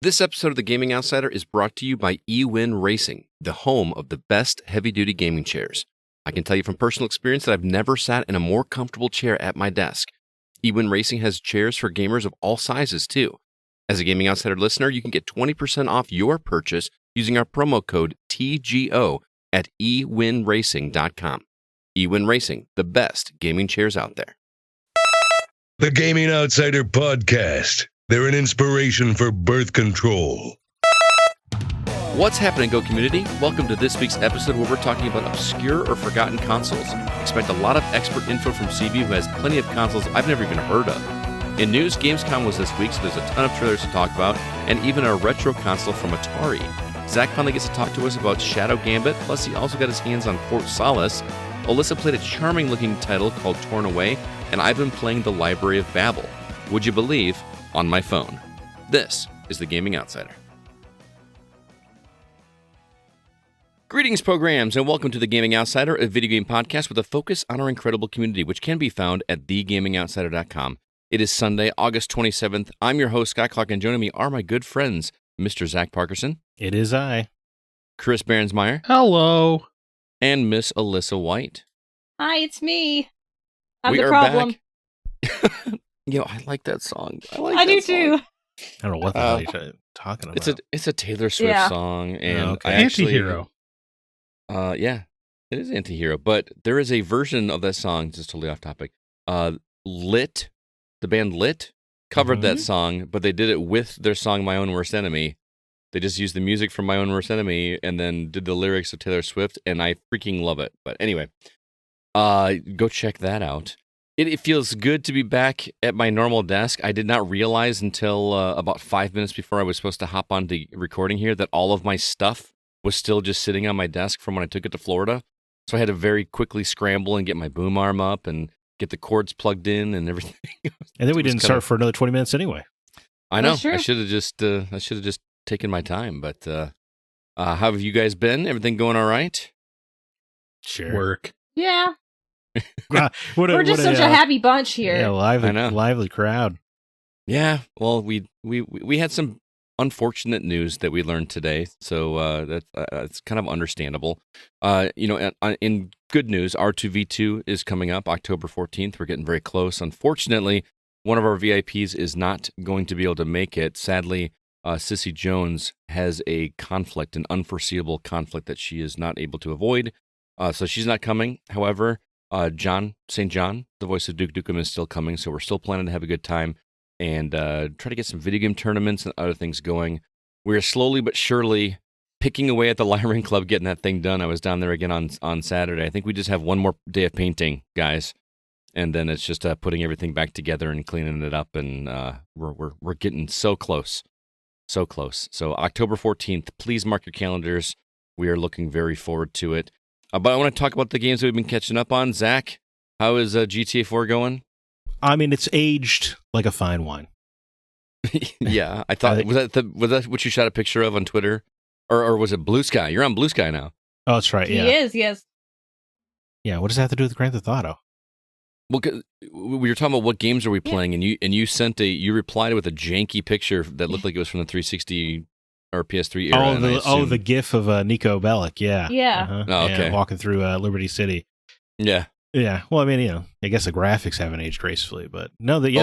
This episode of The Gaming Outsider is brought to you by eWin Racing, the home of the best heavy-duty gaming chairs. I can tell you from personal experience that I've never sat in a more comfortable chair at my desk. eWin Racing has chairs for gamers of all sizes, too. As a Gaming Outsider listener, you can get 20% off your purchase using our promo code TGO at ewinracing.com. eWin Racing, the best gaming chairs out there. The Gaming Outsider Podcast. They're an inspiration for birth control. What's happening, Go community? Welcome to this week's episode where we're talking about obscure or forgotten consoles. Expect a lot of expert info from CB, who has plenty of consoles I've never even heard of. In news, Gamescom was this week, so there's a ton of trailers to talk about, and even a retro console from Atari. Zack finally gets to talk to us about Shadow Gambit, plus he also got his hands on Fort Solis. Alyssa played a charming-looking title called Torn Away, and I've been playing the Library of Babel. Would you believe? On my phone. This is the Gaming Outsider. Greetings, programs, and welcome to the Gaming Outsider, a video game podcast with a focus on our incredible community, which can be found at thegamingoutsider.com. It is Sunday, August 27th. I'm your host, Scott Clark, and joining me are my good friends, Mr. Zack Parkerson. It is I. Chris Behrensmeyer. Hello. And Miss Alyssa White. Hi, it's me. I'm We the are problem. back. I like that song. I do too. I don't know what the hell you're talking about. It's a Taylor Swift Yeah. song, and okay. I actually, Anti-hero. Yeah, it is Anti-Hero, but there is a version of that song, just totally off topic. Lit, the band Lit, covered that song, but they did it with their song My Own Worst Enemy. They just used the music from My Own Worst Enemy and then did the lyrics of Taylor Swift, and I freaking love it. But anyway, go check that out. It feels good to be back at my normal desk. I did not realize until about 5 minutes before I was supposed to hop on the recording here that all of my stuff was still just sitting on my desk from when I took it to Florida. So I had to very quickly scramble and get my boom arm up and get the cords plugged in and everything. And then we didn't start for another 20 minutes anyway. I know. That's true. I should have just taken my time. But how have you guys been? Everything going all right? Sure. Work. Yeah. We're We're just such a happy bunch here. Yeah, I know. lively crowd. Yeah. Well, we had some unfortunate news that we learned today, so that's kind of understandable. In good news, R2V2 is coming up October 14th. We're getting very close. Unfortunately, one of our VIPs is not going to be able to make it. Sadly, Sissy Jones has a conflict, an unforeseeable conflict that she is not able to avoid, so she's not coming. However, John St. John, the voice of Duke Nukem, is still coming, so we're still planning to have a good time and try to get some video game tournaments and other things going. We're slowly but surely picking away at the Library Club, getting that thing done. I was down there again on Saturday. I think we just have one more day of painting, guys, and then it's just putting everything back together and cleaning it up, and we're getting so close, so close. So October 14th, please mark your calendars. We are looking very forward to it. But I want to talk about the games that we've been catching up on. Zach, how is GTA 4 going? I mean, it's aged like a fine wine. Yeah, I thought was that what you shot a picture of on Twitter, or was it Blue Sky? You're on Blue Sky now. Oh, that's right. Yeah. He is, yes. Yeah. What does that have to do with Grand Theft Auto? Well, we were talking about what games are we playing, and you replied with a janky picture that looked like it was from the 360 or PS3 era. The GIF of Nico Bellic. Yeah. Yeah. Uh-huh. Oh, okay. Yeah, walking through Liberty City. Yeah. Yeah. Well, I mean, I guess the graphics haven't aged gracefully, but no, the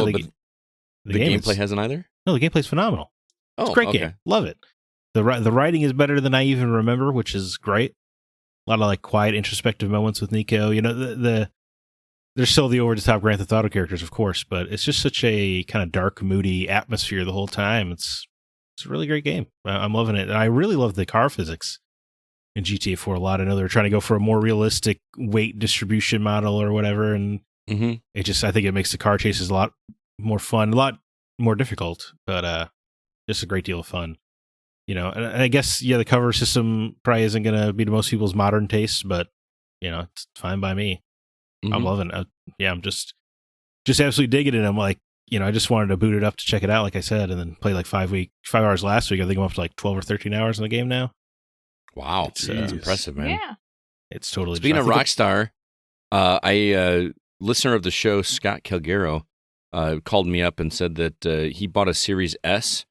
gameplay hasn't either. No, the gameplay's phenomenal. It's Oh, a great okay. game. Love it. The writing is better than I even remember, which is great. A lot of like quiet, introspective moments with Nico. There's still the over the top Grand Theft Auto characters, of course, but it's just such a kind of dark, moody atmosphere the whole time. It's a really great game. I'm loving it, and I really love the car physics in GTA 4 a lot. I know they're trying to go for a more realistic weight distribution model or whatever, and I think it makes the car chases a lot more fun, a lot more difficult, but just a great deal of fun. And I guess the cover system probably isn't going to be to most people's modern tastes, but it's fine by me. I'm loving it. I'm just absolutely digging it. I'm like, I just wanted to boot it up to check it out, like I said, and then play like 5 hours last week. I think I'm up to like 12 or 13 hours in the game now. Wow, that's impressive, man. Yeah. It's totally. Speaking of Rockstar, a listener of the show, Scott Calgaro, called me up and said that he bought a Series S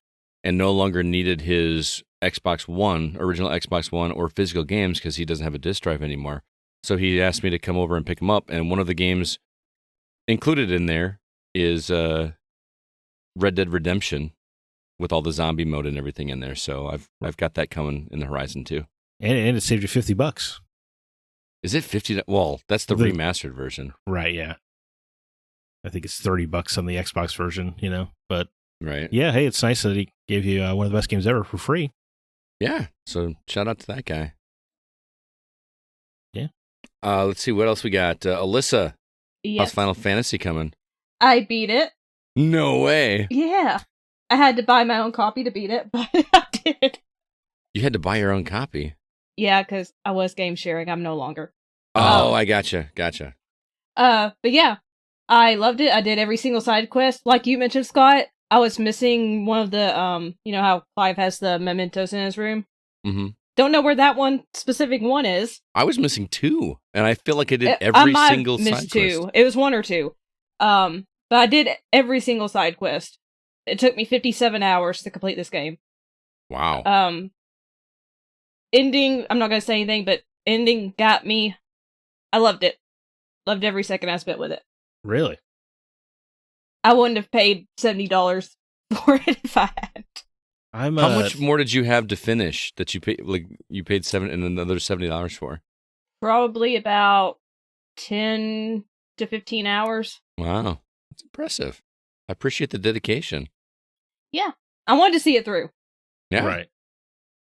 and no longer needed his Xbox One, original Xbox One, or physical games because he doesn't have a disc drive anymore. So he asked me to come over and pick him up, and one of the games included in there is Red Dead Redemption with all the zombie mode and everything in there. So I've got that coming in the horizon too. And it saved you $50. Is it 50? Well, that's the remastered version. Right, yeah. I think it's $30 on the Xbox version, But right. Yeah, hey, it's nice that he gave you one of the best games ever for free. Yeah, so shout out to that guy. Yeah. Let's see, what else we got? Alyssa, Yes. how's Final Fantasy coming? I beat it. No way. Yeah. I had to buy my own copy to beat it, but I did. You had to buy your own copy? Yeah, because I was game sharing. I'm no longer. Oh, I gotcha. But yeah, I loved it. I did every single side quest. Like you mentioned, Scott, I was missing one of the, you know how Clive has the mementos in his room? Mm-hmm. Don't know where that one specific one is. I was missing 2, and I feel like I did every single side quest. Two. It was 1 or 2. But I did every single side quest. It took me 57 hours to complete this game. Wow. Ending, I'm not going to say anything, but ending got me. I loved it. Loved every second I spent with it. Really? I wouldn't have paid $70 for it if I had. How much more did you have to finish that you paid? Like you paid $7 and another $70 for? Probably about 10 to 15 hours. Wow, that's impressive. I appreciate the dedication. Yeah, I wanted to see it through. Yeah, right.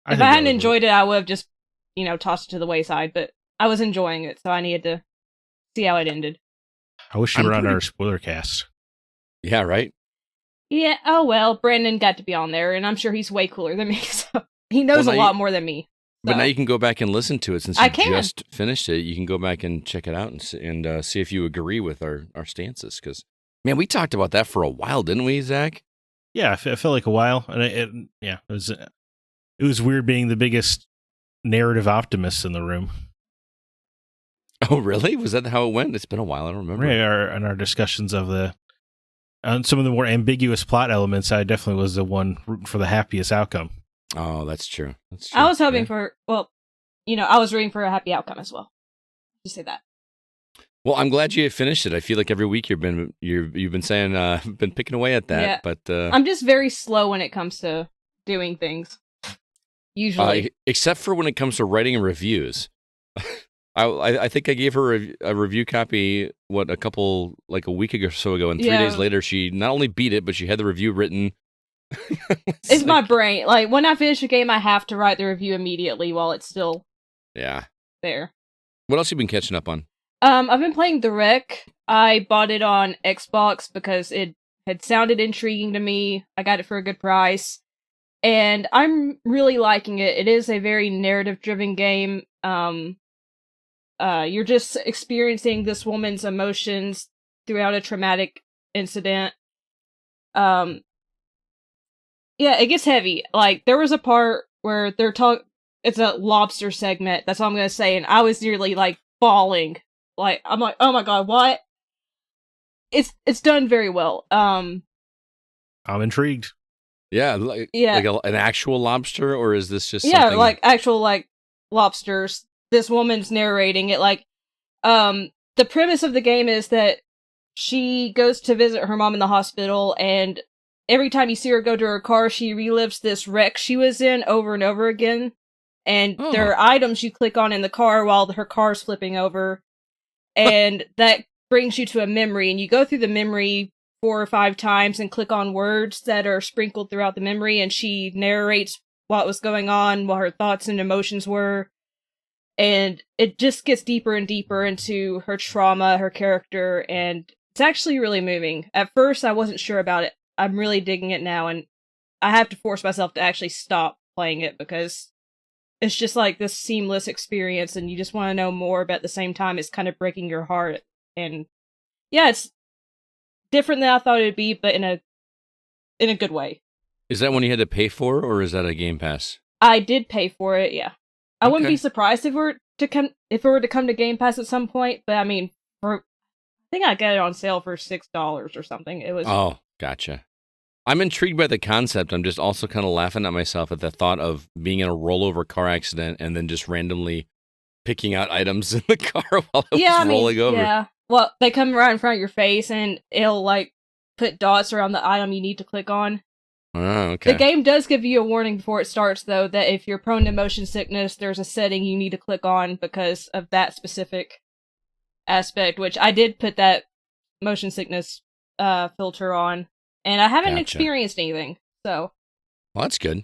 If I hadn't enjoyed it, I would have just, tossed it to the wayside. But I was enjoying it, so I needed to see how it ended. I wish you were on our spoiler cast. Yeah, right? Yeah, oh well, Brandon got to be on there, and I'm sure he's way cooler than me, so he knows a lot more than me. So. But now you can go back and listen to it since you just finished it. You can go back and check it out and see if you agree with our stances. Because, man, we talked about that for a while, didn't we, Zach? Yeah, it felt like a while. And it was weird being the biggest narrative optimist in the room. Oh, really? Was that how it went? It's been a while. I don't remember. In our discussions of on some of the more ambiguous plot elements, I definitely was the one rooting for the happiest outcome. Oh, that's true. I was hoping for, I was rooting for a happy outcome as well. Just say that. Well, I'm glad you finished it. I feel like every week you've been saying been picking away at that. Yeah. But I'm just very slow when it comes to doing things. Usually, except for when it comes to writing reviews. I think I gave her a review copy, a week or so ago, and 3 days later, she not only beat it, but she had the review written. It's my brain. Like, when I finish a game, I have to write the review immediately while it's still there. What else have you been catching up on? I've been playing The Wreck. I bought it on Xbox because it had sounded intriguing to me. I got it for a good price. And I'm really liking it. It is a very narrative-driven game. You're just experiencing this woman's emotions throughout a traumatic incident. Yeah, it gets heavy. Like, there was a part where it's a lobster segment, that's all I'm gonna say, and I was nearly, bawling. Like, I'm like, oh my god, what? It's done very well. I'm intrigued. Yeah, like an actual lobster, or is this just something... Yeah, like actual, lobsters. This woman's narrating it, the premise of the game is that she goes to visit her mom in the hospital, and every time you see her go to her car, she relives this wreck she was in over and over again. And there are items you click on in the car while her car's flipping over, and that brings you to a memory, and you go through the memory 4 or 5 times and click on words that are sprinkled throughout the memory, and she narrates what was going on, what her thoughts and emotions were. And it just gets deeper and deeper into her trauma, her character, and it's actually really moving. At first, I wasn't sure about it. I'm really digging it now, and I have to force myself to actually stop playing it because it's just like this seamless experience, and you just want to know more, but at the same time, it's kind of breaking your heart. And yeah, it's different than I thought it would be, but in a good way. Is that one you had to pay for, or is that a Game Pass? I did pay for it, yeah. I wouldn't be surprised if it were to come to Game Pass at some point, but I mean, I think I got it on sale for $6 or something. It was. Oh, gotcha. I'm intrigued by the concept. I'm just also kind of laughing at myself at the thought of being in a rollover car accident and then just randomly picking out items in the car while I was rolling over. Yeah. Well, they come right in front of your face, and it'll like put dots around the item you need to click on. Oh, okay. The game does give you a warning before it starts, though, that if you're prone to motion sickness, there's a setting you need to click on because of that specific aspect, which I did put that motion sickness filter on, and I haven't experienced anything, so. Well, that's good.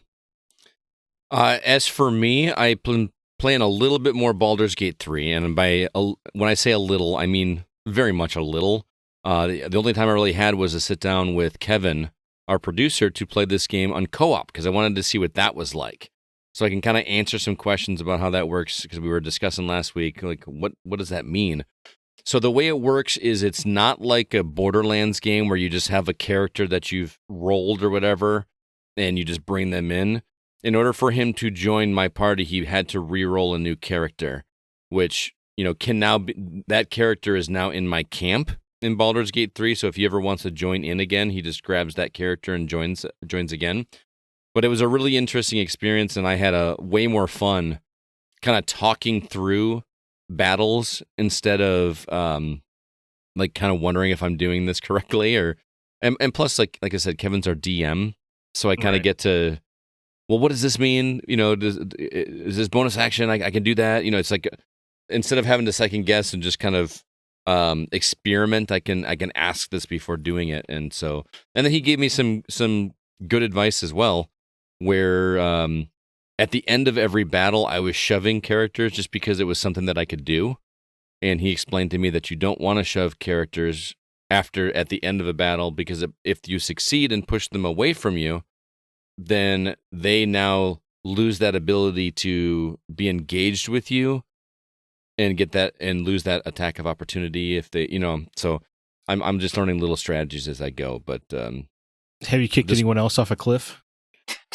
As for me, I've been playing a little bit more Baldur's Gate 3, and when I say a little, I mean very much a little. The only time I really had was to sit down with Kevin, our producer, to play this game on co-op, because I wanted to see what that was like. So I can kind of answer some questions about how that works, because we were discussing last week, like, what does that mean? So the way it works is it's not like a Borderlands game where you just have a character that you've rolled or whatever, and you just bring them in. In order for him to join my party, he had to re-roll a new character, which, can now be, that character is now in my camp in Baldur's Gate 3, so if he ever wants to join in again, he just grabs that character and joins again. But it was a really interesting experience, and I had a way more fun kind of talking through battles instead of like kind of wondering if I'm doing this correctly, and plus like I said, Kevin's our DM, so I kind of get to, well, what does this mean? Is this bonus action? I can do that. It's like instead of having to second guess and just kind of experiment, I can ask this before doing it, and then he gave me some good advice as well, where at the end of every battle, I was shoving characters just because it was something that I could do. And he explained to me that you don't want to shove characters at the end of a battle, because if you succeed and push them away from you, then they now lose that ability to be engaged with you and get that and lose that attack of opportunity if they, so I'm just learning little strategies as I go. But have you kicked anyone else off a cliff?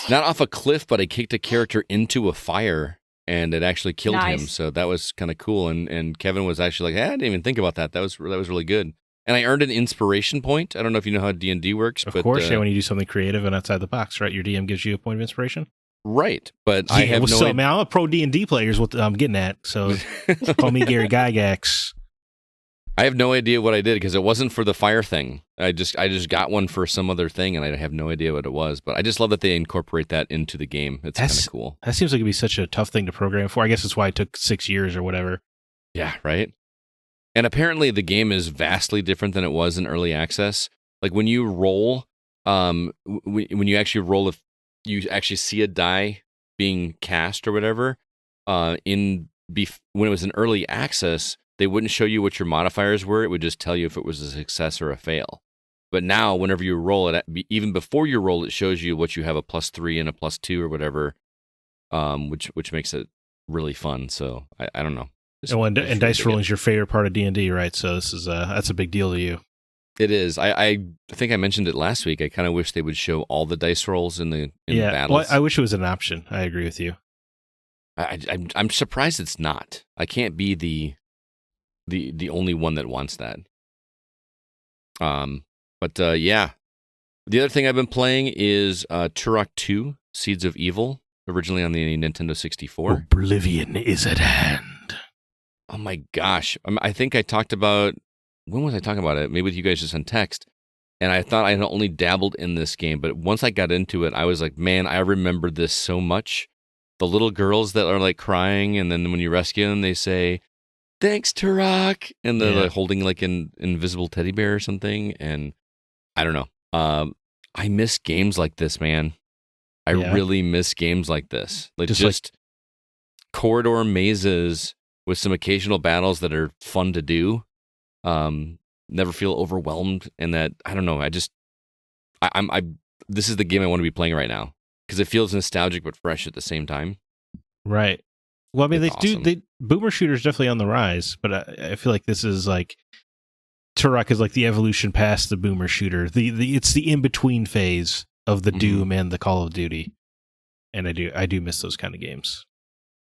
Not off a cliff, but I kicked a character into a fire, and it actually killed him. So that was kind of cool. And Kevin was actually like, I didn't even think about that. That was really good. And I earned an inspiration point. I don't know if you know how D&D works. Of course, when you do something creative and outside the box, right? Your DM gives you a point of inspiration. Right, but I have no idea. Man, I'm a pro D&D player is what I'm getting at. So call me Gary Gygax. I have no idea what I did because it wasn't for the fire thing. I just got one for some other thing, and I have no idea what it was. But I just love that they incorporate that into the game. It's kind of cool. That seems like it'd be such a tough thing to program for. I guess that's why it took 6 years or whatever. Yeah, right. And apparently the game is vastly different than it was in early access. Like when you roll, when you actually roll, if you actually see a die being cast or whatever, when it was in early access, they wouldn't show you what your modifiers were. It would just tell you if it was a success or a fail. But now, whenever you roll it, even before you roll, it shows you what you have, a +3 and a +2 or whatever, which makes it really fun. So I don't know. And dice rolling is your favorite part of D&D, right? So this is that's a big deal to you. It is. I think I mentioned it last week. I kind of wish they would show all the dice rolls in the battles. Well, I wish it was an option. I agree with you. I'm surprised it's not. I can't be the only one that wants that. But yeah. The other thing I've been playing is Turok 2, Seeds of Evil, originally on the Nintendo 64. Oblivion is at hand. Oh my gosh. I think I talked about, when was I talking about it? Maybe with you guys just on text. And I thought I had only dabbled in this game, but once I got into it, I was like, man, I remember this so much. The little girls that are like crying, and then when you rescue them, they say, "Thanks, Turok," and they're like holding like an invisible teddy bear or something. And I don't know. I miss games like this, man. I really miss games like this. Like just corridor mazes with some occasional battles that are fun to do. Never feel overwhelmed, and that I don't know. This is the game I want to be playing right now because it feels nostalgic but fresh at the same time. Right. Well, I mean, awesome. Boomer shooter's definitely on the rise, but I feel like this is like Turok is like the evolution past the boomer shooter. It's the in between phase of the Doom and the Call of Duty, and I do miss those kind of games.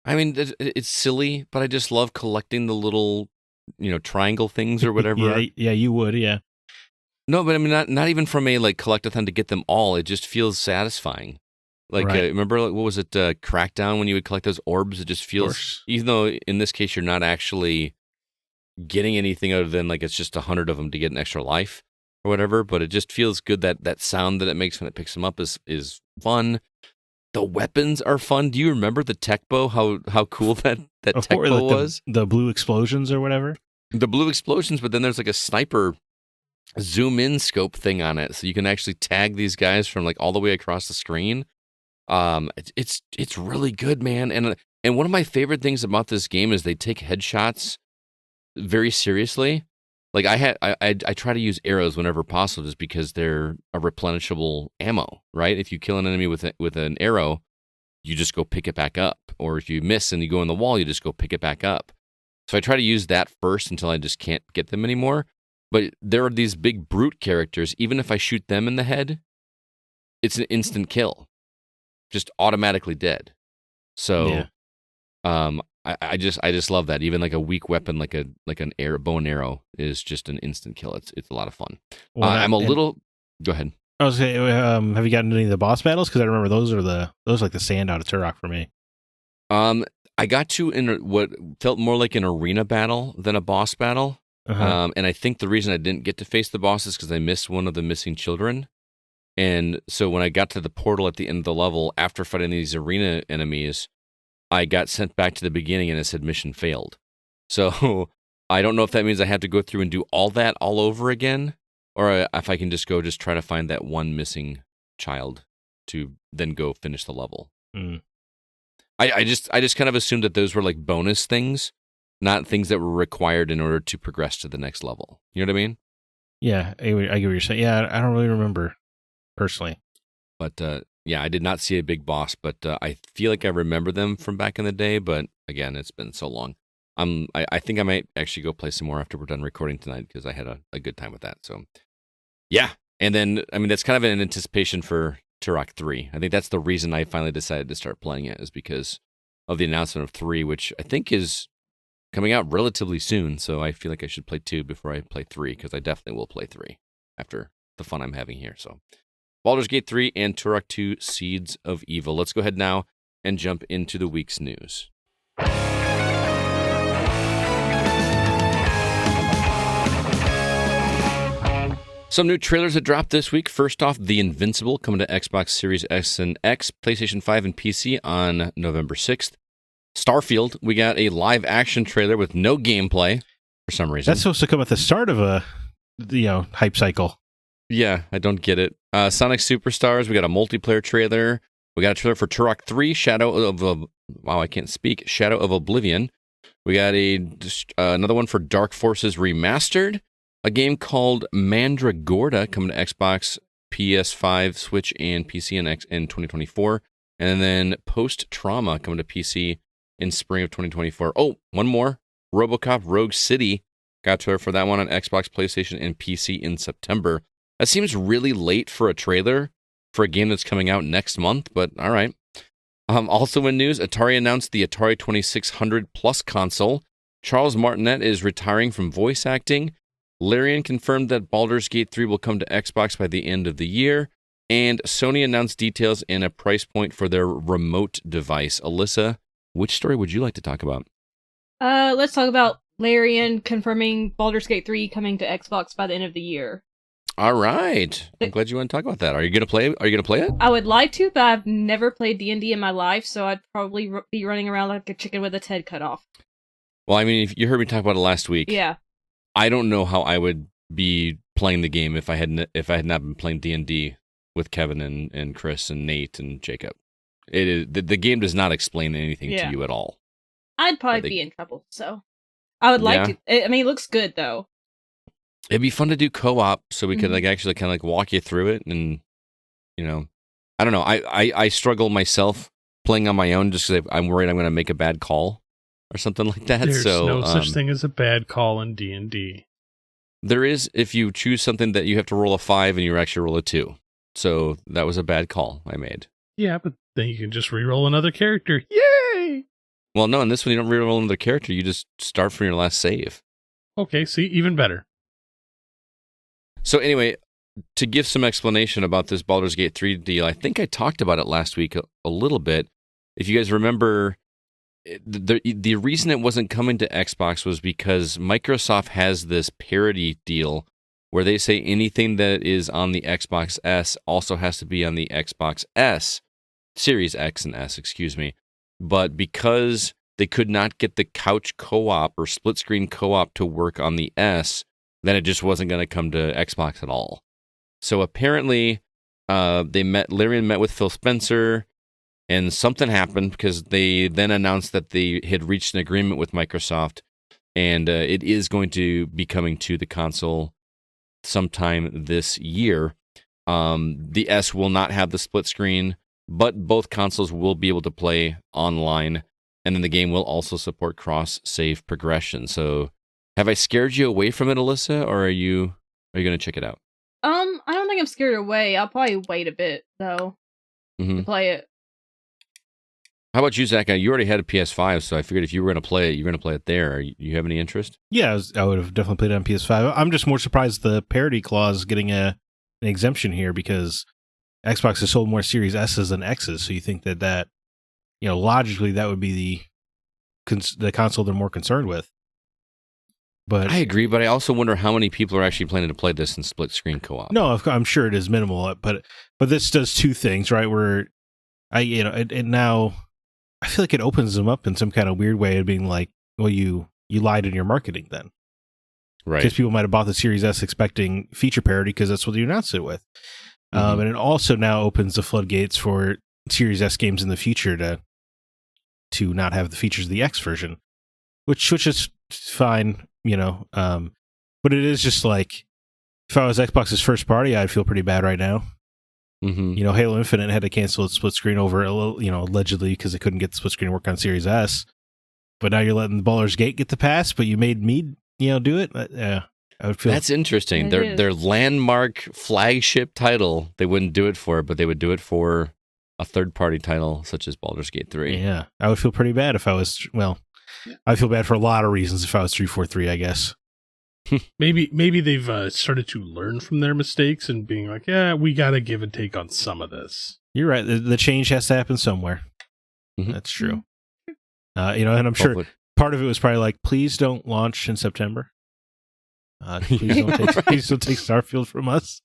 I mean, it's silly, but I just love collecting the little, triangle things or whatever. Yeah, you would, yeah. No, but I mean, not even from a like collectathon to get them all. It just feels satisfying. Like, Right. remember, like, what was it, Crackdown, when you would collect those orbs? It just feels, even though in this case you're not actually getting anything other than like it's just 100 of them to get an extra life or whatever, but it just feels good. That sound that it makes when it picks them up is fun. The weapons are fun. Do you remember the tech bow? How cool that Of tech course, bow like was? the blue explosions or whatever. The blue explosions, but then there's like a sniper zoom in scope thing on it, so you can actually tag these guys from like all the way across the screen. It's really good, man. And one of my favorite things about this game is they take headshots very seriously. Like I try to use arrows whenever possible, just because they're a replenishable ammo, right? If you kill an enemy with an arrow, you just go pick it back up, or if you miss and you go in the wall, you just go pick it back up. So I try to use that first until I just can't get them anymore. But there are these big brute characters. Even if I shoot them in the head, it's an instant kill, just automatically dead. So, I just love that. Even like a weak weapon, like an bow and arrow, is just an instant kill. It's a lot of fun. I'm a little. Go ahead. I was saying, have you gotten any of the boss battles? Because I remember those like the standout of Turok for me. I got to in what felt more like an arena battle than a boss battle. Uh-huh. And I think the reason I didn't get to face the boss is because I missed one of the missing children. And so when I got to the portal at the end of the level, after fighting these arena enemies, I got sent back to the beginning and it said mission failed. So I don't know if that means I have to go through and do all that all over again, or if I can just try to find that one missing child to then go finish the level. Mm. I just kind of assumed that those were like bonus things, not things that were required in order to progress to the next level. You know what I mean? Yeah, I get what you're saying. Yeah, I don't really remember personally. But yeah, I did not see a big boss, but I feel like I remember them from back in the day. But again, it's been so long. I think I might actually go play some more after we're done recording tonight, because I had a good time with that. So yeah, and then I mean that's kind of an anticipation for Turok 3. I think that's the reason I finally decided to start playing it, is because of the announcement of 3, which I think is coming out relatively soon. So I feel like I should play 2 before I play 3, because I definitely will play 3 after the fun I'm having here. So Baldur's Gate 3 and Turok 2 Seeds of Evil. Let's go ahead now and jump into the week's news. Some new trailers that dropped this week. First off, The Invincible, coming to Xbox Series S and X, PlayStation 5, and PC on November 6th. Starfield, we got a live-action trailer with no gameplay for some reason. That's supposed to come at the start of a hype cycle. Yeah, I don't get it. Sonic Superstars, we got a multiplayer trailer. We got a trailer for Turok 3, Shadow of Oblivion. We got another one for Dark Forces Remastered. A game called Mandragorda coming to Xbox, PS5, Switch, and PC in 2024. And then Post Trauma coming to PC in spring of 2024. Oh, one more. RoboCop Rogue City. Got a trailer for that one on Xbox, PlayStation, and PC in September. That seems really late for a trailer for a game that's coming out next month, but all right. Also in news, Atari announced the Atari 2600 Plus console. Charles Martinet is retiring from voice acting. Larian confirmed that Baldur's Gate 3 will come to Xbox by the end of the year. And Sony announced details and a price point for their remote device. Alyssa, which story would you like to talk about? Let's talk about Larian confirming Baldur's Gate 3 coming to Xbox by the end of the year. All right. I'm glad you want to talk about that. Are you going to play it? I would like to, but I've never played D&D in my life, so I'd probably be running around like a chicken with its head cut off. Well, I mean, if you heard me talk about it last week. Yeah. I don't know how I would be playing the game if I had not been playing D&D with Kevin and Chris and Nate and Jacob. It is the game does not explain anything to you at all. I'd probably be in trouble, so I would like to. I mean, it looks good though. It'd be fun to do co-op, so we could actually kind of walk you through it, and I don't know. I struggle myself playing on my own just because I'm worried I'm going to make a bad call or something like that. There's so no such thing as a bad call in D&D. There is if you choose something that you have to roll a 5 and you actually roll a 2. So that was a bad call I made. Yeah, but then you can just re-roll another character. Yay! Well, no, in this one you don't re-roll another character. You just start from your last save. Okay, see, even better. So anyway, to give some explanation about this Baldur's Gate 3 deal, I think I talked about it last week a little bit. If you guys remember, the reason it wasn't coming to Xbox was because Microsoft has this parity deal where they say anything that is on the Xbox S also has to be on the Xbox S, Series X and S, excuse me. But because they could not get the couch co-op or split-screen co-op to work on the S, then it just wasn't going to come to Xbox at all. So apparently, Larian met with Phil Spencer, and something happened because they then announced that they had reached an agreement with Microsoft, and it is going to be coming to the console sometime this year. The S will not have the split screen, but both consoles will be able to play online, and then the game will also support cross-save progression. So, have I scared you away from it, Alyssa, or are you going to check it out? I don't think I'm scared away. I'll probably wait a bit though to play it. How about you, Zach? You already had a PS5, so I figured if you were going to play it, you're going to play it there. You have any interest? Yeah, I would have definitely played it on PS5. I'm just more surprised the parity clause is getting an exemption here because Xbox has sold more Series S's than X's. So you think that logically that would be the console they're more concerned with. But I agree, but I also wonder how many people are actually planning to play this in split screen co-op. No, I'm sure it is minimal, but this does two things, right? Where now I feel like it opens them up in some kind of weird way of being like, well, you lied in your marketing then. Right. Because people might have bought the Series S expecting feature parity because that's what you announced it with. And it also now opens the floodgates for Series S games in the future to not have the features of the X version, which is fine, but it is just like, if I was Xbox's first party, I'd feel pretty bad right now. Halo Infinite had to cancel its split screen over, allegedly because it couldn't get the split screen to work on Series S. But now you're letting the Baldur's Gate get the pass, but you made me, do it. I would feel that's interesting. Their landmark flagship title, they wouldn't do it for, but they would do it for a third-party title such as Baldur's Gate 3. Yeah, I would feel pretty bad if I was. Well, I feel bad for a lot of reasons if I was 343, I guess. Maybe they've started to learn from their mistakes and being like, yeah, we got to give and take on some of this. You're right. The change has to happen somewhere. That's true. And I'm sure part of it was probably like, please don't launch in September. Please don't take Starfield from us.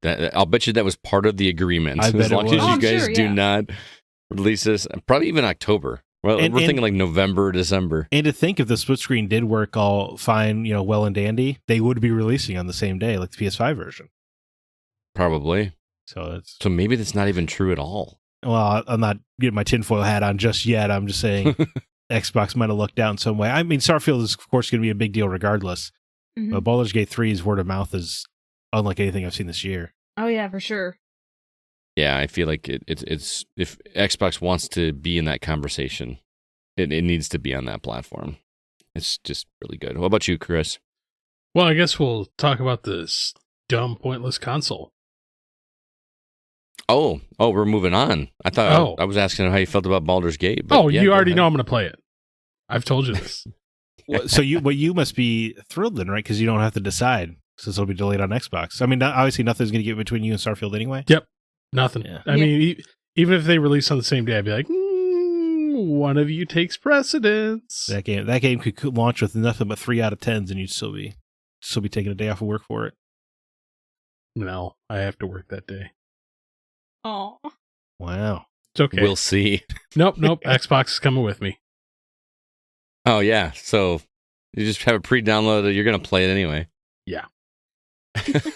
I'll bet you that was part of the agreement. As long as you guys do not release this, probably even October. Well, we're thinking like November, December. And to think if the split screen did work all fine, well and dandy, they would be releasing on the same day, like the PS5 version. Probably. So maybe that's not even true at all. Well, I'm not getting my tinfoil hat on just yet. I'm just saying Xbox might have lucked out in some way. I mean, Starfield is, of course, going to be a big deal regardless. But Baldur's Gate 3's word of mouth is unlike anything I've seen this year. Oh, yeah, for sure. Yeah, I feel like it's if Xbox wants to be in that conversation, it needs to be on that platform. It's just really good. What about you, Chris? Well, I guess we'll talk about this dumb, pointless console. Oh, we're moving on. I thought I was asking how you felt about Baldur's Gate. But you already know I'm going to play it. I've told you this. So you must be thrilled then, right? Because you don't have to decide since it'll be delayed on Xbox. I mean, obviously nothing's going to get between you and Starfield anyway. Yep, nothing. Yeah. I mean, even if they release on the same day, I'd be like, one of you takes precedence. That game could launch with nothing but 3 out of 10s, and you'd still be taking a day off of work for it. No, I have to work that day. Oh, wow. It's okay. We'll see. Nope. Xbox is coming with me. Oh yeah, so you just have it pre-downloaded. You're gonna play it anyway. Yeah.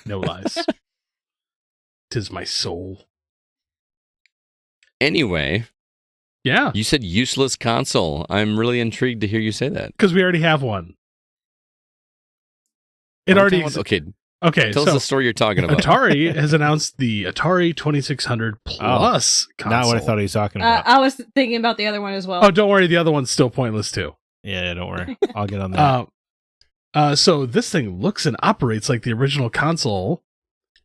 No lies. 'Tis my soul. Anyway. Yeah. You said useless console. I'm really intrigued to hear you say that. Because we already have one. It already exists. Okay. Tell us the story you're talking about. Atari has announced the Atari 2600 Plus console. Not what I thought he was talking about. I was thinking about the other one as well. Oh, don't worry. The other one's still pointless too. Yeah, don't worry. I'll get on that. So this thing looks and operates like the original console,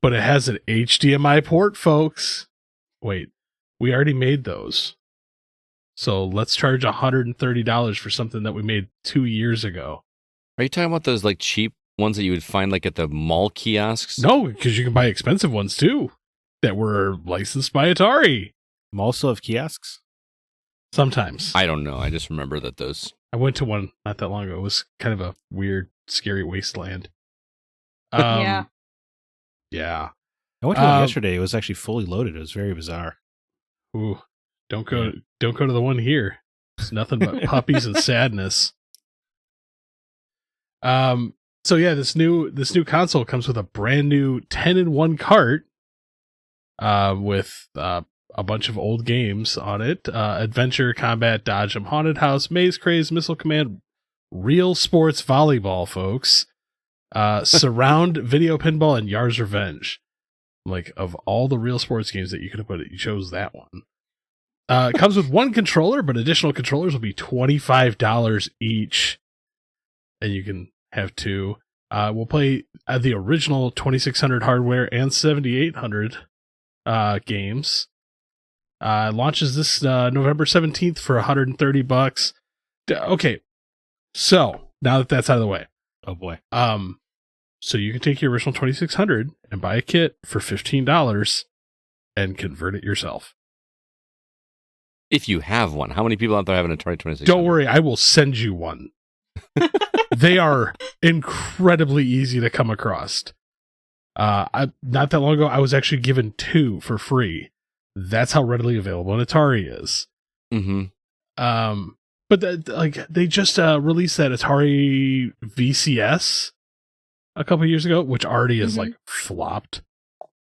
but it has an HDMI port, folks. Wait, we already made those. So let's charge $130 for something that we made 2 years ago. Are you talking about those like cheap ones that you would find like at the mall kiosks? No, because you can buy expensive ones too that were licensed by Atari. Also have kiosks. Sometimes. I don't know. I just remember that those. I went to one not that long ago. It was kind of a weird, scary wasteland. Yeah. Yeah. I went to one yesterday. It was actually fully loaded. It was very bizarre. Ooh, don't go to the one here. It's nothing but puppies and sadness. So yeah, this new console comes with a brand new 10-in-1 cart, with a bunch of old games on it: Adventure, Combat, Dodge 'em, Haunted House, Maze Craze, Missile Command, Real Sports Volleyball, folks, Surround, Video Pinball, and Yar's Revenge. Like, of all the Real Sports games that you could have put, you chose that one. It comes with one controller, but additional controllers will be $25 each, and you can have two. We'll play the original 2600 hardware and 7800 games. Launches this November 17th for $130. Okay, so now that that's out of the way, Oh boy. so you can take your original 2600 and buy a kit for $15 and convert it yourself. If you have one, how many people out there have an Atari 2600? Don't worry, I will send you one. They are incredibly easy to come across. Not that long ago, I was actually given 2 for free. That's how readily available an Atari is. Mm-hmm. But they just released that Atari VCS a couple years ago, which already is like flopped.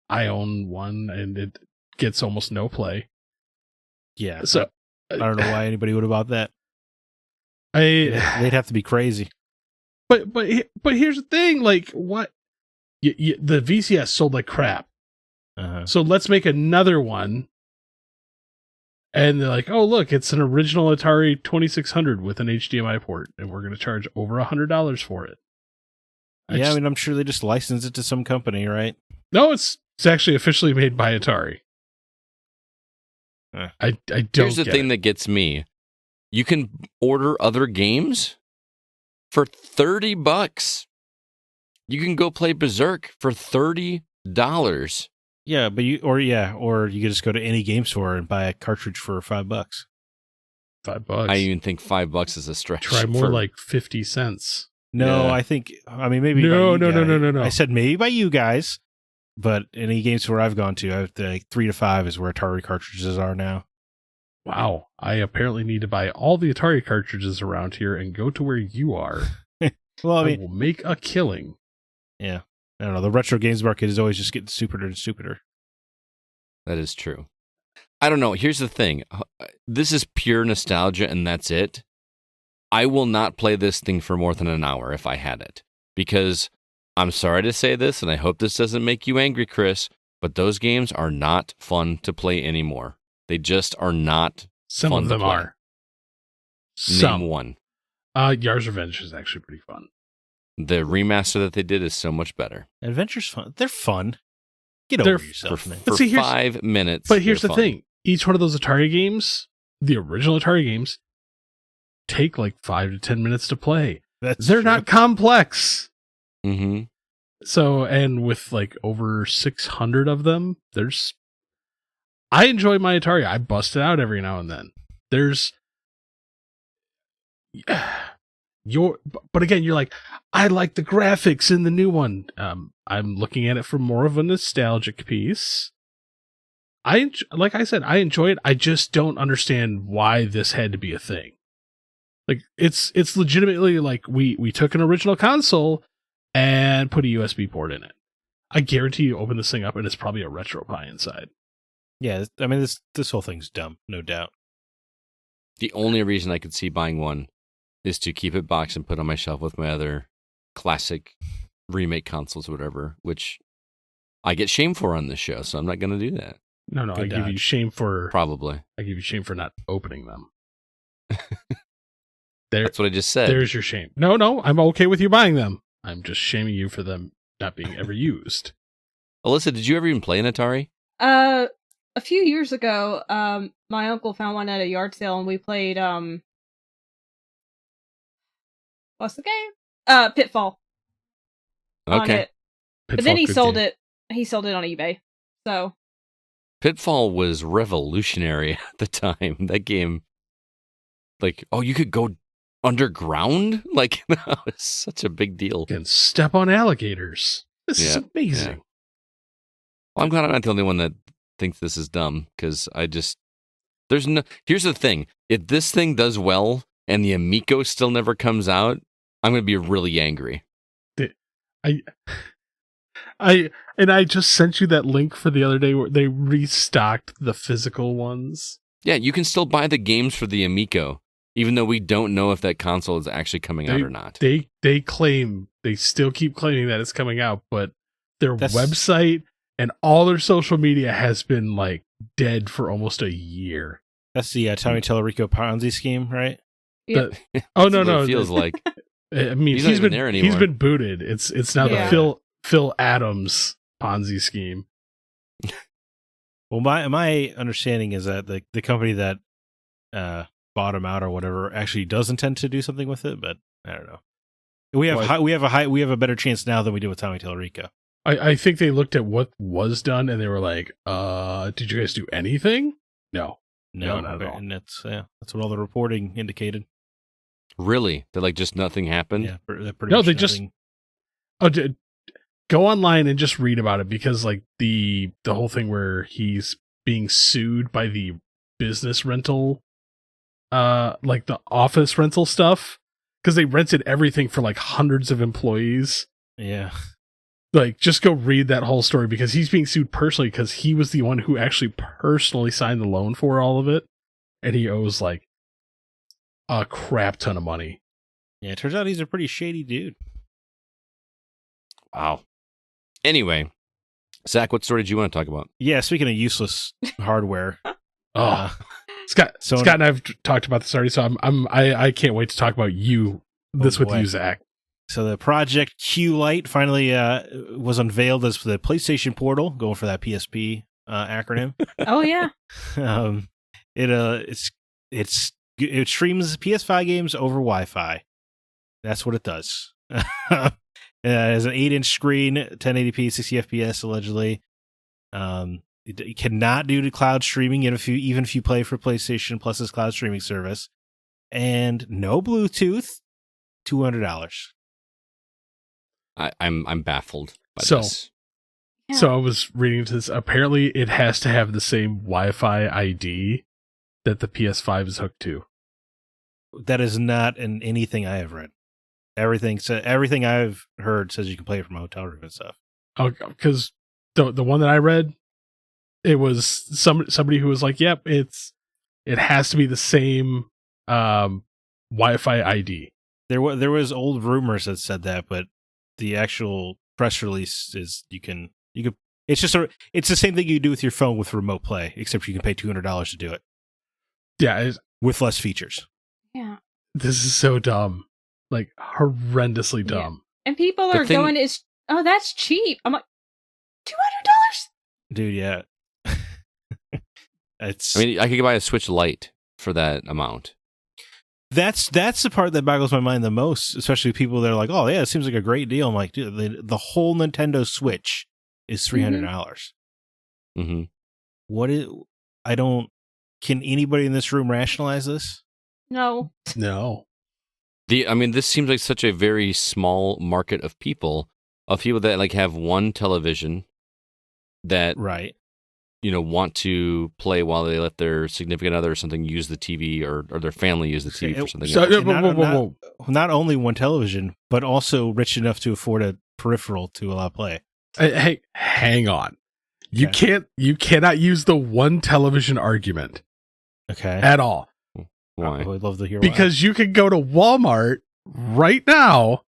I own one, and it gets almost no play. Yeah. So I don't know why anybody would have bought that. they'd have to be crazy. But here's the thing: like, what? The VCS sold like crap. Uh-huh. So let's make another one. And they're like, oh, look, it's an original Atari 2600 with an HDMI port, and we're going to charge over $100 for it. I mean, I'm sure they just licensed it to some company, right? No, it's actually officially made by Atari. I don't. Here's the thing it. that gets me: you can order other games for $30. You can go play Berserk for $30. Yeah, but or you could just go to any game store and buy a cartridge for $5. $5. I even think $5 is a stretch. Try more like 50 cents. No, Yeah. I mean maybe No. I said maybe by you guys, but any game store I've gone to, like 3 to 5 is where Atari cartridges are now. Wow, I apparently need to buy all the Atari cartridges around here and go to where you are. Well, I I mean, will make a killing. yeah. I don't know. The retro games market is always just getting stupider and stupider. That is true. I don't know. Here's the thing. This is pure nostalgia, and that's it. I will not play this thing for more than an hour if I had it. Because I'm sorry to say this, and I hope this doesn't make you angry, Chris, but those games are not fun to play anymore. They just are not Some fun of to them play. are. Name one. Yar's Revenge is actually pretty fun. The remaster that they did is so much better. Adventure's fun. They're fun. Get They're- over yourself, man. For see, here's- 5 minutes. But here's they're the fun. thing. Each one of those Atari games, the original Atari games, take like 5 to 10 minutes to play. They're true. not complex. Mm-hmm. So, and with like over 600 of them, I enjoy my Atari. I bust it out every now and then. But again, you're like, I like the graphics in the new one. I'm looking at it from more of a nostalgic piece. Like I said, I enjoy it. I just don't understand why this had to be a thing. Like, it's legitimately like we took an original console and put a USB port in it. I guarantee you open this thing up and it's probably a RetroPie inside. Yeah, I mean this whole thing's dumb, no doubt. The only reason I could see buying one is to keep it boxed and put on my shelf with my other classic remake consoles or whatever, which I get shamed for on this show, so I'm not going to do that. No, Good I give you dodge. shame for Probably. not opening them. That's what I just said. There's your shame. No, I'm okay with you buying them. I'm just shaming you for them not being ever used. Alyssa, did you ever even play an Atari? A few years ago, my uncle found one at a yard sale, and we played what's the game? Pitfall. on Okay. it. But Pitfall, then he good sold game. it. He sold it on eBay. So Pitfall was revolutionary at the time. That game, like, oh, you could go underground? Like, that was such a big deal. And step on alligators. This is Yeah, amazing. yeah. Well, I'm glad I'm not the only one that thinks this is dumb, because there's no, here's the thing. If this thing does well and the Amico still never comes out, I'm going to be really angry. I just sent you that link for the other day where they restocked the physical ones. Yeah, you can still buy the games for the Amico, even though we don't know if that console is actually coming out or not. They claim, they still keep claiming that it's coming out, but their website and all their social media has been like dead for almost a year. That's the Tommy Tallarico Ponzi scheme, right? Yep. Oh That's no, what no, it feels like. I mean, He's not even there anymore. He's been booted. It's now Yeah. the Phil Adams Ponzi scheme. Well, my understanding is that the company that bought him out or whatever actually does intend to do something with it, but I don't know. We have a better chance now than we did with Tommy Tallarico. I think they looked at what was done and they were like, did you guys do anything? No, not at all. And that's what all the reporting indicated. Really? That like just nothing happened? Yeah, pretty No, much they nothing. go online and just read about it, because like the whole thing where he's being sued by the business rental, like the office rental stuff, because they rented everything for like hundreds of employees. Yeah. Like, just go read that whole story, because he's being sued personally because he was the one who actually personally signed the loan for all of it, and he owes like a crap ton of money. Yeah, it turns out he's a pretty shady dude. Wow. Anyway, Zach, what story did you want to talk about? Yeah, speaking of useless hardware. Scott Sony- and I've talked about this already, so I can't wait to talk about with boy. you, Zach. So the Project Q Lite finally was unveiled as the PlayStation Portal, going for that PSP acronym. oh yeah. It streams PS5 games over Wi-Fi. That's what it does. It has an 8-inch screen, 1080p, 60 FPS allegedly. It cannot do the cloud streaming, even if you play for PlayStation Plus's cloud streaming service, and no Bluetooth. $200. I'm baffled by So- this. Yeah. So I was reading into this. Apparently, it has to have the same Wi-Fi ID that the PS5 is hooked to. That is not in anything I have read. Everything I've heard says you can play it from a hotel room and stuff. Because the one that I read, it was somebody who was like, "Yep, it has to be the same Wi-Fi ID." There was old rumors that said that, but the actual press release is you can it's the same thing you do with your phone with remote play, except you can pay $200 to do it. Yeah, with less features. Yeah. this is so dumb, like horrendously dumb. And people are going, "Oh, that's cheap." I'm like, $200? Dude, yeah. I mean, I could buy a Switch Lite for that amount. That's the part that boggles my mind the most, especially people that are like, "Oh yeah, it seems like a great deal." I'm like, dude, the whole Nintendo Switch is $300. Mm-hmm. Can anybody in this room rationalize this? No. No, This seems like such a very small market of people that like have one television that Right. Want to play while they let their significant other or something use the TV or their family use the TV for something So, else. whoa. Not only one television, but also rich enough to afford a peripheral to allow play. Hey, hang on. You cannot use the one television argument Okay. at all, Why? I would love to hear why. because you can go to Walmart right now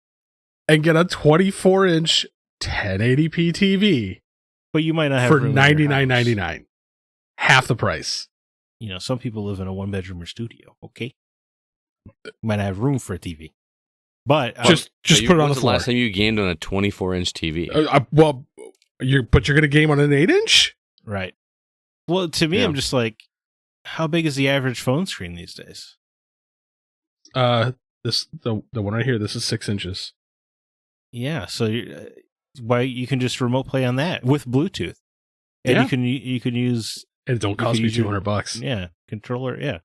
and get a 24-inch 1080p TV But you might not have for room in your house. $99.99, half the price. Some people live in a one-bedroom or studio. Okay, you might not have room for a TV, but Just put it on the When's floor. last time you gamed on a 24-inch TV? You're going to game on an 8-inch? right. Well, to me, Yeah. I'm just like, how big is the average phone screen these days? The one right here. This is 6 inches. Yeah, so why you can just remote play on that with Bluetooth, and Yeah. you can use It don't cost me $200. Yeah, controller. Yeah,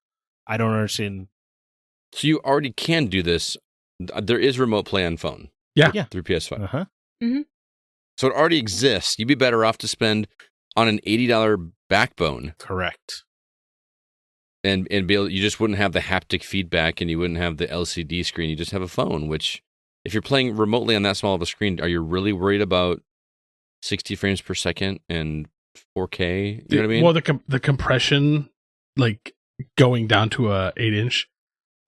I don't understand. So you already can do this. There is remote play on phone. Yeah. Through PS5. Uh huh. So it already exists. You'd be better off to spend on an $80 backbone Correct. and be able, you just wouldn't have the haptic feedback and you wouldn't have the LCD screen. You just have a phone, which if you're playing remotely on that small of a screen, are you really worried about 60 frames per second and 4K? You know what I mean? Well, the compression, like going down to a 8-inch,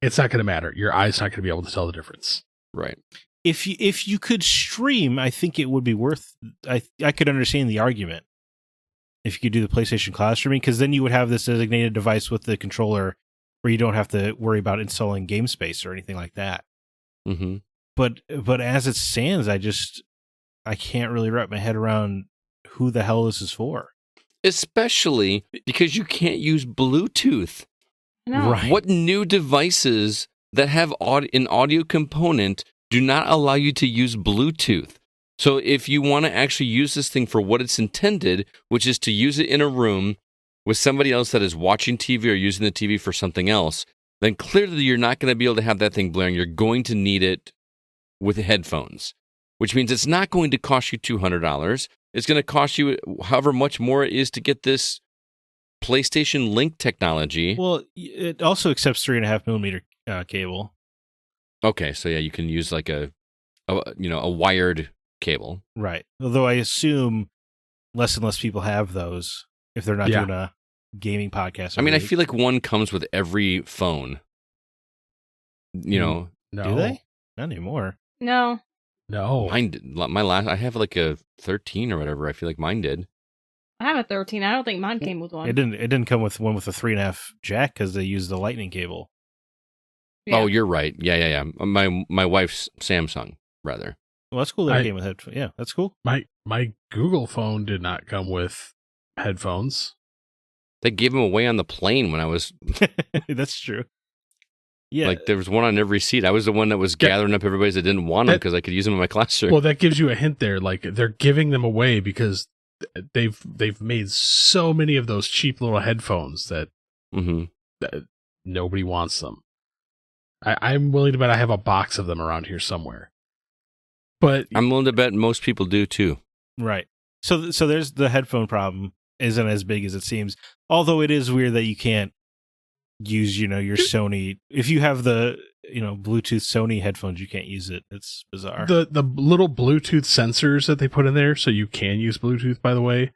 it's not going to matter. Your eye's not going to be able to tell the difference. Right. If you could stream, I think it would be worth. I could understand the argument if you could do the PlayStation Cloud streaming, because then you would have this designated device with the controller where you don't have to worry about installing game space or anything like that. Mm-hmm. But as it stands, I can't really wrap my head around who the hell this is for. Especially because you can't use Bluetooth. No. Right. What new devices that have an audio component do not allow you to use Bluetooth? So if you want to actually use this thing for what it's intended, which is to use it in a room with somebody else that is watching TV or using the TV for something else, then clearly you're not going to be able to have that thing blaring. You're going to need it with headphones, which means it's not going to cost you $200. It's going to cost you however much more it is to get this PlayStation Link technology. Well, it also accepts 3.5 millimeter cable. Okay, so yeah, you can use like a wired cable. Right. Although I assume less and less people have those if they're not doing a gaming podcast. I mean, I every feel like one comes with every phone. You know, No. week. Do they? Not anymore. No. No. mine did. I have like a 13 or whatever. I feel like mine did. I have a 13. I don't think mine came with one. It didn't come with one with a 3.5 jack because they used the lightning cable. Yeah. Oh, you're right. Yeah. My wife's Samsung, rather. Well, that's cool that it came with headphones. Yeah, that's cool. My Google phone did not come with headphones. They gave them away on the plane when I was That's true. Yeah. like, there was one on every seat. I was the one that was gathering up everybody's that didn't want them because I could use them in my classroom. Well, that gives you a hint there. Like they're giving them away because they've made so many of those cheap little headphones that nobody wants them. I'm willing to bet I have a box of them around here somewhere. But I'm willing to bet most people do too. Right. So there's the headphone problem isn't as big as it seems. Although it is weird that you can't use, your Sony. If you have the, Bluetooth Sony headphones, you can't use it. It's bizarre. the little Bluetooth sensors that they put in there, so you can use Bluetooth, by the way,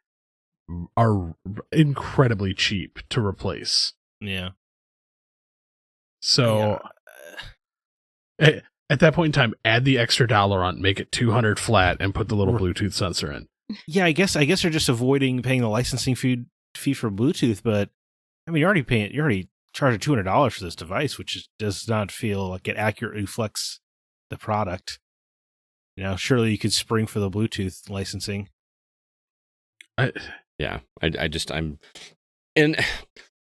are incredibly cheap to replace. Yeah. So at that point in time, add the extra $1 on, make it $200 flat, and put the little Bluetooth sensor in. Yeah, I guess they're just avoiding paying the licensing fee for Bluetooth, but I mean, you already charge $200 for this device, which does not feel like it accurately reflects the product. Surely you could spring for the Bluetooth licensing. And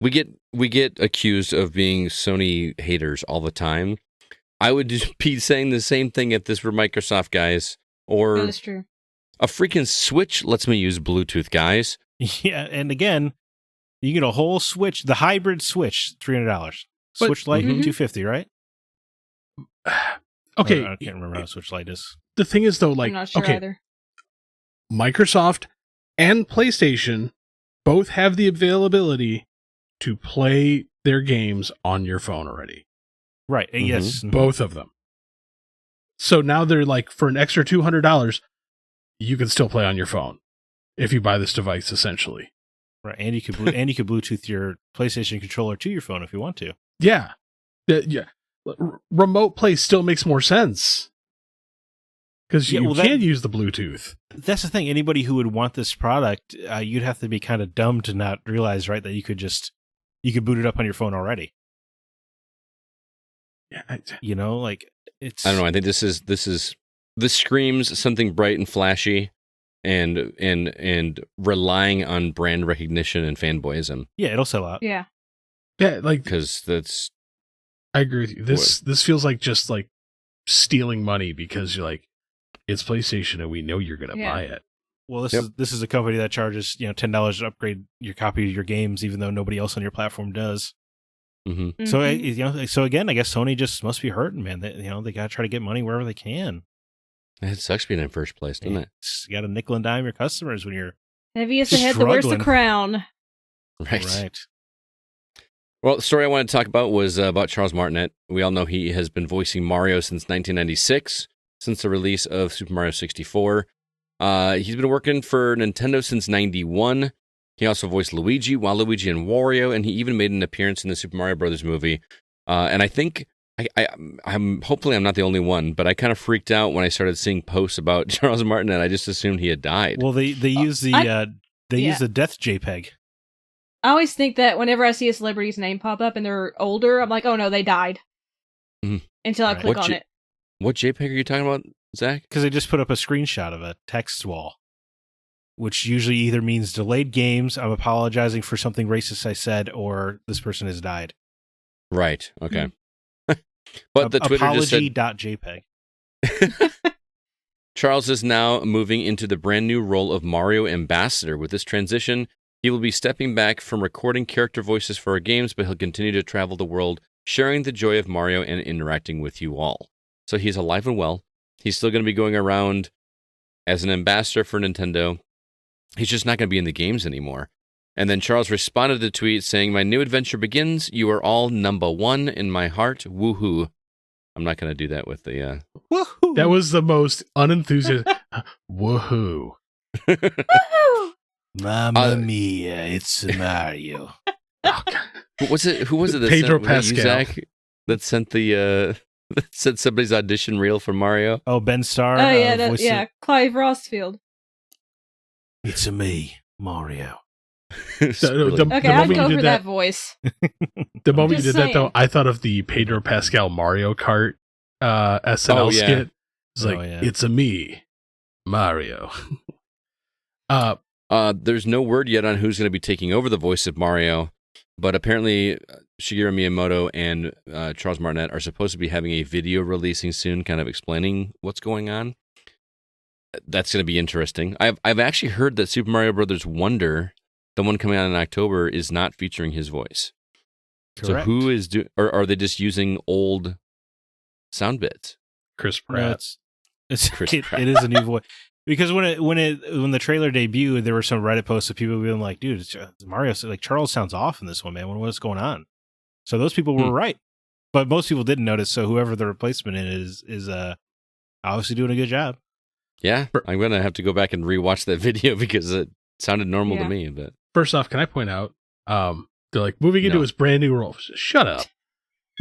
we get accused of being Sony haters all the time. I would just be saying the same thing if this were Microsoft, guys, or That is true. a freaking Switch lets me use Bluetooth, guys. Yeah, and again, you get a whole Switch, the hybrid Switch, $300. But- Switch Lite, Mhm. $250, right? Okay, I can't remember how Switch Lite is. the thing is though, I'm like, not sure okay, either. Microsoft and PlayStation both have the availability to play their games on your phone already. Right. Mhm. Yes. Both of them. So now they're like, for an extra $200, you can still play on your phone if you buy this device, essentially. Right. And you could Bluetooth your PlayStation controller to your phone if you want to. Yeah. Yeah. Remote play still makes more sense. Because Yeah, you well, can use the Bluetooth. That's the thing. Anybody who would want this product, you'd have to be kind of dumb to not realize, right, that you could boot it up on your phone already. Yeah. It's. I don't know. I think this screams something bright and flashy, and relying on brand recognition and fanboyism. Yeah, it'll sell out. Yeah. Yeah, like, Because that's I agree with you. This feels like just like stealing money because you're like, it's PlayStation, and we know you're gonna buy it. Well, this is a company that charges $10 to upgrade your copy of your games, even though nobody else on your platform does. Mm-hmm. So so again, I guess Sony just must be hurting, man. They gotta try to get money wherever they can. It sucks being in first place, doesn't it? You gotta nickel and dime your customers when you're Heavy is the head that wears the struggling. crown. Right. Well, the story I wanted to talk about was about Charles Martinet. We all know he has been voicing Mario since 1996, since the release of Super Mario 64. He's been working for Nintendo since 91. He also voiced Luigi, Waluigi, and Wario, and he even made an appearance in the Super Mario Brothers movie. And I think I'm hopefully I'm not the only one, but I kind of freaked out when I started seeing posts about Charles Martinet. I just assumed he had died. Well, they use the use the death JPEG. I always think that whenever I see a celebrity's name pop up and they're older, I'm like, oh no, they died. Until I click on it. What JPEG are you talking about, Zach? Because they just put up a screenshot of a text wall, which usually either means delayed games, I'm apologizing for something racist I said, or this person has died. Right. Okay. But the Twitter just said apology.jpg. Charles is now moving into the brand new role of Mario Ambassador. With this transition, he will be stepping back from recording character voices for our games, but he'll continue to travel the world, sharing the joy of Mario and interacting with you all. So he's alive and well. He's still going to be going around as an ambassador for Nintendo. He's just not going to be in the games anymore. And then Charles responded to the tweet saying, "My new adventure begins. You are all number one in my heart. Woohoo." I'm not going to do that with the... Woohoo! That was the most unenthusiastic. Woohoo! Woohoo! Mamma mia, it's Mario. Oh, God. Who was it that Pedro sent, was that you, Pascal. Zach, that sent the... that sent somebody's audition reel for Mario? Oh, Ben Starr. Oh yeah, Clive Rossfield. It's me, Mario. It's The- really- the- Okay, I'd moment you go did for that- that voice. The moment you Just did that, though, saying. I thought of the Pedro Pascal Mario Kart SNL Oh, yeah. skit. It's like, Oh, yeah. it's a me, Mario. There's no word yet on who's going to be taking over the voice of Mario, but apparently Shigeru Miyamoto and Charles Martinet are supposed to be having a video releasing soon, kind of explaining what's going on. That's going to be interesting. I've actually heard that Super Mario Brothers Wonder, the one coming out in October, is not featuring his voice. So Correct. who is or are they just using old sound bits? Chris No, Pratt. Chris Pratt. it is a new voice. Because when the trailer debuted, there were some Reddit posts of people being like, "Dude, it's Mario, like Charles sounds off in this one, man. What's going on?" So those people were right, but most people didn't notice. So whoever the replacement is obviously doing a good job. Yeah, I'm going to have to go back and rewatch that video because it sounded normal to me. But First off, can I point out, they're like, moving into No. his brand new role. Shut up.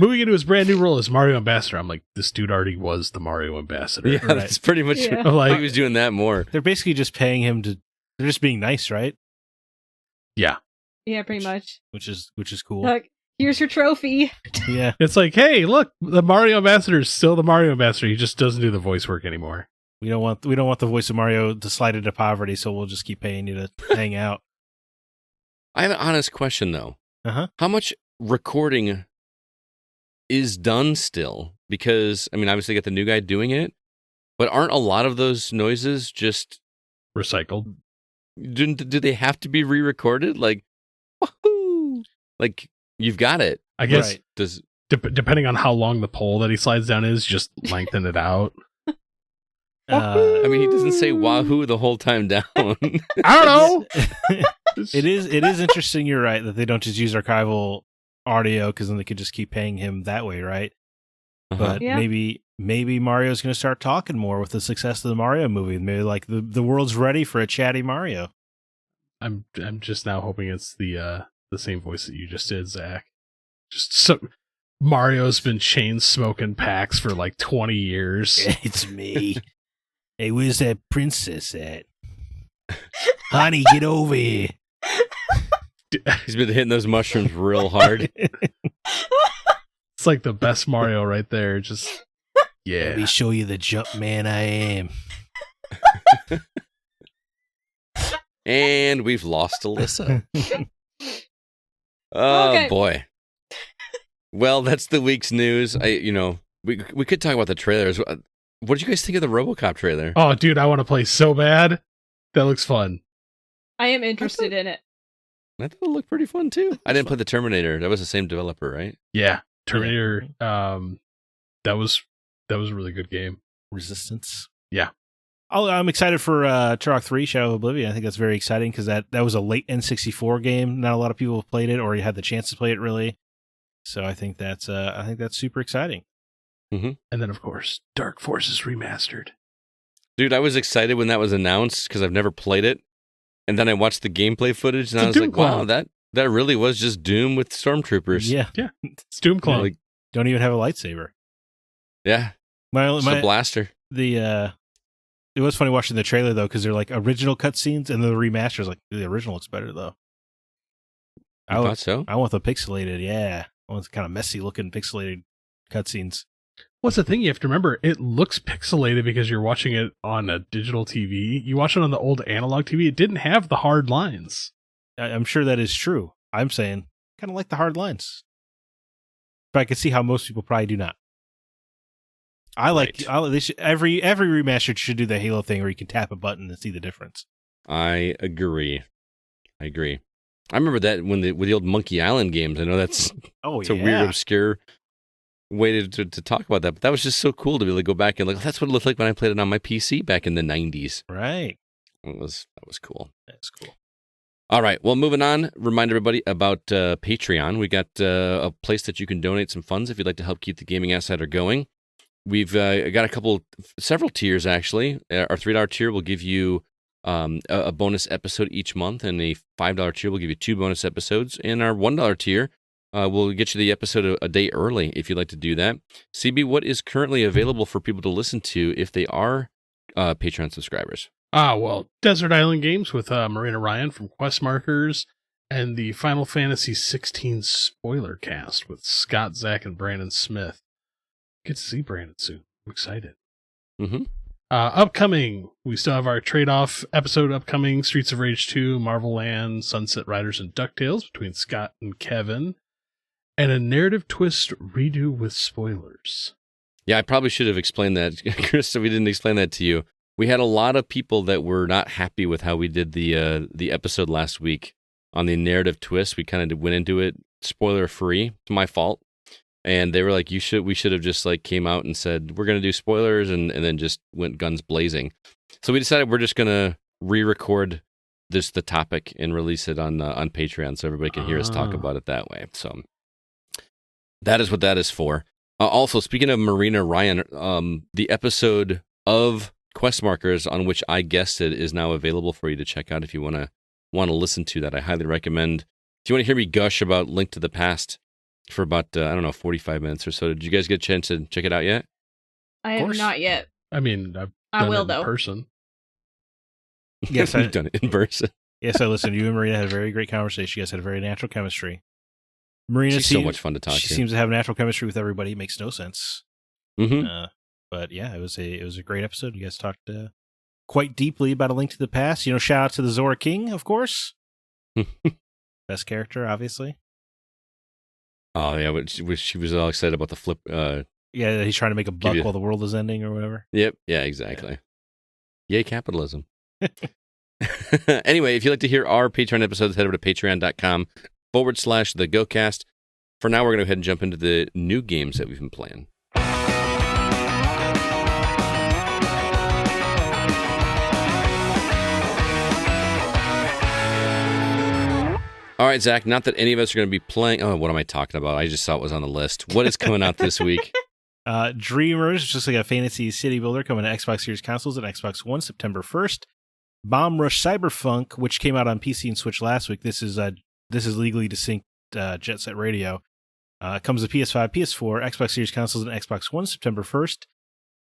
Moving into his brand new role as Mario Ambassador. I'm like, this dude already was the Mario Ambassador. yeah, Right. that's pretty much. Yeah. I'm like, he was doing that more. They're basically just paying him to. They're just being nice, right? yeah. Yeah, pretty much. Which is cool. Like, here's your trophy. Yeah, It's like, hey, look, the Mario Ambassador is still the Mario Ambassador. He just doesn't do the voice work anymore. we don't want the voice of Mario to slide into poverty, so we'll just keep paying you to hang out. I have an honest question though. Uh-huh. How much recording is done still? Because I mean, obviously, you got the new guy doing it, but aren't a lot of those noises just Recycled. do they have to be re-recorded? Like, woohoo! Like you've got it. I guess Right. Does depending on how long the pole that he slides down is, just lengthen it out. I mean, he doesn't say wahoo the whole time down. I don't know. It is interesting. You're right that they don't just use archival audio because then they could just keep paying him that way, right? But Yeah. maybe Mario's going to start talking more with the success of the Mario movie. Maybe like the world's ready for a chatty Mario. I'm just now hoping it's the same voice that you just did, Zach. Just so Mario's been chain smoking packs for like 20 years. It's me. Hey, where's that princess at? Honey, get over here. He's been hitting those mushrooms real hard. It's like the best Mario right there. Just Let yeah. me show you the jump man I am. And we've lost Alyssa. Oh Okay. boy. Well, that's the week's news. We could talk about the trailers. What did you guys think of the RoboCop trailer? Oh, dude, I want to play so bad. That looks fun. I am interested in it. I thought it looked pretty fun too. I didn't play the Terminator. That was the same developer, right? Yeah, Terminator. That was a really good game. Resistance. Yeah. I'm excited for Turok 3, Shadow of Oblivion. I think that's very exciting because that was a late N64 game. Not a lot of people have played it or had the chance to play it, really. So I think that's super exciting. Mm-hmm. And then, of course, Dark Forces Remastered. Dude, I was excited when that was announced because I've never played it. And then I watched the gameplay footage and I was like, wow, that really was just Doom with stormtroopers. Yeah. It's Doom clone. Like, don't even have a lightsaber. Yeah. It's a blaster. It was funny watching the trailer, though, because they're like original cutscenes and the remasters. Like, the original looks better, though. I thought so. I want the pixelated, yeah. I want the kind of messy looking pixelated cutscenes. What's the thing you have to remember? It looks pixelated because you're watching it on a digital TV. You watch it on the old analog TV. It didn't have the hard lines. I'm sure that is true. I'm saying kind of like the hard lines. But I can see how most people probably do not. Every remaster should do the Halo thing where you can tap a button and see the difference. I agree. I remember that with the old Monkey Island games. I know that's it's a weird, obscure way to talk about that, but that was just so cool to be able to go back and that's what it looked like when I played it on my PC back in the 90s. Right. That was cool. That's cool. All right. Well, moving on, remind everybody about Patreon. We got a place that you can donate some funds if you'd like to help keep the Gaming Outsider going. We've got several tiers, actually. Our $3 tier will give you a bonus episode each month, and a $5 tier will give you 2 bonus episodes. And our $1 tier will get you the episode a day early if you'd like to do that. CB, what is currently available for people to listen to if they are Patreon subscribers? Well, Desert Island Games with Marina Ryan from Quest Markers, and the Final Fantasy 16 spoiler cast with Scott, Zack, and Brandon Smith. Get to see Brandon soon. I'm excited. Mm-hmm. Upcoming, we still have our trade-off episode upcoming, Streets of Rage 2, Marvel Land, Sunset Riders, and DuckTales between Scott and Kevin, and a narrative twist redo with spoilers. Yeah, I probably should have explained that, Chris, if we didn't explain that to you. We had a lot of people that were not happy with how we did the episode last week on the narrative twist. We kind of went into it spoiler-free. It's my fault. And they were like, we should have just like came out and said, we're going to do spoilers and then just went guns blazing. So we decided we're just going to re-record the topic and release it on Patreon so everybody can hear us talk about it that way. So that is what that is for. Also, speaking of Marina Ryan, the episode of Quest Markers on which I guested is now available for you to check out if you want to listen to that. I highly recommend. If you want to hear me gush about Link to the Past for about, 45 minutes or so. Did you guys get a chance to check it out yet? I have not yet. I mean, I will, in though. Person. Yes, I've done it in person. Yes, I listened. You and Marina had a very great conversation. You guys had a very natural chemistry. Marina She's so much fun to talk to. She seems to have natural chemistry with everybody. It makes no sense. Mm-hmm. But yeah, it was a great episode. You guys talked quite deeply about A Link to the Past. Shout out to the Zora King, of course. Best character, obviously. Oh, yeah, she was all excited about the flip. Yeah, he's trying to make a buck while the world is ending or whatever. Yep, yeah, exactly. Yeah. Yay, capitalism. Anyway, if you'd like to hear our Patreon episodes, head over to patreon.com/thegocast. For now, we're going to go ahead and jump into the new games that we've been playing. All right, Zach, not that any of us are going to be playing... Oh, what am I talking about? I just saw it was on the list. What is coming out this week? Dreamers, just like a fantasy city builder, coming to Xbox Series consoles and Xbox One September 1st. Bomb Rush Cyberpunk, which came out on PC and Switch last week. This is legally distinct Jet Set Radio. Comes to PS5, PS4, Xbox Series consoles, and Xbox One September 1st.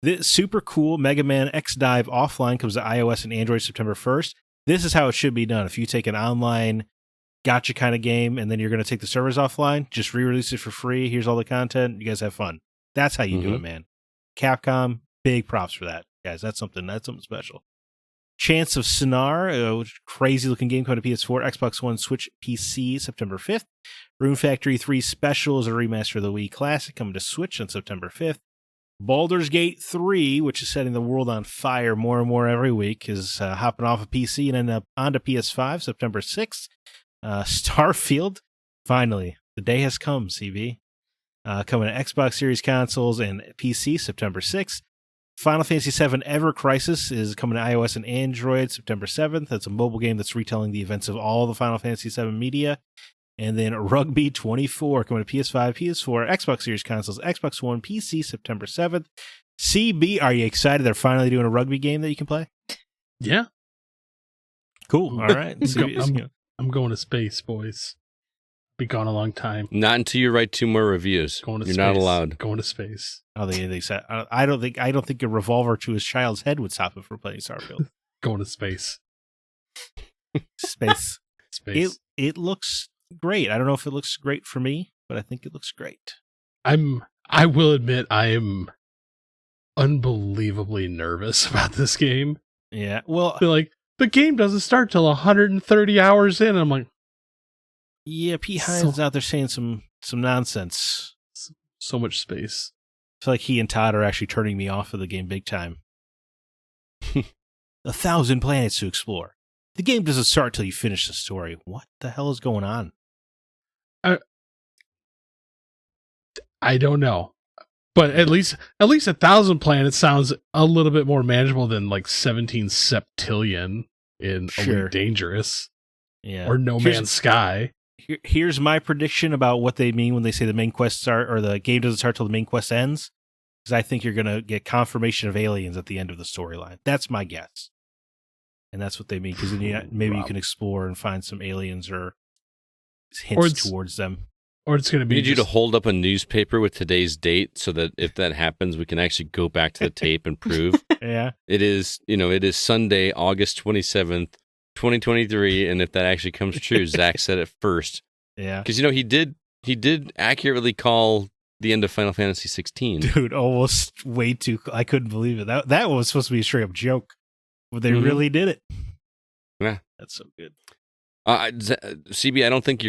This super cool Mega Man X-Dive Offline comes to iOS and Android September 1st. This is how it should be done. If you take an online gotcha kind of game and then you're going to take the servers offline, just re-release it for free. Here's all the content. You guys have fun. That's how you do it, man. Capcom, big props for that, guys. That's something special. Chance of Sinar, crazy looking game coming to PS4, Xbox One, Switch, PC, September 5th. Rune Factory 3 Special is a remaster of the Wii Classic coming to Switch on September 5th. Baldur's Gate 3, which is setting the world on fire more and more every week, is hopping off of PC and ending up onto PS5 September 6th. Starfield, finally, the day has come, CB. Coming to Xbox Series consoles and PC September 6th. Final Fantasy VII Ever Crisis is coming to iOS and Android September 7th. That's a mobile game that's retelling the events of all the Final Fantasy VII media. And then Rugby 24 coming to PS5, PS4, Xbox Series consoles, Xbox One, PC September 7th. CB, are you excited? They're finally doing a rugby game that you can play? Yeah. Cool. All right. I'm going to space, boys. Be gone a long time. Not until you write 2 more reviews. Going to You're space. not allowed. Going to space. Oh, they said I don't think a revolver to his child's head would stop him from playing Starfield. Going to space. Space. Space. It looks great. I don't know if it looks great for me, but I think it looks great. I will admit I am unbelievably nervous about this game. Yeah. Well, They're like, the game doesn't start till 130 hours in. I'm like, yeah, Pete Hines is out there saying some nonsense. so much space. I feel like he and Todd are actually turning me off of the game big time. 1,000 planets to explore. The game doesn't start till you finish the story. What the hell is going on? I don't know. But at least 1,000 planets sounds a little bit more manageable than like 17 septillion in Sure. Elite Dangerous Yeah. or No Man's Sky. Here's my prediction about what they mean when they say the main quest start or the game doesn't start till the main quest ends. Because I think you're going to get confirmation of aliens at the end of the storyline. That's my guess. And that's what they mean. Because maybe you can explore and find some aliens or hints towards them. Or it's going to We be need you to hold up a newspaper with today's date so that if that happens, we can actually go back to the tape and prove. Yeah. It is Sunday, August 27th, 2023. And if that actually comes true, Zack said it first. Yeah. Because, he did accurately call the end of Final Fantasy 16. Dude, almost way too. I couldn't believe it. That was supposed to be a straight up joke, but they really did it. Yeah, that's so good. CB, I don't think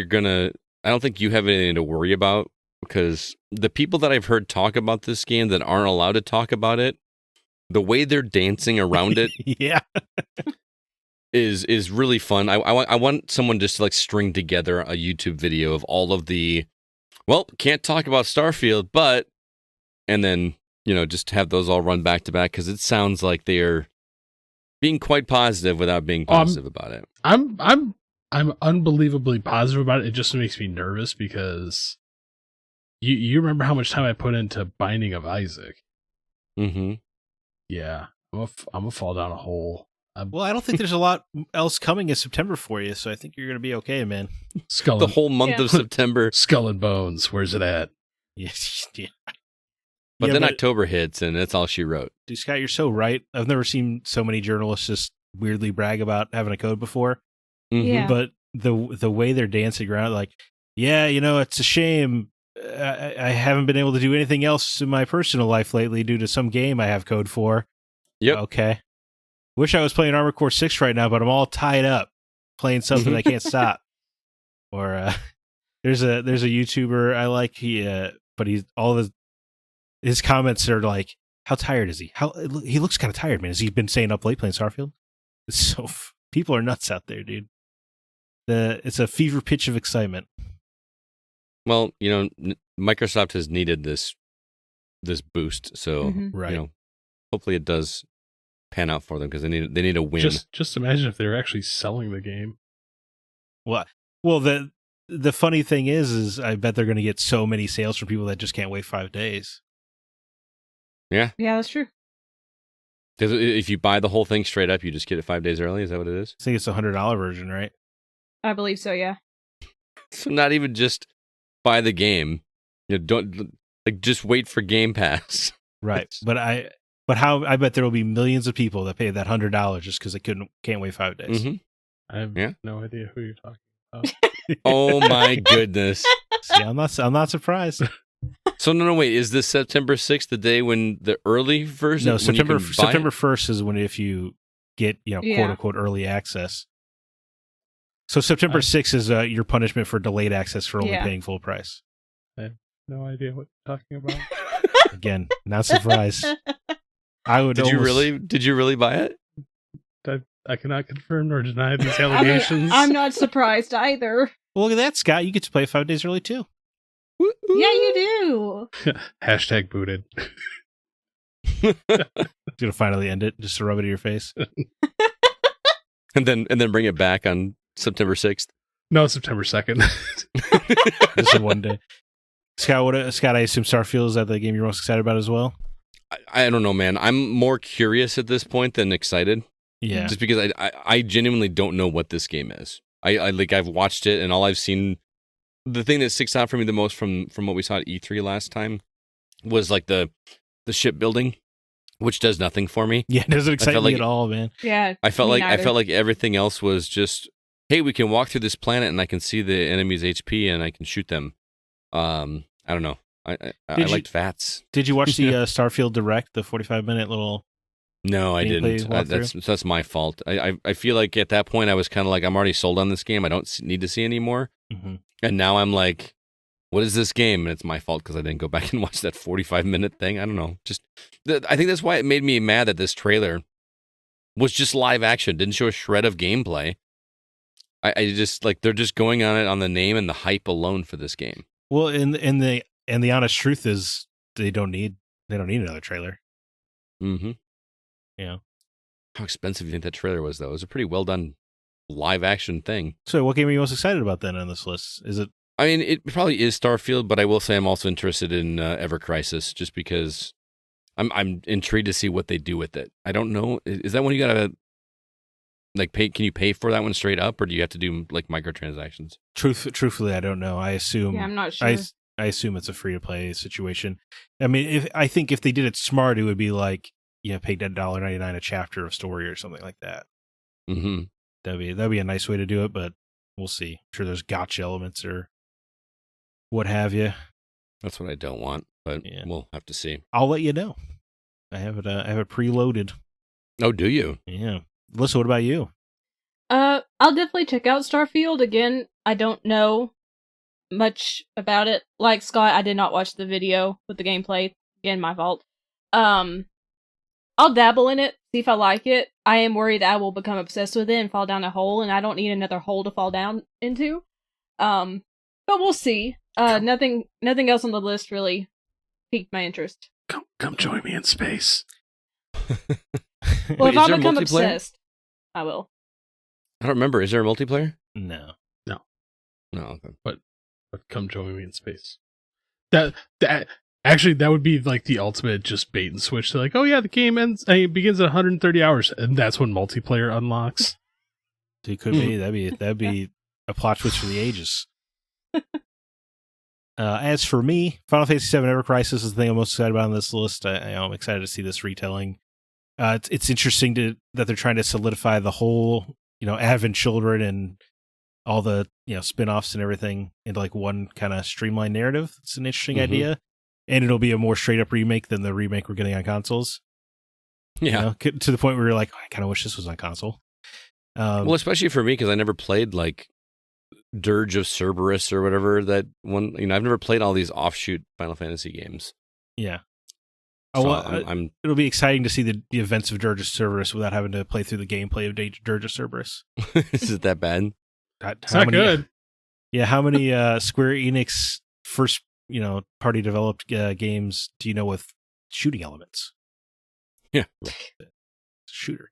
you have anything to worry about because the people that I've heard talk about this game that aren't allowed to talk about it, the way they're dancing around it, yeah, is really fun. I want someone just to like string together a YouTube video of all of the. Well, can't talk about Starfield, but, and then, just have those all run back to back because it sounds like they're being quite positive without being positive about it. I'm unbelievably positive about it. It just makes me nervous because you remember how much time I put into Binding of Isaac. Mm-hmm. Yeah, I'm gonna fall down a hole. Well, I don't think there's a lot else coming in September for you, so I think you're going to be okay, man. The whole month of September. Skull and Bones, where's it at? Yes, yeah. But then October hits, and that's all she wrote. Dude, Scott, you're so right. I've never seen so many journalists just weirdly brag about having a code before. Mm-hmm. Yeah. But the way they're dancing around, like, yeah, it's a shame. I haven't been able to do anything else in my personal life lately due to some game I have code for. Yep. Okay. Wish I was playing Armored Core 6 right now, but I'm all tied up playing something I can't stop. Or there's a YouTuber I like. But he's all of his comments are like, "How tired is he? He looks kind of tired, man. Has he been staying up late playing Starfield?" It's so people are nuts out there, dude. It's a fever pitch of excitement. Well, Microsoft has needed this boost, so right. Hopefully it does pan out for them because they need a win. Just imagine if they're actually selling the game. Well, the funny thing is I bet they're going to get so many sales from people that just can't wait 5 days. Yeah, that's true. Because if you buy the whole thing straight up, you just get it 5 days early. Is that what it is? I think it's a $100 version, right? I believe so. Yeah. So not even just buy the game. Don't just wait for Game Pass. Right, but I bet there will be millions of people that pay that $100 just because they can't wait 5 days. Mm-hmm. I have no idea who you're talking about. Oh my goodness! See, I'm not surprised. So no, wait. Is this September 6th the day when the early version? No, September 1st is when if you get quote unquote early access. So September 6th is your punishment for delayed access for only paying full price. I have no idea what you're talking about. Again, not surprised. I would. Did you really buy it? I cannot confirm nor deny these allegations. I'm not surprised either. Well, look at that, Scott. You get to play 5 days early too. Yeah, you do. Hashtag booted. It's gonna finally end it, just to rub it in your face. and then bring it back on September 6th. No, September 2nd. Just in one day. Scott, Scott, I assume Starfield is that the game you're most excited about as well? I don't know, man. I'm more curious at this point than excited. Yeah. Just because I genuinely don't know what this game is. I've watched it and all I've seen, the thing that sticks out for me the most from what we saw at E3 last time was like the shipbuilding, which does nothing for me. Yeah, it doesn't excite me like, at all, man. Yeah. I felt like everything else was just, hey, we can walk through this planet and I can see the enemy's HP and I can shoot them. I don't know. I liked VATS. Did you watch the Starfield Direct, the 45-minute little? No, I didn't. That's my fault. I feel like at that point I was kind of like, I'm already sold on this game. I don't need to see any more. Mm-hmm. And now I'm like, what is this game? And it's my fault because I didn't go back and watch that 45-minute thing. I don't know. I think that's why it made me mad that this trailer was just live action. Didn't show a shred of gameplay. I just like they're just going on it on the name and the hype alone for this game. Well, and the honest truth is they don't need another trailer. Mm-hmm. Yeah. How expensive do you think that trailer was, though? It was a pretty well done live action thing. So, what game are you most excited about then on this list? Is it? I mean, it probably is Starfield, but I will say I'm also interested in Ever Crisis, just because I'm intrigued to see what they do with it. I don't know. Is that one you gotta like pay? Can you pay for that one straight up, or do you have to do like microtransactions? Truthfully, I don't know. I assume. Yeah, I'm not sure. I assume it's a free to play situation. I mean, I think if they did it smart, it would be like, pay $1.99 a chapter of story or something like that. Mm-hmm. That'd be a nice way to do it, but we'll see. I'm sure there's gotcha elements or what have you. That's what I don't want, but we'll have to see. I'll let you know. I have it preloaded. Oh, do you? Yeah. Alyssa, what about you? I'll definitely check out Starfield. Again, I don't know much about it. Like Scott, I did not watch the video with the gameplay. Again, my fault. I'll dabble in it, see if I like it. I am worried that I will become obsessed with it and fall down a hole, and I don't need another hole to fall down into. But we'll see. Nothing else on the list really piqued my interest. Come join me in space. Well, if I become obsessed, I will. I don't remember. Is there a multiplayer? No. Okay. But come join me in space. That actually, that would be like the ultimate just bait and switch. They're like, oh yeah, the game begins at 130 hours, and that's when multiplayer unlocks. It could be. That'd be a plot twist for the ages. As for me, Final Fantasy VII Ever Crisis is the thing I'm most excited about on this list. I'm excited to see this retelling. It's interesting that they're trying to solidify the whole, Advent Children and all the, spin-offs and everything into like one kind of streamlined narrative. It's an interesting idea. And it'll be a more straight up remake than the remake we're getting on consoles. Yeah. To the point where you're like, I kind of wish this was on console. Well, especially for me, because I never played like Dirge of Cerberus or whatever that one. I've never played all these offshoot Final Fantasy games. Yeah. So it'll be exciting to see the events of Dirge of Cerberus without having to play through the gameplay of Dirge of Cerberus. Is it that bad? It's not good. Yeah, how many Square Enix first party developed games do you know with shooting elements? Yeah, shooter.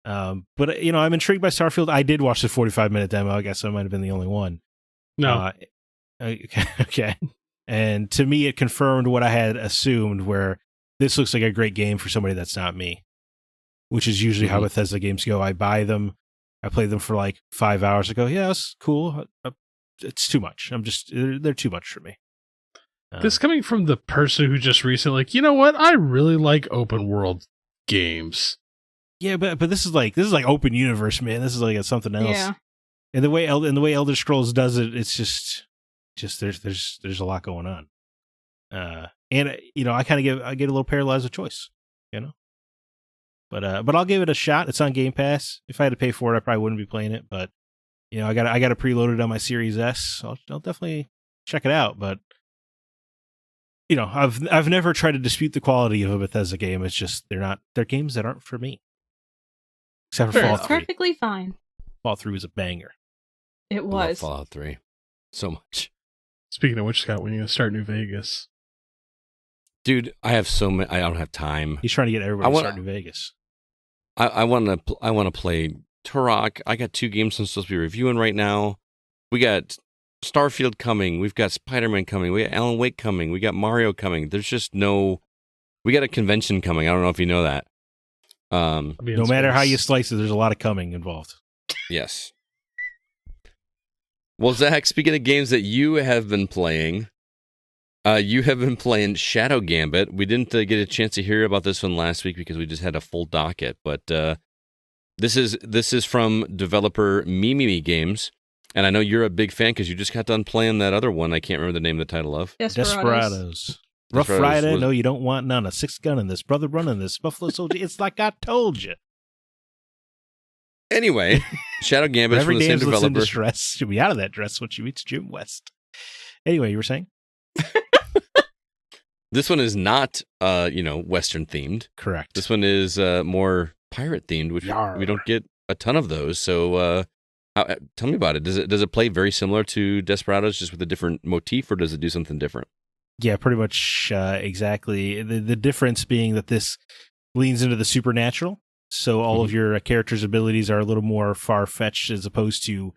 But I'm intrigued by Starfield. I did watch the 45-minute demo. I guess I might have been the only one. No. Okay. And to me, it confirmed what I had assumed, where this looks like a great game for somebody that's not me, which is usually how Bethesda games go. I buy them, I play them for like 5 hours. I go, yeah, it's cool. It's too much. They're too much for me. This coming from the person who just recently, like, you know what? I really like open world games. Yeah, but this is like open universe, man. This is like something else. Yeah. And the way Elder Scrolls does it, it's just there's a lot going on. And I kind of get a little paralyzed with choice, But I'll give it a shot. It's on Game Pass. If I had to pay for it, I probably wouldn't be playing it. But I got it preloaded on my Series S. So I'll definitely check it out. But I've never tried to dispute the quality of a Bethesda game. It's just they're games that aren't for me. Except for Fair Fallout It's 3. perfectly fine. Fallout 3 was a banger. It I love was. Fallout 3 so much. Speaking of which, Scott, when are you going to start New Vegas? Dude, I have so many. I don't have time. He's trying to get everybody to start New Vegas. I want to play Turok. I got 2 games I'm supposed to be reviewing right now. We got Starfield coming. We've got Spider-Man coming. We got Alan Wake coming. We got Mario coming. There's just no. We got a convention coming. I don't know if you know that. No matter how you slice it, there's a lot of coming involved. Yes. Well, Zach, speaking of games that you have been playing, you have been playing Shadow Gambit. We didn't get a chance to hear about this one last week because we just had a full docket, but this is from developer Mimimi Games, and I know you're a big fan because you just got done playing that other one. I can't remember the name of the title of. Desperados. Rough Desperados Rider, was- no, you don't want none. A 6-gun in this, brother running this, Buffalo Soldier. It's like I told you. Anyway, Shadow Gambit is from Every the same damsel in developer. distress should be out of that dress when she meets Jim West. Anyway, you were saying? This one is not, Western themed. Correct. This one is more pirate themed, which Yarr. we don't get a ton of those. So, tell me about it. Does it play very similar to Desperados, just with a different motif, or does it do something different? Yeah, pretty much exactly. The difference being that this leans into the supernatural. So all of your characters' abilities are a little more far-fetched as opposed to,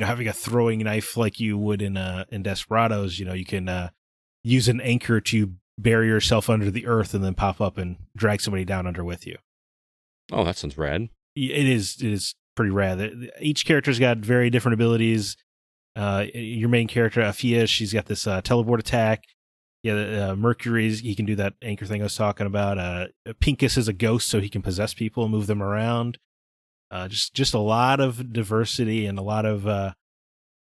having a throwing knife like you would in Desperados. You can use an anchor to bury yourself under the earth and then pop up and drag somebody down under with you. Oh, that sounds rad. It is pretty rad. Each character's got very different abilities. Your main character, Afia, she's got this teleport attack. Yeah, Mercury's, he can do that anchor thing I was talking about. Pincus is a ghost, so he can possess people and move them around. Just a lot of diversity and a lot of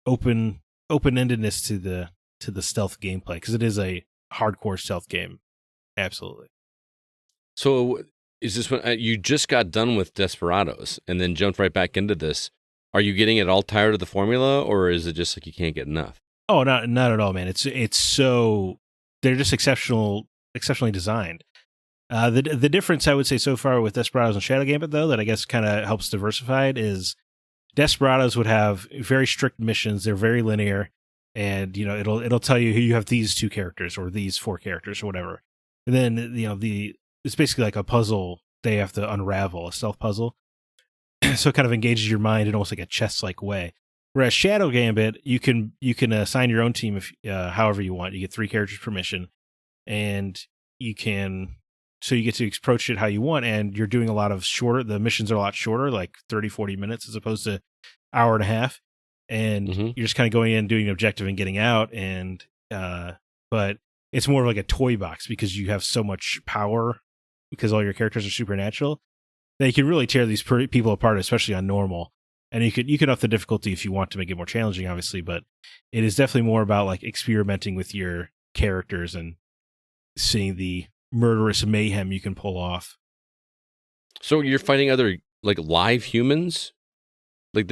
open-endedness to the stealth gameplay, because it is a hardcore stealth game. Absolutely. So, is this when you just got done with Desperados and then jumped right back into this? Are you getting it all tired of the formula, or is it just like you can't get enough? Oh, not at all, man. It's so they're just exceptionally designed. The difference I would say so far with Desperados and Shadow Gambit, though, that I guess kind of helps diversify it, is Desperados would have very strict missions. They're very linear, and it'll tell you you have these 2 characters or these 4 characters or whatever. And then it's basically like a puzzle they have to unravel, a stealth puzzle. So it kind of engages your mind in almost like a chess-like way. Whereas Shadow Gambit, you can assign your own team if however you want. You get 3 characters per mission, and you get to approach it how you want, and you're doing a lot of shorter. The missions are a lot shorter, like 30, 40 minutes as opposed to hour and a half. And you're just kind of going in, doing an objective and getting out. And but it's more of like a toy box because you have so much power because all your characters are supernatural. That you can really tear these people apart, especially on normal. And you can up the difficulty if you want to make it more challenging, obviously, but it is definitely more about like experimenting with your characters and seeing the murderous mayhem you can pull off. So you're fighting other like live humans? Like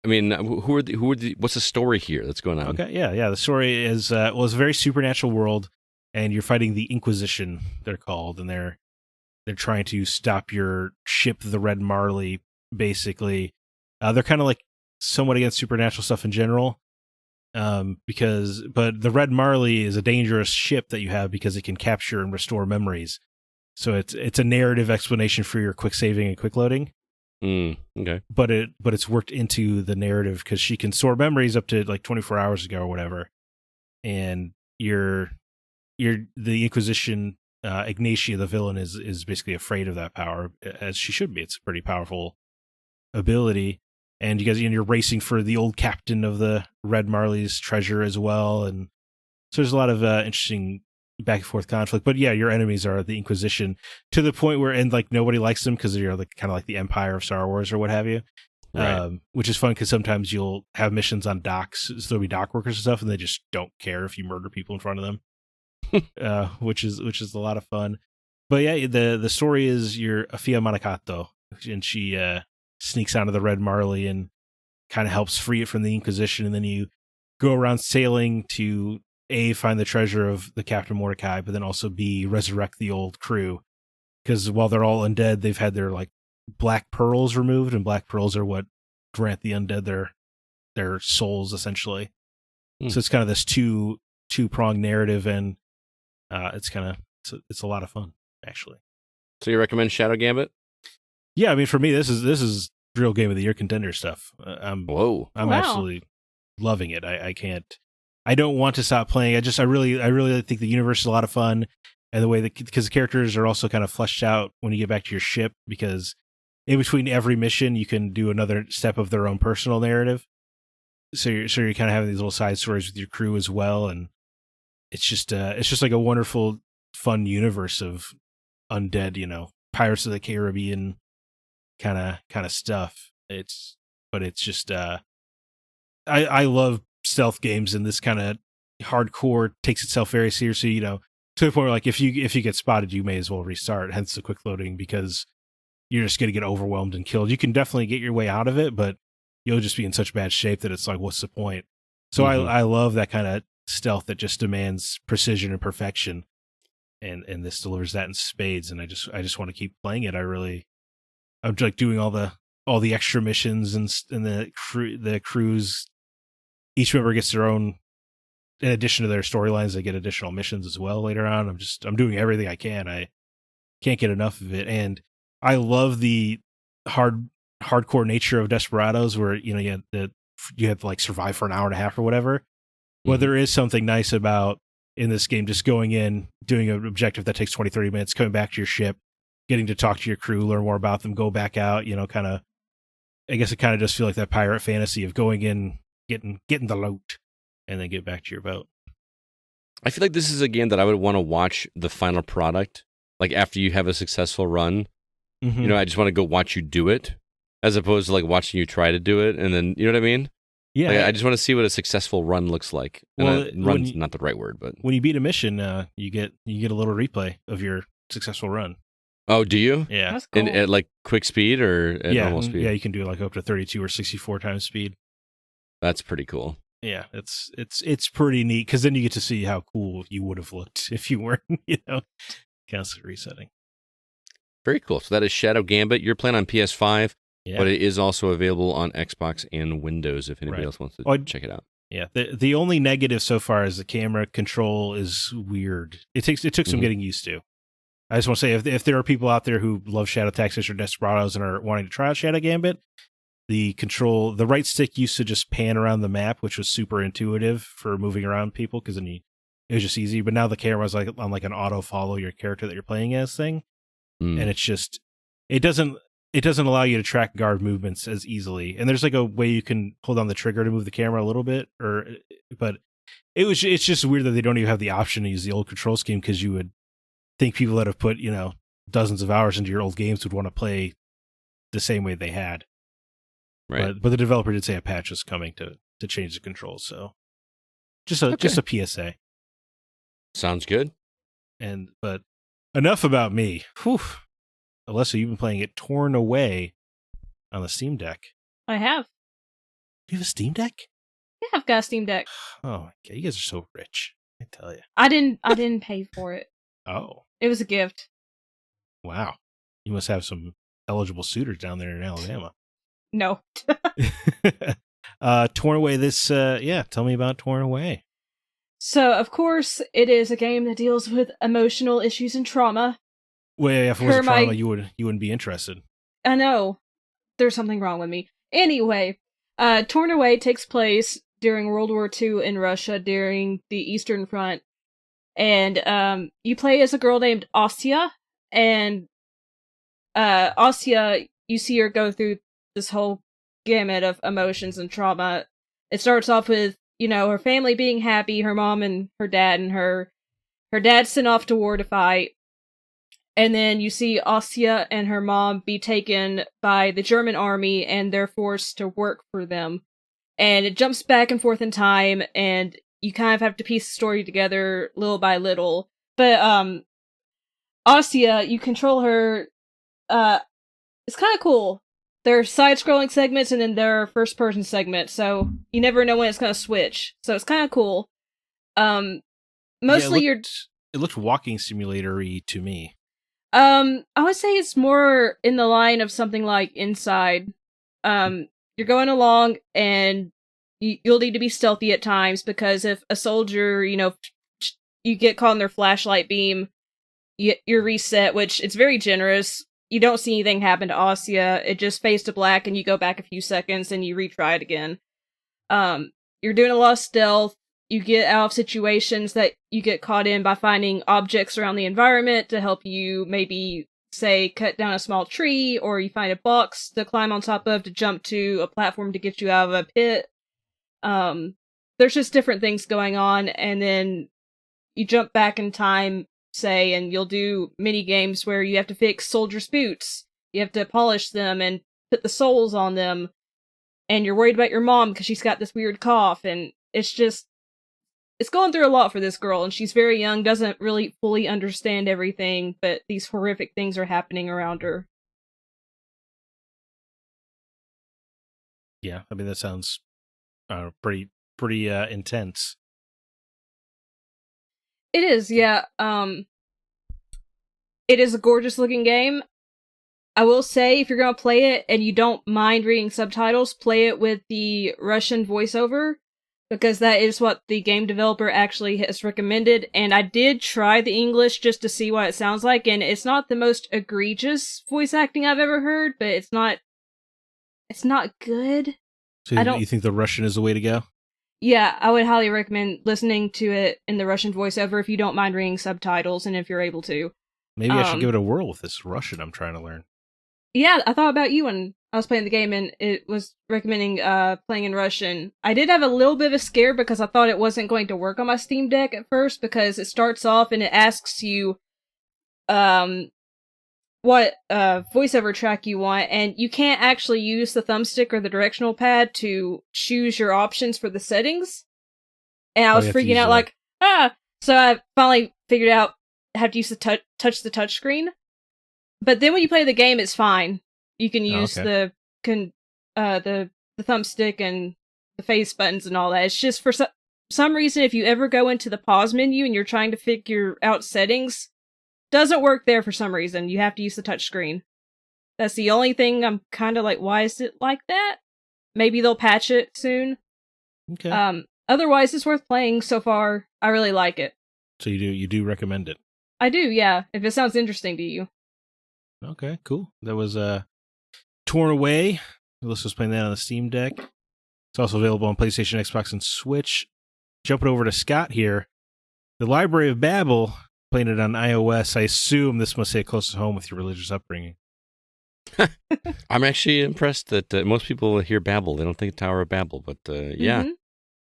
what's the story here that's going on? Okay, yeah. The story is it's a very supernatural world, and you're fighting the Inquisition, they're called, and they're trying to stop your ship, the Red Marley, basically. They're kind of like somewhat against supernatural stuff in general, but the Red Marley is a dangerous ship that you have because it can capture and restore memories. So it's a narrative explanation for your quick saving and quick loading. Okay. But it's worked into the narrative because she can store memories up to like 24 hours ago or whatever, and you're the Inquisition. Ignatia, the villain, is basically afraid of that power, as she should be. It's a pretty powerful ability. And you're racing for the old captain of the Red Marley's treasure as well. And so there's a lot of interesting back and forth conflict. But yeah, your enemies are the Inquisition to the point where, and like nobody likes them because they're like kind of like the Empire of Star Wars or what have you. Right. Which is fun because sometimes you'll have missions on docks. So there'll be dock workers and stuff, and they just don't care if you murder people in front of them. Which is a lot of fun. But yeah, the story is you're Afia Manicato, and she sneaks onto the Red Marley and kind of helps free it from the Inquisition, and then you go around sailing to A, find the treasure of the Captain Mordecai, but then also B, resurrect the old crew. Because while they're all undead, they've had their like black pearls removed, and black pearls are what grant the undead their souls, essentially. So it's kind of this two-pronged narrative, and it's a lot of fun, actually. So you recommend Shadow Gambit? Yeah, I mean, for me, this is real Game of the Year contender stuff. I'm Wow. absolutely loving it. I don't want to stop playing. I really think the universe is a lot of fun, and the way because the characters are also kind of fleshed out when you get back to your ship, because in between every mission you can do another step of their own personal narrative. So you're kind of having these little side stories with your crew as well, and it's just like a wonderful, fun universe of undead, Pirates of the Caribbean kind of stuff. But it's just I love stealth games, and this kind of hardcore takes itself very seriously, to the point where like if you get spotted, you may as well restart, hence the quick loading, because you're just going to get overwhelmed and killed. You can definitely get your way out of it, but you'll just be in such bad shape that it's like, what's the point? So I love that kind of stealth that just demands precision and perfection, and this delivers that in spades. And I just want to keep playing it. I'm like doing all the extra missions and the crews. Each member gets their own, in addition to their storylines, they get additional missions as well later on. I'm doing everything I can. I can't get enough of it, and I love the hardcore nature of Desperados, where you have to like survive for an hour and a half or whatever. Well, there is something nice about in this game just going in, doing an objective that takes 20-30 minutes, coming back to your ship, getting to talk to your crew, learn more about them, go back out. Kind of, I guess it kind of does feel like that pirate fantasy of going in, getting the loot, and then get back to your boat. I feel like this is a game that I would want to watch the final product, like after you have a successful run. I just want to go watch you do it, as opposed to like watching you try to do it, and then you know what I mean? Yeah, like, I just want to see what a successful run looks like. Well, run's not the right word, but when you beat a mission, you get a little replay of your successful run. Oh, do you? Yeah, That's cool. At like quick speed or at normal speed? Yeah, you can do like up to 32 or 64 times speed. That's pretty cool. Yeah, it's pretty neat, because then you get to see how cool you would have looked if you weren't, constantly resetting. Very cool. So that is Shadow Gambit. You're playing on PS5, Yeah. but it is also available on Xbox and Windows if anybody else wants to check it out. Yeah, the only negative so far is the camera control is weird. It took some getting used to. I just want to say, if there are people out there who love Shadow Tactics or Desperados and are wanting to try out Shadow Gambit, the right stick used to just pan around the map, which was super intuitive for moving around people, because then it was just easy. But now the camera is like on like an auto follow your character that you're playing as thing, and it's just it doesn't allow you to track guard movements as easily. And there's like a way you can hold on the trigger to move the camera a little bit, but it's just weird that they don't even have the option to use the old control scheme, because you would think people that have put dozens of hours into your old games would want to play the same way they had. Right. But the developer did say a patch was coming to change the controls, so just a PSA. Sounds good. But enough about me. Whew. Alyssa, you've been playing it Torn Away on the Steam Deck. I have. You have a Steam Deck? Yeah, I've got a Steam Deck. Oh my God, you guys are so rich. I tell you. I didn't pay for it. Oh. It was a gift. Wow. You must have some eligible suitors down there in Alabama. No. Torn Away, tell me about Torn Away. So, of course, it is a game that deals with emotional issues and trauma. Well, if it wasn't trauma, you wouldn't be interested. I know. There's something wrong with me. Anyway, Torn Away takes place during World War II in Russia during the Eastern Front. And you play as a girl named Asya. And Asya, you see her go through this whole gamut of emotions and trauma. It starts off with, her family being happy, her mom and her her dad sent off to war to fight. And then you see Asya and her mom be taken by the German army, and they're forced to work for them. And it jumps back and forth in time, and you kind of have to piece the story together little by little. But Asya, you control her. It's kind of cool. There are side-scrolling segments, and then there are first-person segments, so you never know when it's going to switch. So it's kind of cool. Mostly it looked walking simulator-y to me. I would say it's more in the line of something like Inside. You're going along and you'll need to be stealthy at times because if a soldier, you get caught in their flashlight beam, you're reset, which it's very generous. You don't see anything happen to Asya. It just fades to black and you go back a few seconds and you retry it again. You're doing a lot of stealth. You get out of situations that you get caught in by finding objects around the environment to help you maybe, say, cut down a small tree, or you find a box to climb on top of to jump to a platform to get you out of a pit. There's just different things going on, and then you jump back in time, say, and you'll do mini games where you have to fix soldiers' boots. You have to polish them and put the soles on them, and you're worried about your mom because she's got this weird cough, and it's going through a lot for this girl, and she's very young, doesn't really fully understand everything, but these horrific things are happening around her. Yeah, I mean, that sounds pretty intense. It is, yeah. It is a gorgeous looking game. I will say, if you're going to play it and you don't mind reading subtitles, play it with the Russian voiceover, because that is what the game developer actually has recommended, and I did try the English just to see what it sounds like, and it's not the most egregious voice acting I've ever heard, but it's not good. So you think the Russian is the way to go? Yeah, I would highly recommend listening to it in the Russian voiceover if you don't mind reading subtitles, and if you're able to. Maybe I should give it a whirl with this Russian I'm trying to learn. Yeah, I thought about you when I was playing the game, and it was recommending playing in Russian. I did have a little bit of a scare because I thought it wasn't going to work on my Steam Deck at first, because it starts off and it asks you what voiceover track you want, and you can't actually use the thumbstick or the directional pad to choose your options for the settings. And I was freaking out like, So I finally figured out how to use the touch the touchscreen. But then when you play the game, it's fine. You can use the thumbstick and the face buttons and all that. It's just for some reason, if you ever go into the pause menu and you're trying to figure out settings, doesn't work there for some reason. You have to use the touchscreen. That's the only thing I'm kind of like, why is it like that? Maybe they'll patch it soon. Okay. Otherwise, it's worth playing so far. I really like it. So you do recommend it? I do, yeah. If it sounds interesting to you. Okay, cool. That was Torn Away. Alyssa's playing that on the Steam Deck. It's also available on PlayStation, Xbox, and Switch. Jumping over to Scott here. The Library of Babel, playing it on iOS. I assume this must hit close to home with your religious upbringing. I'm actually impressed that most people hear Babel. They don't think Tower of Babel, but yeah.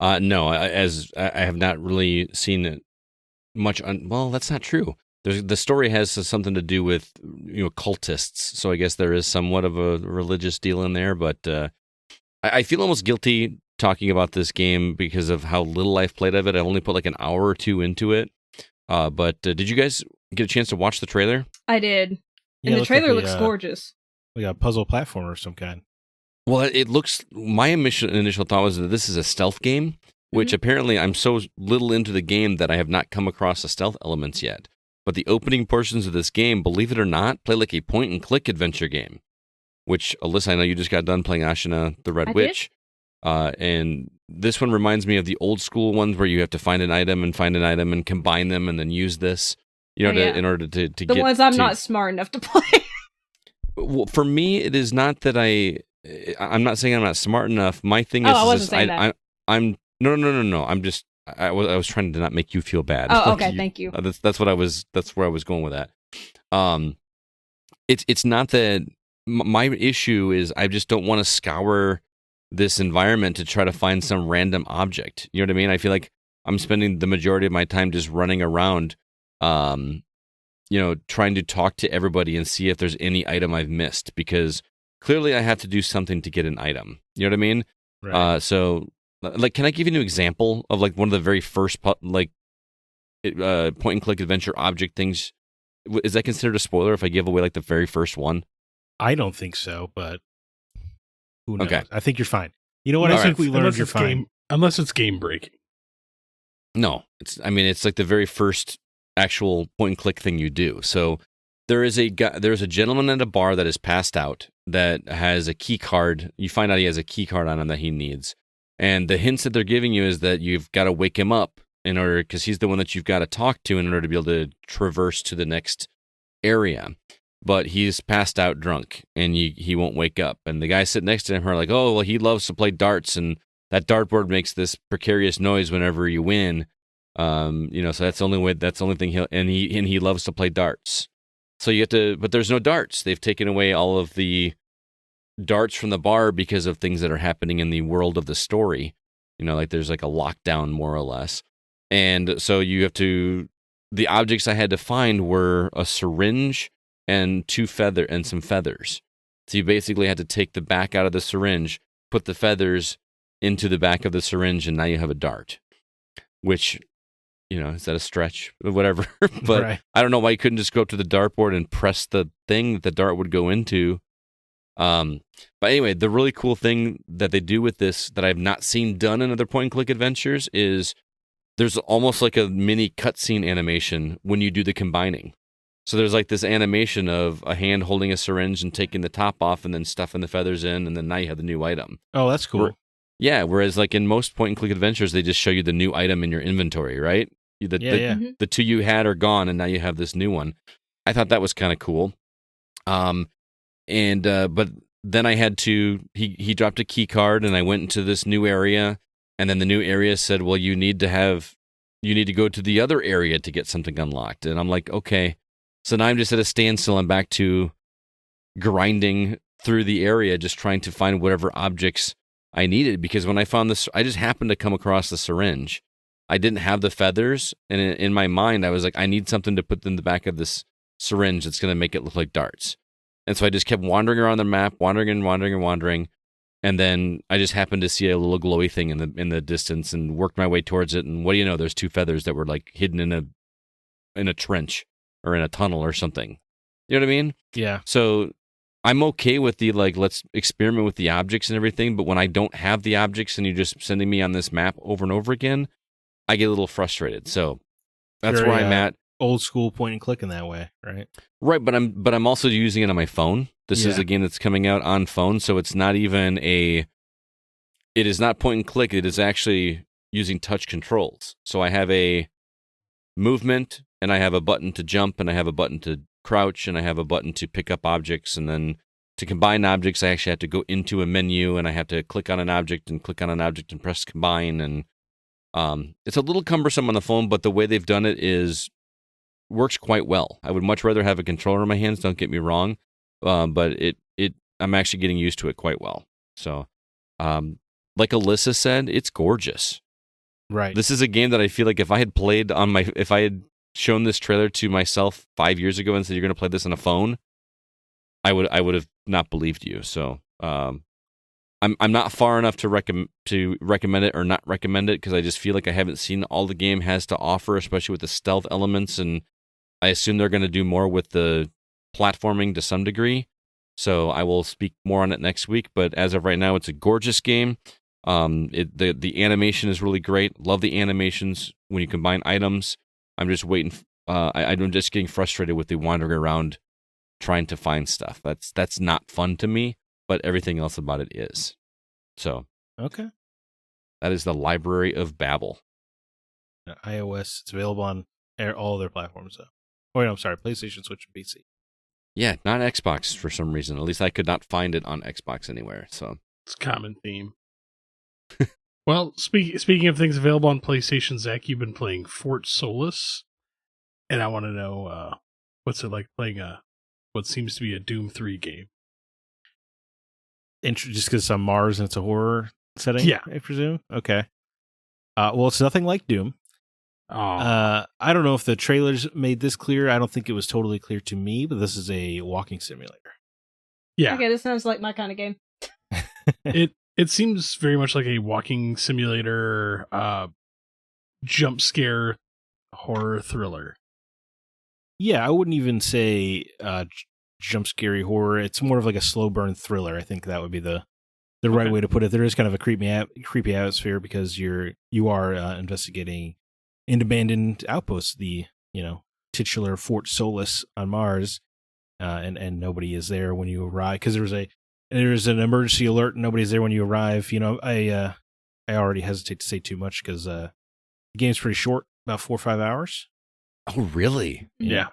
No, I have not really seen it much. Well, that's not true. The story has something to do with cultists, so I guess there is somewhat of a religious deal in there. But I feel almost guilty talking about this game because of how little I've played of it. I've only put like an hour or two into it. But did you guys get a chance to watch the trailer? I did, and the trailer looks gorgeous. Like a puzzle platformer of some kind. Well, it looks. My initial thought was that this is a stealth game, which apparently I'm so little into the game that I have not come across the stealth elements yet. But the opening portions of this game, believe it or not, play like a point-and-click adventure game. Which, Alyssa, I know you just got done playing Ashina the Red Witch. And this one reminds me of the old school ones where you have to find an item and combine them and then use this, in order to get... The ones I'm not smart enough to play. Well, for me, it is not that I'm not saying I'm not smart enough. My thing is... I wasn't saying that. No. I was trying to not make you feel bad. Oh, okay, thank you. That's where I was going with that. It's not that my issue is I just don't want to scour this environment to try to find some random object. You know what I mean? I feel like I'm spending the majority of my time just running around, trying to talk to everybody and see if there's any item I've missed, because clearly I have to do something to get an item. You know what I mean? Right. So, like, can I give you an example of like one of the very first point and click adventure object things? Is that considered a spoiler if I give away like the very first one? I don't think so, but who knows? Okay. I think you're fine. You know what? I think we learned you're fine. Unless it's game breaking. No, it's like the very first actual point and click thing you do. So there's a gentleman at a bar that is passed out that has a key card. You find out he has a key card on him that he needs. And the hints that they're giving you is that you've got to wake him up because he's the one that you've got to talk to in order to be able to traverse to the next area. But he's passed out drunk and he won't wake up. And the guys sitting next to him are like, oh, well, he loves to play darts and that dartboard makes this precarious noise whenever you win. So that's the only thing he loves to play darts. So you have to, but there's no darts. They've taken away all of the darts from the bar because of things that are happening in the world of the story. Like there's like a lockdown more or less. And so the objects I had to find were a syringe and some feathers. So you basically had to take the back out of the syringe, put the feathers into the back of the syringe, and now you have a dart. Which, is that a stretch? Whatever. But right. I don't know why you couldn't just go up to the dartboard and press the thing that the dart would go into. But anyway, the really cool thing that they do with this that I've not seen done in other point-and-click adventures is there's almost like a mini cutscene animation when you do the combining. So there's like this animation of a hand holding a syringe and taking the top off and then stuffing the feathers in, and then now you have the new item. Oh, that's cool. Whereas like in most point-and-click adventures, they just show you the new item in your inventory, right? The two you had are gone, and now you have this new one. I thought that was kind of cool. But then I had to. He dropped a key card, and I went into this new area, and then the new area said, "Well, you need to go to the other area to get something unlocked." And I'm like, okay. So now I'm just at a standstill. I'm back to grinding through the area, just trying to find whatever objects I needed. Because when I found this, I just happened to come across the syringe. I didn't have the feathers, and in my mind, I was like, I need something to put in the back of this syringe that's going to make it look like darts. And so I just kept wandering around the map, wandering, and then I just happened to see a little glowy thing in the distance and worked my way towards it. And what do you know? There's two feathers that were like hidden in a trench or in a tunnel or something. You know what I mean? Yeah. So I'm okay with the let's experiment with the objects and everything, but when I don't have the objects and you're just sending me on this map over and over again, I get a little frustrated. So that's where I'm at. Old school point and click in that way, right? Right, but I'm also using it on my phone. This is a game that's coming out on phone, so it's not even it is not point and click, it is actually using touch controls. So I have a movement, and I have a button to jump, and I have a button to crouch, and I have a button to pick up objects, and then to combine objects, I actually have to go into a menu, and I have to click on an object and press combine, and it's a little cumbersome on the phone, but the way they've done it works quite well. I would much rather have a controller in my hands, don't get me wrong, but I'm actually getting used to it quite well. So, like Alyssa said, it's gorgeous. Right. This is a game that I feel like if I had shown this trailer to myself 5 years ago and said you're going to play this on a phone, I would have not believed you. So, I'm not far enough to recommend it or not recommend it because I just feel like I haven't seen all the game has to offer, especially with the stealth elements, and I assume they're going to do more with the platforming to some degree. So I will speak more on it next week. But as of right now, it's a gorgeous game. The animation is really great. Love the animations when you combine items. I'm just waiting. I'm just getting frustrated with the wandering around trying to find stuff. That's not fun to me. But everything else about it is. So, okay. That is the Library of Babel. iOS. It's available on all their platforms, though. Oh, wait, I'm sorry. PlayStation, Switch, and PC. Yeah, not Xbox for some reason. At least I could not find it on Xbox anywhere. So it's a common theme. Well, speaking of things available on PlayStation, Zack, you've been playing Fort Solis, and I want to know what's it like playing what seems to be a Doom 3 game. Just because it's on Mars and it's a horror setting, yeah, I presume. Okay. Well, it's nothing like Doom. I don't know if the trailers made this clear. I don't think it was totally clear to me, but this is a walking simulator. Yeah. Okay, this sounds like my kind of game. It seems very much like a walking simulator, jump scare horror thriller. Yeah, I wouldn't even say jump scary horror. It's more of like a slow burn thriller. I think that would be the right way to put it. There is kind of a creepy atmosphere because you are investigating an abandoned outpost, the titular Fort Solis on Mars, and nobody is there when you arrive because there's an emergency alert and nobody's there when you arrive. I already hesitate to say too much because the game's pretty short, about 4 or 5 hours. Oh, really? Yeah.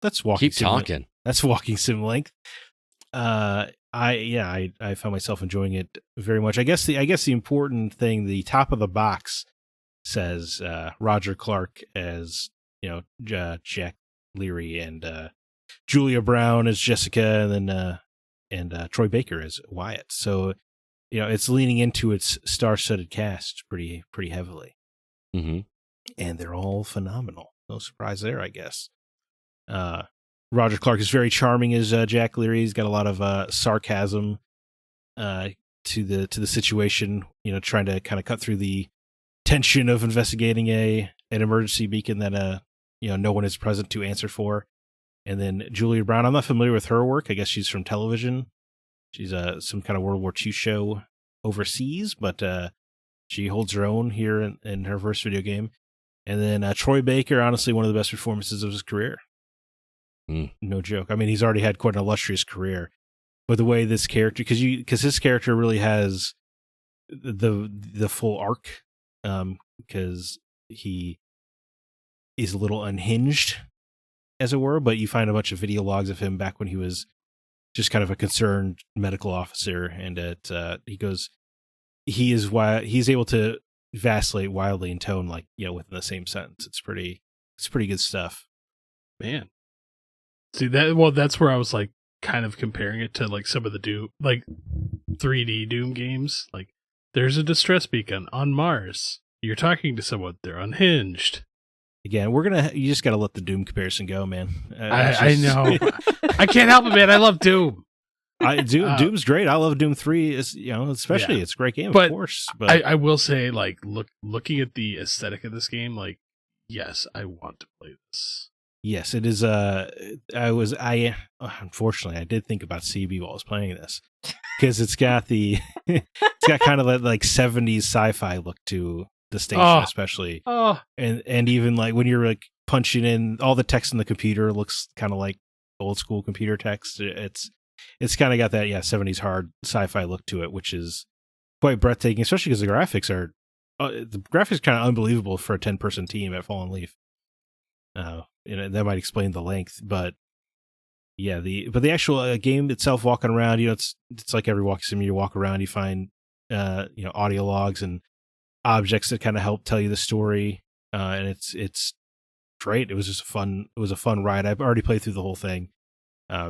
That's walking. Keep talking. That's walking sim length. I found myself enjoying it very much. I guess the important thing, the top of the box says Roger Clark as Jack Leary and Julia Brown as Jessica, and then Troy Baker as Wyatt. So it's leaning into its star-studded cast pretty heavily, Mm-hmm. and they're all phenomenal. No surprise there, I guess. Roger Clark is very charming as Jack Leary. He's got a lot of sarcasm to the situation. Trying to kind of cut through the tension of investigating an emergency beacon that no one is present to answer for. And then Julia Brown, I'm not familiar with her work. I guess she's from television. She's some kind of World War II show overseas, but she holds her own here in her first video game. And then Troy Baker, honestly, one of the best performances of his career. No joke. I mean, he's already had quite an illustrious career, but the way this character, because his character really has the full arc, because he is a little unhinged, as it were. But you find a bunch of video logs of him back when he was just kind of a concerned medical officer, and he's able to vacillate wildly in tone, within the same sentence. It's pretty good stuff. Man. See that's where I was kind of comparing it to some of the Doom 3D Doom games. There's a distress beacon on Mars. You're talking to someone, they're unhinged. Again, you just gotta let the Doom comparison go, man. I know. I can't help it, man. I love Doom. Doom's great. I love Doom 3. Especially it's a great game, of course. But I will say, looking at the aesthetic of this game, yes, I want to play this. Yes, it is. Unfortunately, I did think about CB while I was playing this because it's got kind of that 70s sci-fi look to the station, especially. Oh, and even when you're punching in, all the text in the computer looks kind of like old school computer text. It's kind of got that 70s hard sci-fi look to it, which is quite breathtaking, especially because the graphics are kind of unbelievable for a 10-person team at Fallen Leaf. That might explain the length, but the actual game itself, walking around, it's like every walk sim. You walk around, you find audio logs and objects that kind of help tell you the story, and it's great. It was just a fun ride. I've already played through the whole thing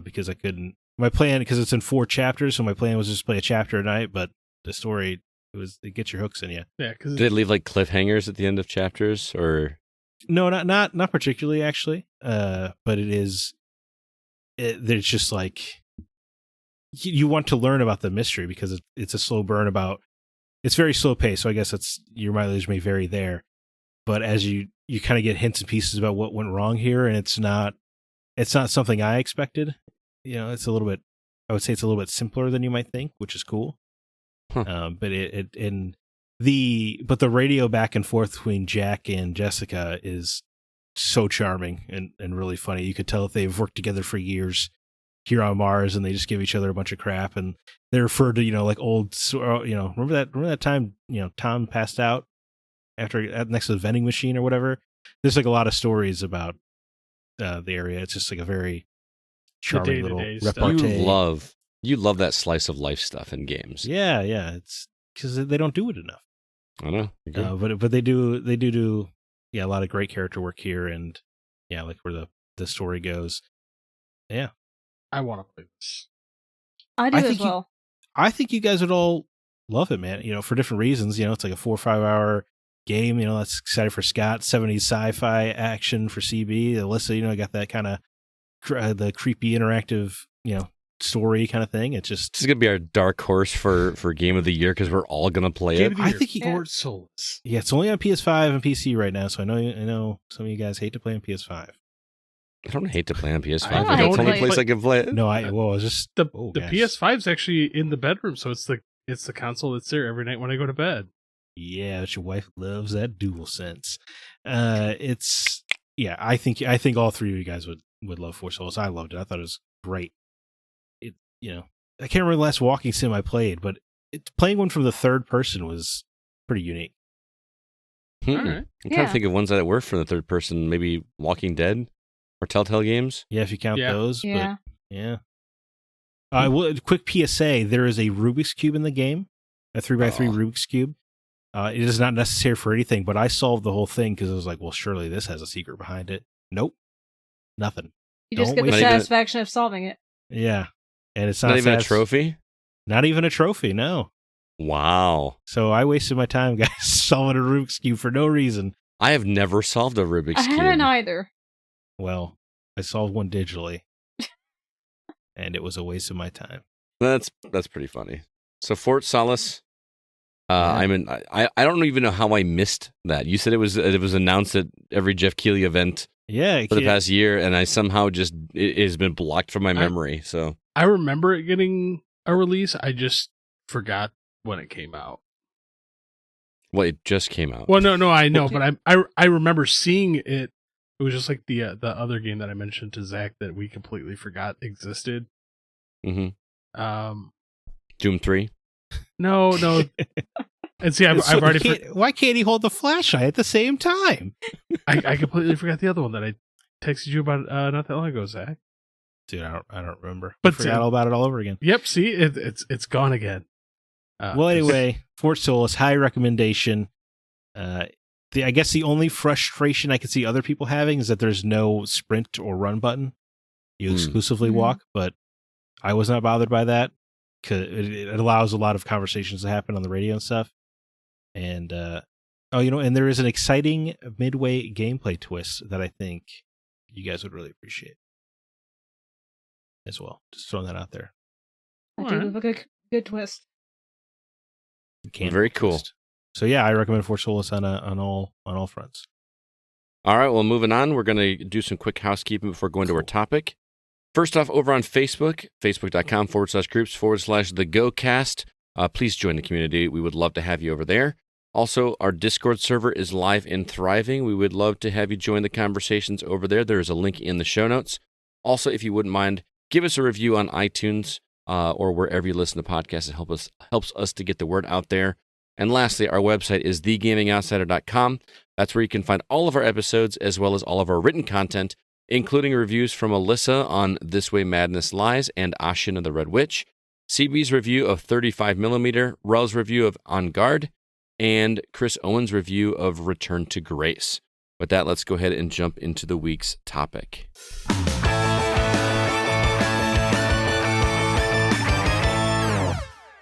because I couldn't. My plan, because it's in 4 chapters, so my plan was just play a chapter a night. But the story, it gets your hooks in you. Yeah, did it leave cliffhangers at the end of chapters, or? No, not particularly, actually. But there's just you want to learn about the mystery because it's a slow burn. It's very slow paced, so I guess your mileage may vary there. But as you kind of get hints and pieces about what went wrong here, and it's not something I expected. It's a little bit. I would say it's a little bit simpler than you might think, which is cool. Huh. But the radio back and forth between Jack and Jessica is so charming and really funny. You could tell that they've worked together for years here on Mars, and they just give each other a bunch of crap, and they refer to old remember that time Tom passed out next to the vending machine or whatever. There's a lot of stories about the area. It's just a very charming little repartee. You love that slice of life stuff in games. Yeah, it's because they don't do it enough. I know. But they do a lot of great character work here, and where the story goes. Yeah, I want to play this. I do as well. I think you guys would all love it, man. For different reasons. It's a 4 or 5 hour game. That's excited for Scott. 70s sci-fi action for CB. Alyssa, I got that kind of the creepy interactive, story kind of thing. It's just, this is gonna be our dark horse for game of the year because we're all gonna play it. I think Fort Solis. Yeah, it's only on PS5 and PC right now, so I know some of you guys hate to play on PS5. I don't hate to play on PS5. I That's don't the only hate place I can play it. No, I was just the PS5's actually in the bedroom, so it's the console that's there every night when I go to bed. Yeah, but your wife loves that DualSense. It's I think all three of you guys would love For Solis. I loved it. I thought it was great. It I can't remember the last walking sim I played, but playing one from the third person was pretty unique. All right. I'm trying to think of ones that were from the third person. Maybe Walking Dead or Telltale games. Yeah, if you count those. Yeah. But yeah. Quick PSA: there is a Rubik's Cube in the game, a 3x3 Rubik's Cube. It is not necessary for anything, but I solved the whole thing because I was like, well, surely this has a secret behind it. Nope. Nothing. You just get the satisfaction of solving it. Yeah. And it's not even a trophy? Not even a trophy, no. Wow. So I wasted my time, guys, solving a Rubik's Cube for no reason. I have never solved a Rubik's Cube. I haven't either. Well, I solved one digitally. And it was a waste of my time. That's pretty funny. So Fort Solis, I don't even know how I missed that. You said it was announced at every Jeff Keighley event for the past year, and I somehow just it has been blocked from my memory. So I remember it getting a release. I just forgot when it came out. Well, it just came out. Well, no, I know, but I remember seeing it. It was just like the other game that I mentioned to Zach that we completely forgot existed. Mm-hmm. Doom 3? No. And see, I've already... Why can't he hold the flashlight at the same time? I completely forgot the other one that I texted you about not that long ago, Zach. Dude, I don't remember. But I forgot all about it all over again. Yep, see? It's gone again. Well, anyway, Fort Solis, high recommendation. I guess the only frustration I could see other people having is that there's no sprint or run button. You exclusively walk, but I was not bothered by that because it allows a lot of conversations to happen on the radio and stuff. And and there is an exciting midway gameplay twist that I think you guys would really appreciate as well. Just throwing that out there. I do love a good twist. Very cool. So yeah, I recommend Fort Solis on all fronts. All right, well, moving on, we're going to do some quick housekeeping before going to our topic. First off, over on Facebook, facebook.com/groups/the GoCast. Please join the community. We would love to have you over there. Also, our Discord server is live and thriving. We would love to have you join the conversations over there. There is a link in the show notes. Also, if you wouldn't mind, give us a review on iTunes or wherever you listen to podcasts. It helps us to get the word out there. And lastly, our website is thegamingoutsider.com. That's where you can find all of our episodes as well as all of our written content, including reviews from Alyssa on This Way Madness Lies and Ashin of the Red Witch, CB's review of 35mm, Rel's review of On Guard, and Chris Owen's review of Return to Grace. With that, let's go ahead and jump into the week's topic.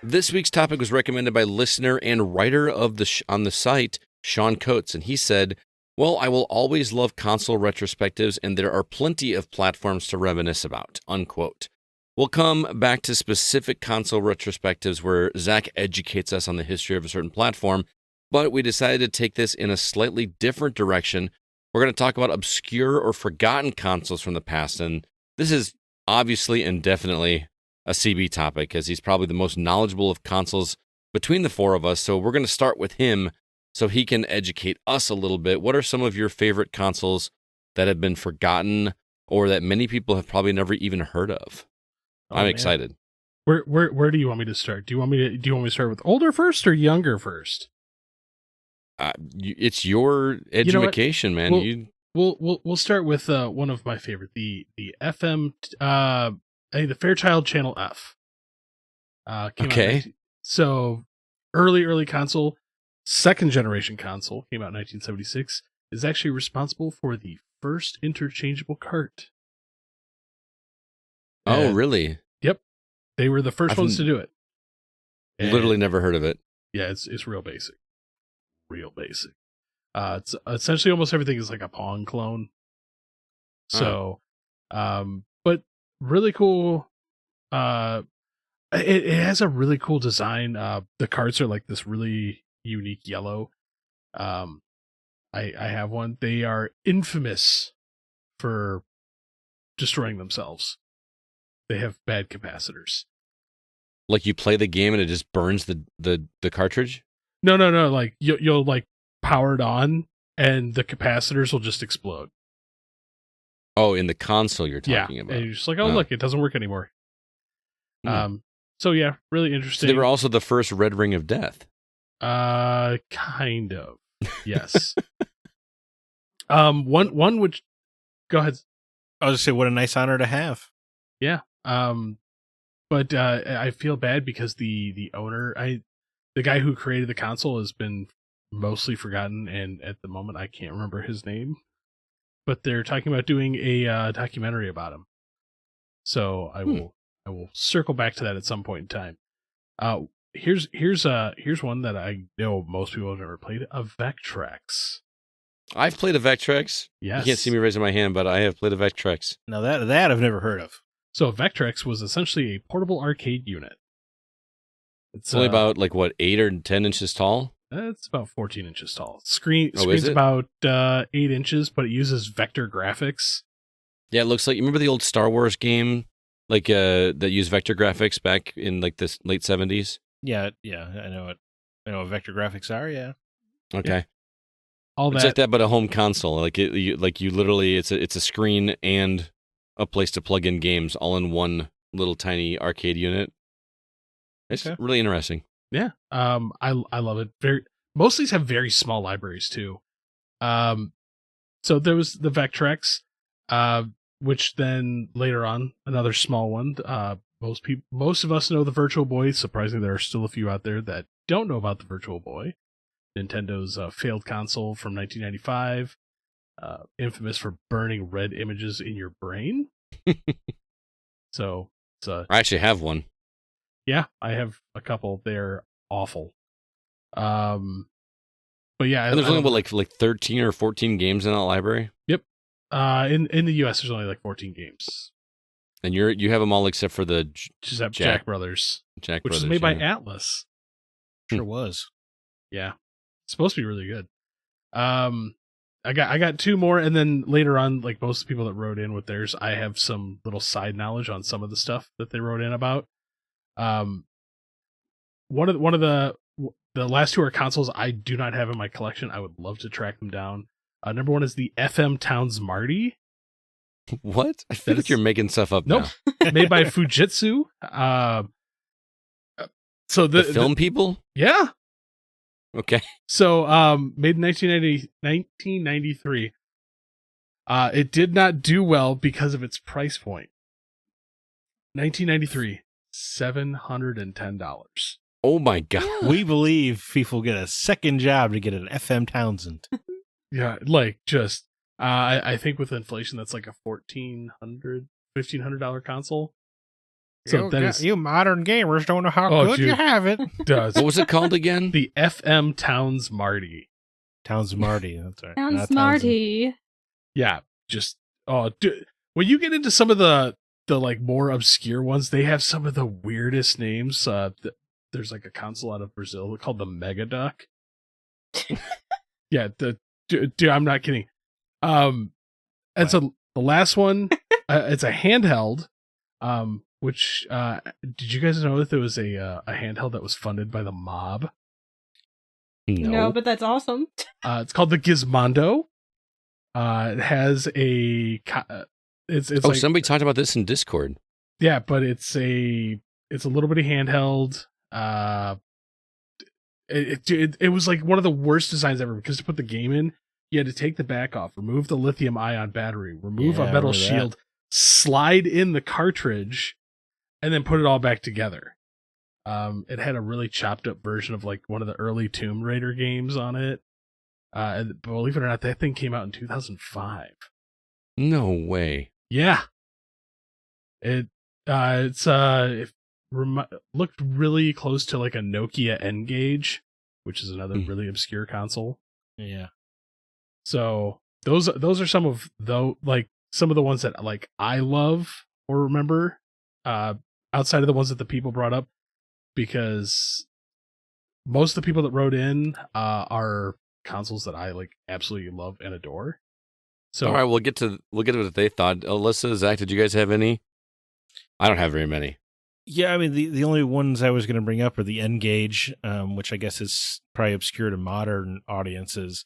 This week's topic was recommended by listener and writer of on the site, Sean Coates, and he said, well, I will always love console retrospectives, and there are plenty of platforms to reminisce about, unquote. We'll come back to specific console retrospectives where Zack educates us on the history of a certain platform, but we decided to take this in a slightly different direction. We're going to talk about obscure or forgotten consoles from the past, and this is obviously and definitely a CB topic, because he's probably the most knowledgeable of consoles between the four of us, so we're going to start with him so he can educate us a little bit. What are some of your favorite consoles that have been forgotten or that many people have probably never even heard of? I'm excited. Where do you want me to start? Do you want me to start with older first or younger first? It's your education, man. We'll start with one of my favorite, the FM, the Fairchild Channel F. Okay. So early console, second generation console, came out in 1976, is actually responsible for the first interchangeable cart. Oh, really? Yep. They were the first ones to do it. Literally never heard of it. Yeah, it's real basic. Real basic. It's essentially almost everything is like a Pong clone. So, but really cool. It has a really cool design. The carts are like this really unique yellow. I have one. They are infamous for destroying themselves. They have bad capacitors. Like you play the game and it just burns the cartridge? No. Like you'll like power it on and the capacitors will just explode. Oh, in the console you're talking And about. you're just like, oh, look, it doesn't work anymore. Hmm. So yeah, really So interesting. they were also the first Red Ring of Death. Kind of. Yes. One which, go ahead. I was just say, what a nice honor to have. Yeah. But I feel bad because the owner, the guy who created the console has been mostly forgotten, and at the moment I can't remember his name. But they're talking about doing a documentary about him. So I will circle back to that at some point in time. Here's one that I know most people have never played, a Vectrex. I've played a Vectrex. Yes. You can't see me raising my hand, but I have played a Vectrex. Now that I've never heard of. So Vectrex was essentially a portable arcade unit. It's only about 8 or 10 inches tall. It's about 14 inches tall. Screen's it? about 8 inches, but it uses vector graphics. Yeah, it looks like, you remember the old Star Wars game, that used vector graphics back in the late 70s? Yeah, I know it. I know what vector graphics are. Yeah. Okay. Yeah. All It's that. like that, but a home console. You literally, it's a screen and a place to plug in games all in one little tiny arcade unit. It's really interesting. Yeah. I love it. Most of these have very small libraries too. So there was the Vectrex, which then later on another small one. Most of us know the Virtual Boy. Surprisingly, there are still a few out there that don't know about the Virtual Boy. Nintendo's failed console from 1995, infamous for burning red images in your brain. So it's I actually have one. Yeah, I have a couple. They're awful. But yeah, And there's only like 13 or 14 games in that library. Yep. In the US, there's only like 14 games. And you have them all except for the Jack Brothers, Jack which Brothers, is made by yeah. Atlas. Sure was. Yeah, it's supposed to be really good. I got two more, and then later on, like most of the people that wrote in with theirs, I have some little side knowledge on some of the stuff that they wrote in about. One of the last two are consoles I do not have in my collection. I would love to track them down. Number one is the FM Towns Marty. What? I feel like you're making stuff up Nope. now. Made by Fujitsu. So the film people? Yeah. Okay. So made in 1993. It did not do well because of its price point. 1993, $710. Oh my god. We believe FIFA will get a second job to get an FM Townsend. Yeah, like just I think with inflation that's like a $1,500 console. So you modern gamers don't know how good dude. you have it. Does. What was it called again? The FM Towns Marty. Towns Marty, that's right. Sounds smarty. Yeah, just when you get into some of the like more obscure ones, they have some of the weirdest names. There's like a console out of Brazil called the Mega Duck. Yeah, dude, I'm not kidding. And so the last one, it's a handheld. Which did you guys know that there was a handheld that was funded by the mob? No, but that's awesome. It's called the Gizmondo. It has it's like, somebody talked about this in Discord. Yeah, but it's a little bitty handheld. It was like one of the worst designs ever because to put the game in, you had to take the back off, remove the lithium ion battery, remove a metal shield, slide in the cartridge, and then put it all back together. It had a really chopped up version of like one of the early Tomb Raider games on it. And believe it or not, that thing came out in 2005. No way. Yeah. It looked really close to like a Nokia N-Gage, which is another really obscure console. Yeah. So those are some of the ones that like I love or remember, outside of the ones that the people brought up, because most of the people that wrote in are consoles that I like absolutely love and adore. So all right, we'll get to what they thought. Alyssa, Zach, did you guys have any? I don't have very many. Yeah, I mean the only ones I was going to bring up are the N-Gage, which I guess is probably obscure to modern audiences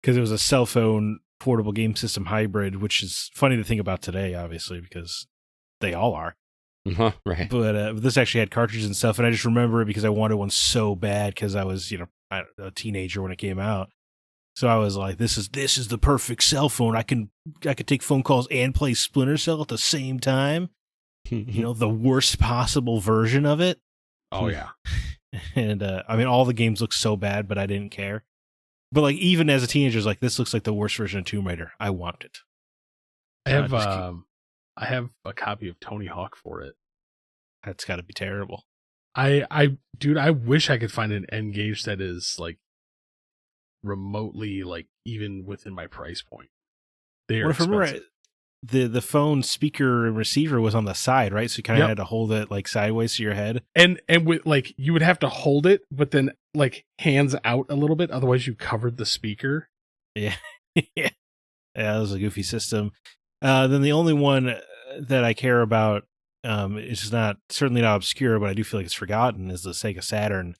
because it was a cell phone portable game system hybrid, which is funny to think about today, obviously, because they all are. Right. But this actually had cartridges and stuff, and I just remember it because I wanted one so bad because I was, a teenager when it came out. So I was like, "This is the perfect cell phone. I could take phone calls and play Splinter Cell at the same time. The worst possible version of it." Oh yeah. And all the games look so bad, but I didn't care. But like, even as a teenager, I was like, this looks like the worst version of Tomb Raider. I want it. I have a copy of Tony Hawk for it. That's got to be terrible. Dude, I wish I could find an N-Gage that is like remotely like even within my price point. They are expensive. Right, the phone speaker and receiver was on the side, right? So you kind of had to hold it like sideways to your head. And with like you would have to hold it, but then like hands out a little bit, otherwise you covered the speaker. Yeah. Yeah, that was a goofy system. Then the only one that I care about, it's certainly not obscure, but I do feel like it's forgotten, is the Sega Saturn.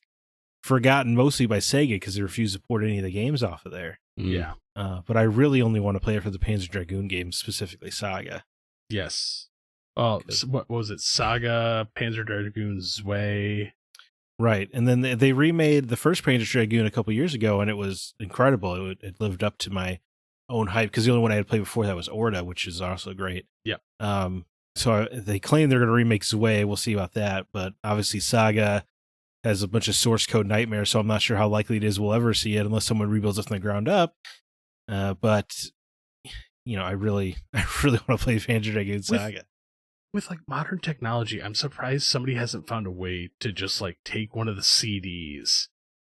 Forgotten mostly by Sega because they refused to port any of the games off of there. Yeah. But I really only want to play it for the Panzer Dragoon games, specifically Saga. Yes. Well, what was it? Saga, Panzer Dragoon, Zwei. Right. And then they remade the first Panzer Dragoon a couple years ago, and it was incredible. It lived up to my own hype, because the only one I had played before that was Orda, which is also great. Yep. So they claim they're going to remake Zwei. We'll see about that. But obviously Saga has a bunch of source code nightmares, so I'm not sure how likely it is we'll ever see it unless someone rebuilds it from the ground up. But I really want to play Panzer Dragoon Saga. With like modern technology, I'm surprised somebody hasn't found a way to just like take one of the CDs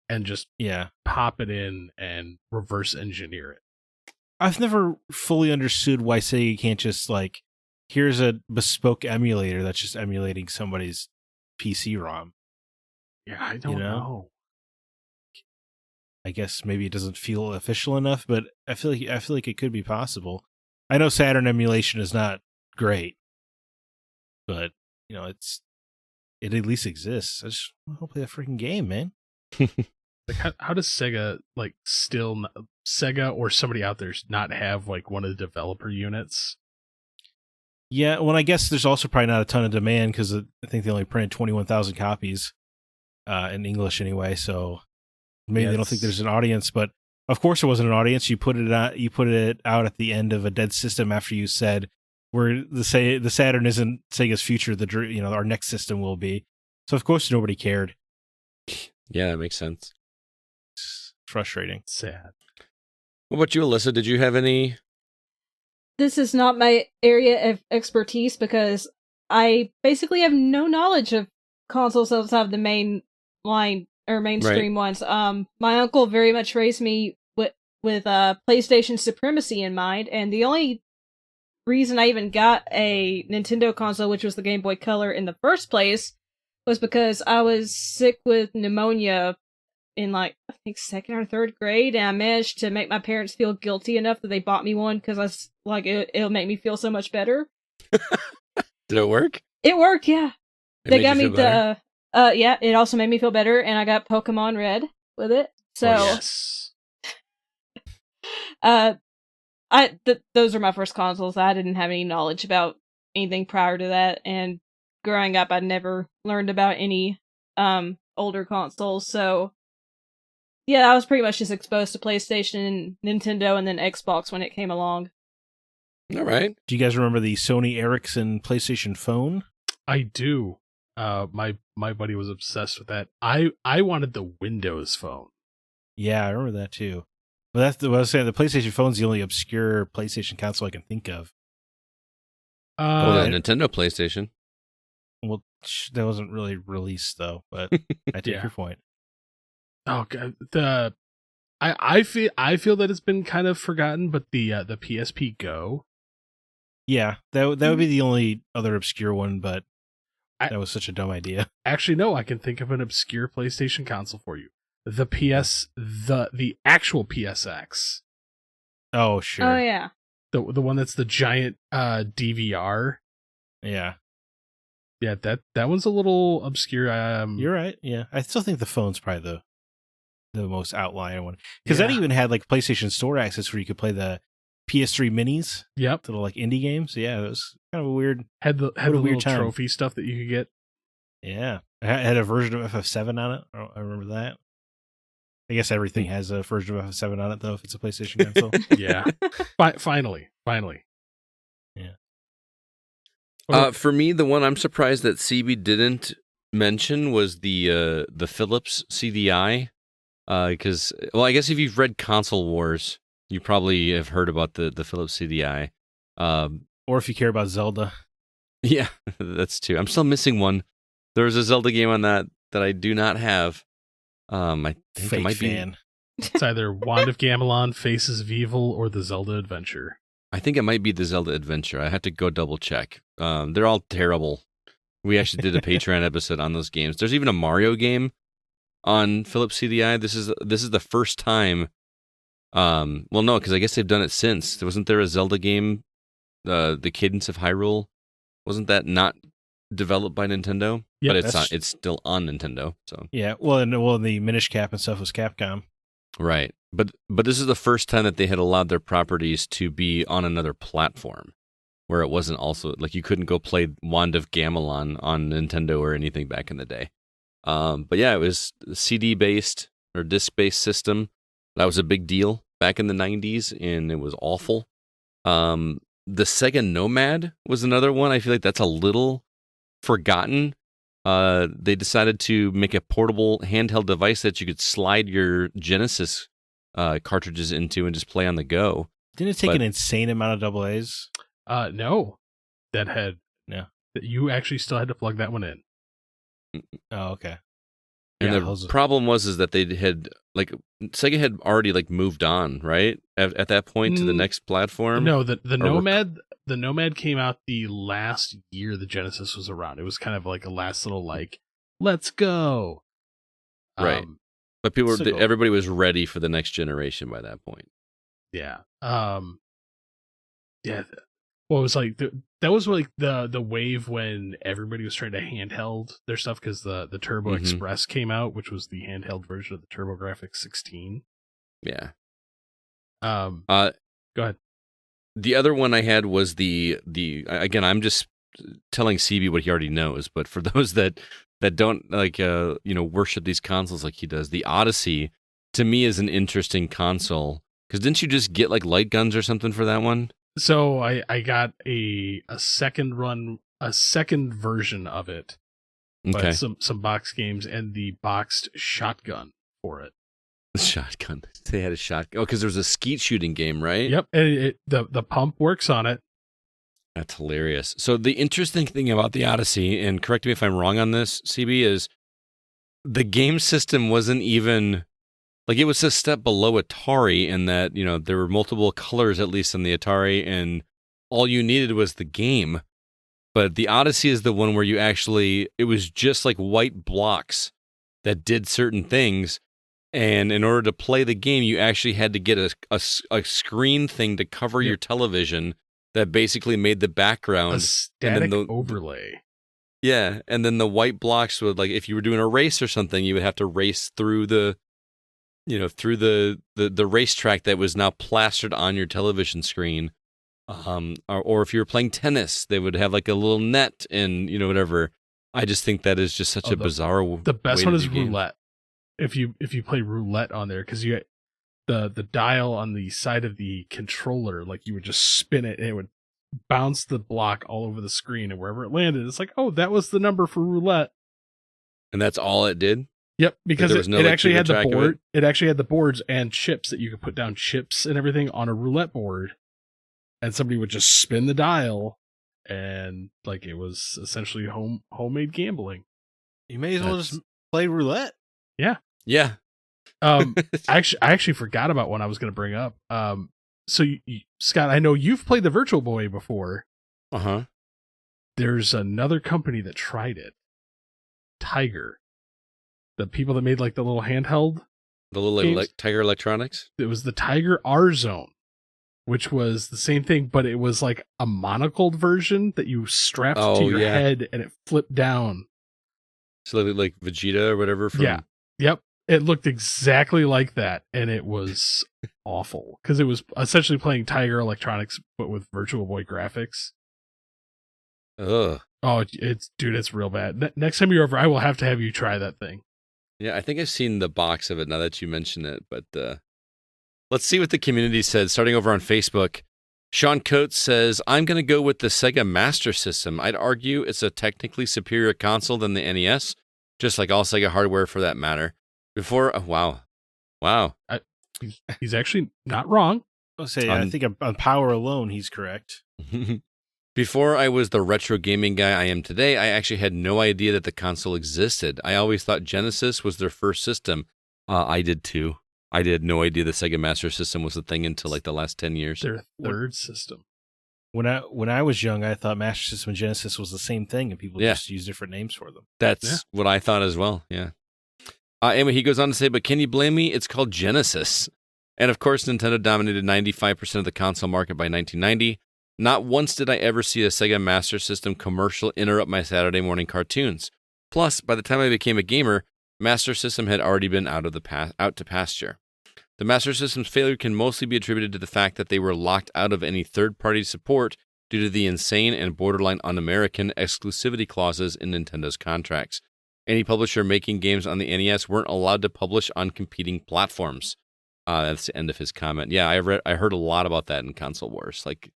and just pop it in and reverse engineer it. I've never fully understood why Sega can't just like, here's a bespoke emulator that's just emulating somebody's PC ROM. Yeah, I don't know. I guess maybe it doesn't feel official enough, but I feel like it could be possible. I know Saturn emulation is not great, but it at least exists. I just want to play that freaking game, man. Like, how does Sega Sega or somebody out there not have like one of the developer units? Yeah, well, I guess there's also probably not a ton of demand because I think they only printed 21,000 copies in English anyway. So maybe they don't think there's an audience. But of course, there wasn't an audience. You put it out at the end of a dead system after you said the Saturn isn't Sega's future. Our next system will be. So of course nobody cared. Yeah, that makes sense. It's frustrating. Sad. What about you, Alyssa? Did you have any? This is not my area of expertise because I basically have no knowledge of consoles outside of the main line or mainstream ones. My uncle very much raised me with PlayStation supremacy in mind, and the only reason I even got a Nintendo console, which was the Game Boy Color in the first place, was because I was sick with pneumonia in like I think second or third grade, and I managed to make my parents feel guilty enough that they bought me one because I was like it'll make me feel so much better. Did it work? It worked, yeah. They got me the it also made me feel better, and I got Pokemon Red with it. So yes. Those are my first consoles. I didn't have any knowledge about anything prior to that, and growing up I never learned about any older consoles, so yeah, I was pretty much just exposed to PlayStation, Nintendo, and then Xbox when it came along. All right. Do you guys remember the Sony Ericsson PlayStation phone? I do. My buddy was obsessed with that. I wanted the Windows phone. Yeah, I remember that too. But that's what I was saying. The PlayStation phone's the only obscure PlayStation console I can think of. The Nintendo PlayStation. Well, that wasn't really released though, but I take your point. Oh god, I feel that it's been kind of forgotten, but the PSP Go. Yeah, that would be the only other obscure one, but that was such a dumb idea. Actually, no, I can think of an obscure PlayStation console for you. The actual PSX. Oh sure. Oh yeah. The one that's the giant DVR. Yeah. Yeah, that one's a little obscure. You're right. Yeah, I still think the phone's probably the most outlying one. Because Yeah. that even had like PlayStation Store access where you could play the PS3 minis, Yep. little like indie games. Yeah, it was kind of a weird. Had the What a weird little time. trophy stuff that you could get. Yeah, it had a version of FF7 on it. I remember that. I guess everything has a version of FF7 on it though if it's a PlayStation console. Yeah. Finally. Yeah. For me, the one I'm surprised that CB didn't mention was the Philips CDI. Because, well, I guess if you've read Console Wars, you probably have heard about the Philips CDI. Or if you care about Zelda. Yeah, that's true. I'm still missing one. There was a Zelda game on that I do not have. I think Fake it might fan. It's either Wand of Gamelon, Faces of Evil, or the Zelda Adventure. I think it might be the Zelda Adventure. I have to go double check. They're all terrible. We actually did a Patreon episode on those games. There's even a Mario game on Philips CDI. This is the first time. Well, no, because I guess they've done it since. Wasn't there a Zelda game, the Cadence of Hyrule? Wasn't that not developed by Nintendo? Yep, But it's still on Nintendo. So Yeah, the Minish Cap and stuff was Capcom. right. But this is the first time that they had allowed their properties to be on another platform, where it wasn't also like you couldn't go play Wand of Gamelon on Nintendo or anything back in the day. But yeah, it was CD based or disc based system. That was a big deal back in the 90s, and it was awful. The Sega Nomad was another one. I feel like that's a little forgotten. They decided to make a portable handheld device that you could slide your Genesis cartridges into and just play on the go. Didn't it take But- an insane amount of double A's? No. That had... No. You actually still had to plug that one in. Oh, okay. And Yeah, the those- problem was that they had Sega had already moved on, right? At that point to the Mm, next platform. No, the Or Nomad... The Nomad came out the last year the Genesis was around. It was kind of like a last little let's go. Right. But So- everybody was ready for the next generation by that point. Yeah. Yeah. Well, it was that was like the wave when everybody was trying to handheld their stuff because the Turbo Mhm. Express came out, which was the handheld version of the TurboGrafx 16. Yeah. Go ahead. The other one I had was the again, I'm just telling CB what he already knows, but for those that don't worship these consoles like he does, the Odyssey to me is an interesting console because didn't you just get light guns or something for that one? So I got a second version of it, Okay, but some box games and the boxed shotgun for it. shotgun. They had a shotgun. Oh, because there was a skeet shooting game, right? Yep, and the pump works on it. That's hilarious. So the interesting thing about the Odyssey, and correct me if I'm wrong on this, CB, is the game system wasn't even it was a step below Atari in that, there were multiple colors at least in the Atari, and all you needed was the game. But the Odyssey is the one where it was just white blocks that did certain things. And in order to play the game, you actually had to get a screen thing to cover your television that basically made the background A static the overlay. Yeah, and then the white blocks would if you were doing a race or something, you would have to race through the racetrack that was now plastered on your television screen. Or if you were playing tennis, they would have a little net and whatever. I just think that is just such a bizarre. The best way one to is do games. roulette. If you play roulette on there, because you the dial on the side of the controller, you would just spin it and it would bounce the block all over the screen, and wherever it landed, it's oh, that was the number for roulette. And that's all it did. Yep, because there was no, it actually had the keeping track of board. It actually had the boards and chips that you could put down chips and everything on a roulette board, and somebody would just spin the dial, and it was essentially homemade gambling. You may as well That's- just play roulette. Yeah. I actually forgot about one I was going to bring up. So Scott, I know you've played the Virtual Boy before. Uh-huh. There's another company that tried it. Tiger. The people that made the little handheld. The little Games? Tiger Electronics. It was the Tiger R Zone, which was the same thing, but it was a monocled version that you strapped to your head and it flipped down. So like Vegeta or whatever from Yeah. Yep. It looked exactly like that, and it was awful because it was essentially playing Tiger Electronics but with Virtual Boy graphics. Ugh. Oh, it's real bad. Next time you're over, I will have to have you try that thing. Yeah, I think I've seen the box of it now that you mention it, but let's see what the community said. Starting over on Facebook, Sean Coates says, I'm going to go with the Sega Master System. I'd argue it's a technically superior console than the NES, just like all Sega hardware for that matter. Wow. He's actually not wrong. I'll say, I think on power alone, he's correct. Before I was the retro gaming guy I am today, I actually had no idea that the console existed. I always thought Genesis was their first system. I did too. I had no idea the Sega Master System was a thing until like the last 10 years. Their third system. When I was young, I thought Master System and Genesis was the same thing, and people just use different names for them. That's what I thought as well, yeah. Anyway, he goes on to say, but can you blame me? It's called Genesis. And of course, Nintendo dominated 95% of the console market by 1990. Not once did I ever see a Sega Master System commercial interrupt my Saturday morning cartoons. Plus, by the time I became a gamer, Master System had already been out to pasture. The Master System's failure can mostly be attributed to the fact that they were locked out of any third-party support due to the insane and borderline un-American exclusivity clauses in Nintendo's contracts. Any publisher making games on the NES weren't allowed to publish on competing platforms. That's the end of his comment. Yeah, I heard a lot about that in Console Wars. Like,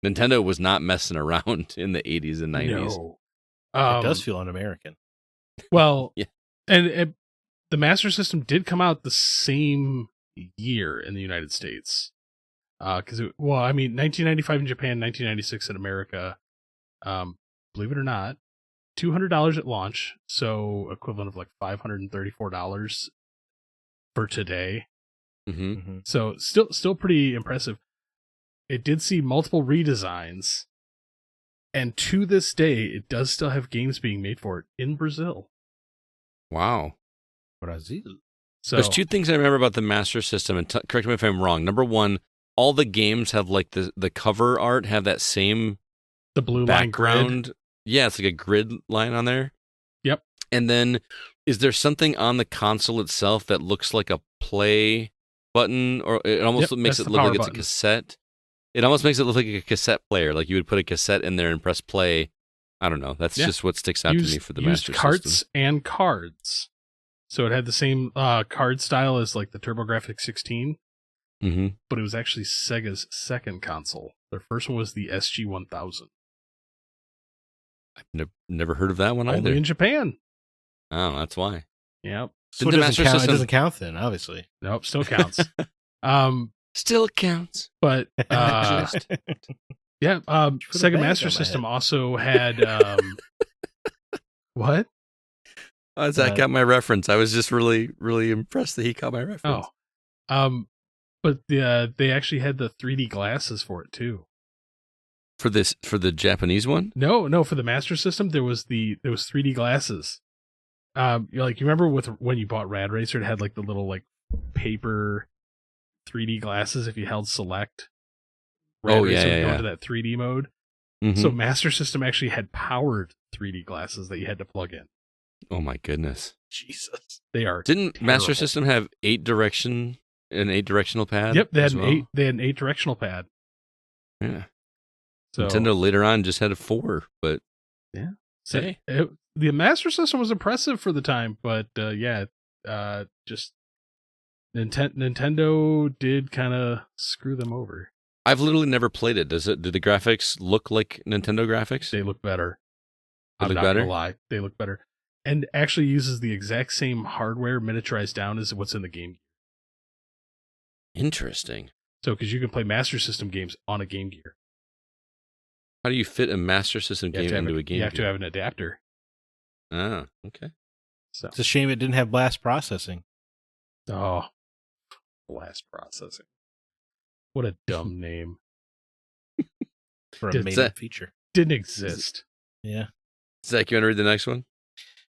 Nintendo was not messing around in the 80s and 90s. No. It does feel un-American. Well, yeah. And the Master System did come out the same year in the United States. 1995 in Japan, 1996 in America. Believe it or not, $200 at launch, so equivalent of like $534 for today. Mm-hmm. So still pretty impressive. It did see multiple redesigns, and to this day, it does still have games being made for it in Brazil. Wow. Brazil. So there's two things I remember about the Master System, and correct me if I'm wrong. Number one, all the games have like the cover art have that same the blue line background. grid. Yeah, it's like a grid line on there. Yep. And then, is there something on the console itself that looks like a play button, or it almost makes it look like it's a cassette? It almost makes it look like a cassette player, like you would put a cassette in there and press play. I don't know. That's just what sticks out to me for the Master System. Carts and cards. So it had the same card style as like the TurboGrafx 16, but it was actually Sega's second console. Their first one was the SG-1000. I've never heard of that one either. Only in Japan. Oh, that's why. Yep. So it doesn't count then, obviously. Nope, still counts. Still counts. But Sega Master System also had what? Zack got my reference. I was just really, really impressed that he caught my reference. But they actually had the 3D glasses for it too. For the Japanese one? No, for the Master System there was 3D glasses. You remember when you bought Rad Racer, it had like the little like paper 3D glasses if you held select. Rad Racer would go into that 3D mode. Mm-hmm. So Master System actually had powered 3D glasses that you had to plug in. Oh my goodness. Jesus. They are Didn't terrible. Master System have an 8-directional pad? Yep, they had an 8-directional pad. Yeah. So, Nintendo later on just had a 4, but yeah. Hey. The Master System was impressive for the time, but just Nintendo did kind of screw them over. I've literally never played it. Do the graphics look like Nintendo graphics? They look better. They look I'm not better? gonna lie. They look better. And actually uses the exact same hardware miniaturized down as what's in the Game Gear. Interesting. So, because you can play Master System games on a Game Gear. How do you fit a Master System game into a Game Gear? You have to have an adapter. Ah, okay. So it's a shame it didn't have blast processing. Oh, blast processing. What a dumb name. For a made-up feature. Didn't exist. Yeah. Zach, you want to read the next one?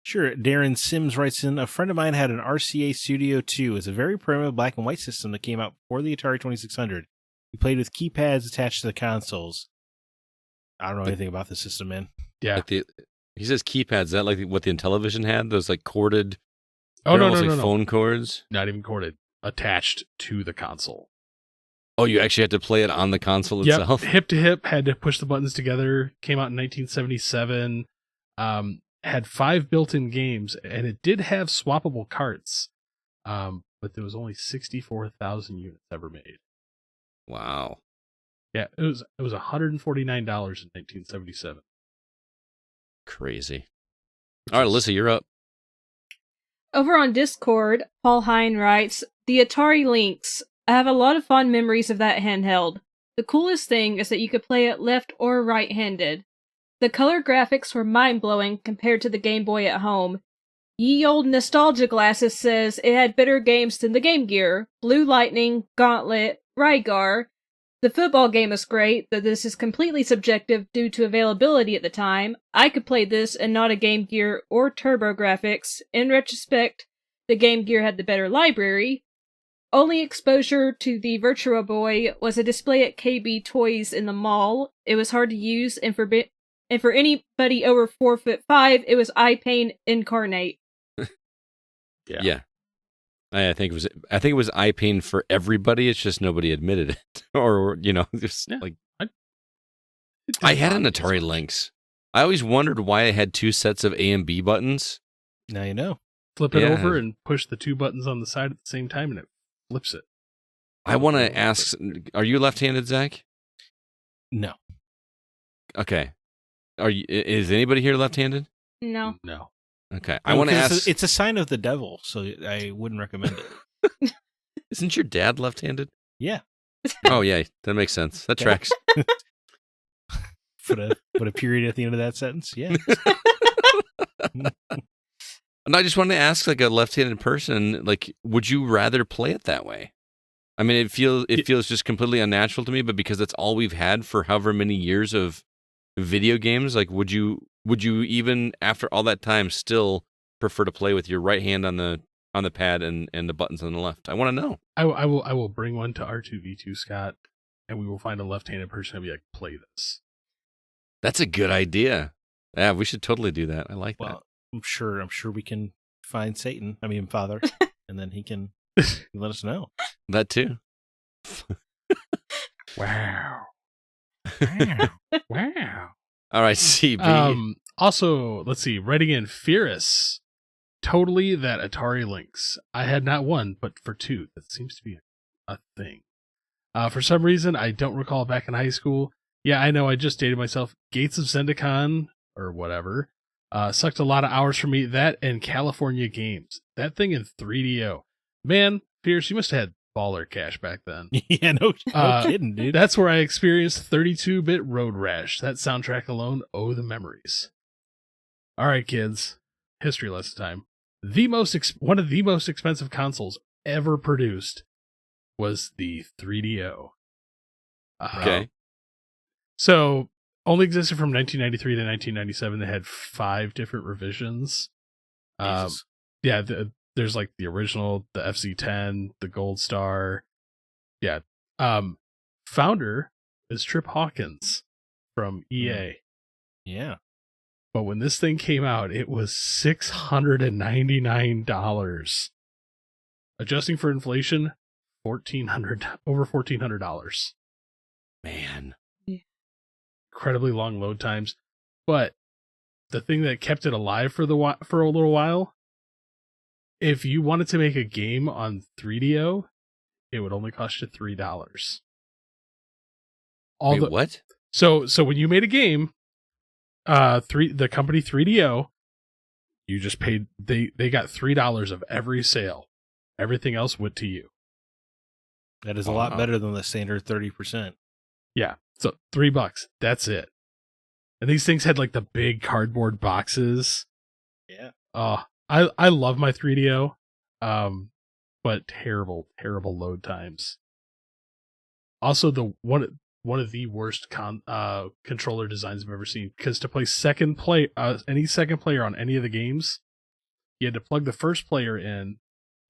Sure. Darren Sims writes in, a friend of mine had an RCA Studio 2. It's a very primitive black and white system that came out before the Atari 2600. He played with keypads attached to the consoles. I don't know anything about the system, man. Yeah. He says keypads. Is that like what the Intellivision had? Those like corded Oh, They're no, almost no, like no. phone cords. Not even corded. Attached to the console. Oh, you actually had to play it on the console Yep. itself? Hip to hip, had to push the buttons together. Came out in 1977. Had 5 built-in games, and it did have swappable carts. But there was only 64,000 units ever made. Wow. Yeah, it was $149 in 1977. Crazy. All right, Alyssa, you're up. Over on Discord, Paul Hine writes, "The Atari Lynx. I have a lot of fond memories of that handheld. The coolest thing is that you could play it left or right-handed. The color graphics were mind-blowing compared to the Game Boy at home. Ye Old Nostalgia Glasses says it had better games than the Game Gear. Blue Lightning, Gauntlet, Rygar. The football game is great, though this is completely subjective due to availability at the time. I could play this and not a Game Gear or TurboGrafx. In retrospect, the Game Gear had the better library. Only exposure to the Virtua Boy was a display at KB Toys in the mall. It was hard to use, and for anybody over 4'5", it was eye pain incarnate." Yeah. I think it was eye pain for everybody. It's just nobody admitted it, or just Yeah. like It I didn't had an bother me so Atari much. Lynx. I always wondered why I had 2 sets of A and B buttons. Now you know. Flip it Yeah. over and push the 2 buttons on the side at the same time, and it flips it. I want to ask: are you left-handed, Zach? No. Okay. Is anybody here left-handed? No. No. Okay. I want to Because ask: It's a sign of the devil, so I wouldn't recommend it. isn't your dad left-handed? Yeah. Oh yeah, that makes sense. That Yeah. tracks. Put a period at the end of that sentence. Yeah. And I just wanted to ask, like a left-handed person, like, would you rather play it that way? I mean, it feels just completely unnatural to me, but because that's all we've had for however many years of video games, like, would you even after all that time still prefer to play with your right hand on the pad and the buttons on the left? I want to know. I will bring one to R2V2, Scott, and we will find a left-handed person and be like, play this. That's a good idea. Yeah, we should totally do that. I like that. Well, I'm sure we can find Satan. I mean, Father, and then he can let us know. That too. Wow. Wow. All right, CB. Also, let's see, writing in Fierus. Totally that Atari Lynx. I had not one, but for 2. That seems to be a thing. For some reason, I don't recall back in high school. Yeah, I know, I just dated myself. Gates of Zendikon, or whatever, sucked a lot of hours for me. That and California Games. That thing in 3DO. Man, Fierce, you must have had baller cash back then. Yeah, no kidding, dude. That's where I experienced 32-bit Road Rash. That soundtrack alone, oh, the memories. All right, kids. History lesson time. One of the most expensive consoles ever produced was the 3DO. Okay. So, only existed from 1993 to 1997. They had 5 different revisions. Jesus. Yeah, there's like the original, the FC10, the Gold Star. Yeah. Founder is Trip Hawkins from EA. Yeah. But when this thing came out, it was $699. Adjusting for inflation, over $1,400. Man. Incredibly long load times. But the thing that kept it alive for a little while, if you wanted to make a game on 3DO, it would only cost you $3. What? So when you made a game, the company 3DO, you just paid, they got $3 of every sale. Everything else went to you. That is a lot better than the standard 30%. Yeah. So $3. That's it. And these things had like the big cardboard boxes. Yeah. I love my 3DO. But terrible load times. Also, the one of the worst controller designs I've ever seen, because to play any second player on any of the games, you had to plug the first player in,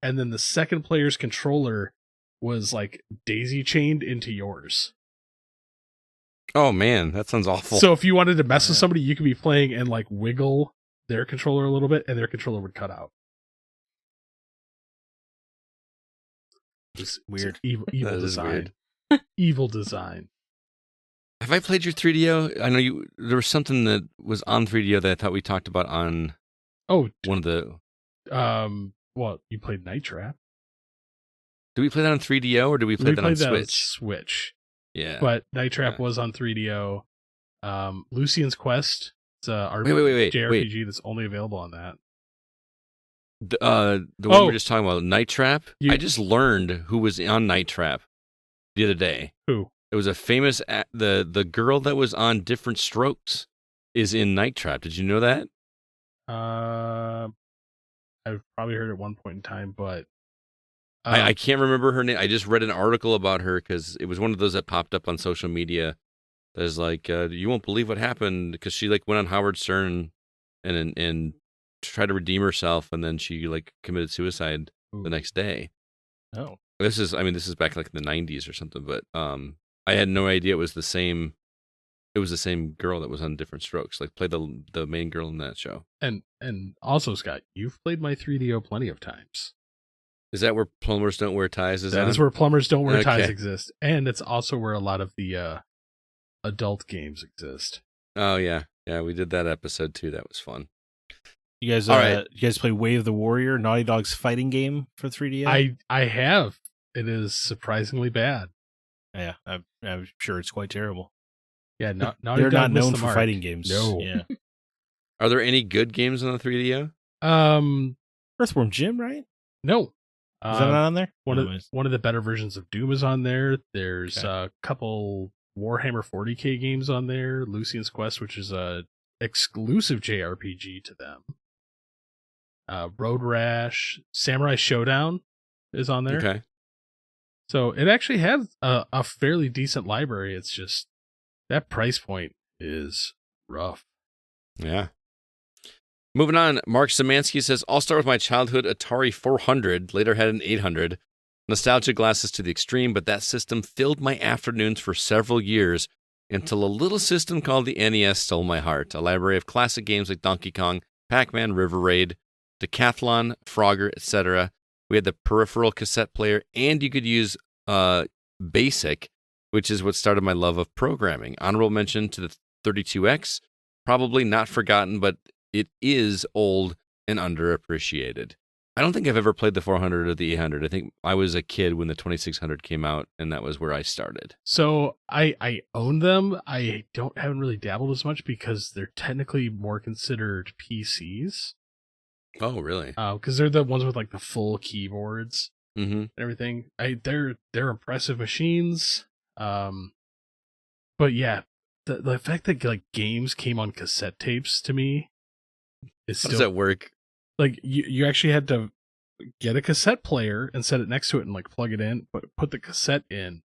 and then the second player's controller was like daisy chained into yours. Oh man, that sounds awful. So if you wanted to mess with somebody, you could be playing and like wiggle their controller a little bit, and their controller would cut out. It's Weird. Evil That is design. weird. Evil design. Have I played your 3DO? I know you. There was something that was on 3DO that I thought we talked about on Oh, one of the. well, you played Night Trap. Did we play that on 3DO or did we play that on Switch? Switch. Yeah. But Night Trap Yeah. was on 3DO. Lucian's Quest. It's a Wait. JRPG that's only available on that. The one we Oh. were just talking about, Night Trap. You- I just learned who was on Night Trap the other day. Who? It was a famous the girl that was on Different Strokes is in Night Trap. Did you know that? I've probably heard at one point in time, but I can't remember her name. I just read an article about her because it was one of those that popped up on social media. There's like, you won't believe what happened because she like went on Howard Stern and tried to redeem herself, and then she like committed suicide the next day. Oh, This is back like in the 90s or something, but I had no idea it was the same. It was the same girl that was on Different Strokes. Like played the main girl in that show. and also Scott, you've played my 3DO plenty of times. Is that where Plumbers Don't Wear Ties is? That on? is where Plumbers Don't Wear Ties Okay. exist, and it's also where a lot of the adult games exist. Oh yeah, we did that episode too. That was fun. you guys, All right. you guys play Wave the Warrior, Naughty Dog's fighting game for 3DS? I have. It is surprisingly bad. Yeah, I'm sure it's quite terrible. Yeah, Naughty They're Dog not missed known the for mark. fighting games. No. Yeah. Are there any good games on the 3DO? Earthworm Jim, right? No. Is that not on there? One No, of it's- one of the better versions of Doom is on there. There's Okay. a couple Warhammer 40K games on there. Lucian's Quest, which is a exclusive JRPG to them. Road Rash, Samurai Showdown is on there. Okay. So it actually has a fairly decent library. It's just that price point is rough. Yeah. Moving on, Mark Szymanski says, I'll start with my childhood Atari 400, later had an 800. Nostalgia glasses to the extreme, but that system filled my afternoons for several years until a little system called the NES stole my heart. A library of classic games like Donkey Kong, Pac-Man, River Raid, Decathlon, Frogger, etc. We had the peripheral cassette player, and you could use BASIC, which is what started my love of programming. Honorable mention to the 32X, probably not forgotten, but it is old and underappreciated. I don't think I've ever played the 400 or the 800. I think I was a kid when the 2600 came out, and that was where I started. So I own them. I haven't really dabbled as much because they're technically more considered PCs. Oh, really? Because they're the ones with like the full keyboards Mm-hmm. and everything. They're impressive machines. But yeah, the fact that like games came on cassette tapes to me is How still does that work? like you actually had to get a cassette player and set it next to it and like plug it in, but put the cassette in,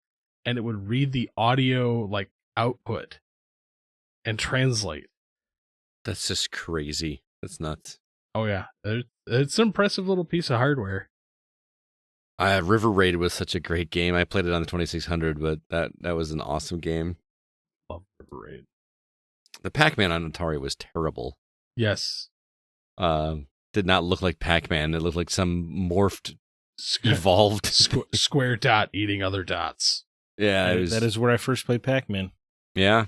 and it would read the audio like output and translate. That's just crazy. That's nuts. Oh yeah, it's an impressive little piece of hardware. River Raid was such a great game. I played it on the 2600, but that was an awesome game. Love River Raid. The Pac-Man on Atari was terrible. Yes. Did not look like Pac-Man. It looked like some morphed, Squ- evolved. square dot eating other dots. Yeah, it was, That is where I first played Pac-Man. yeah.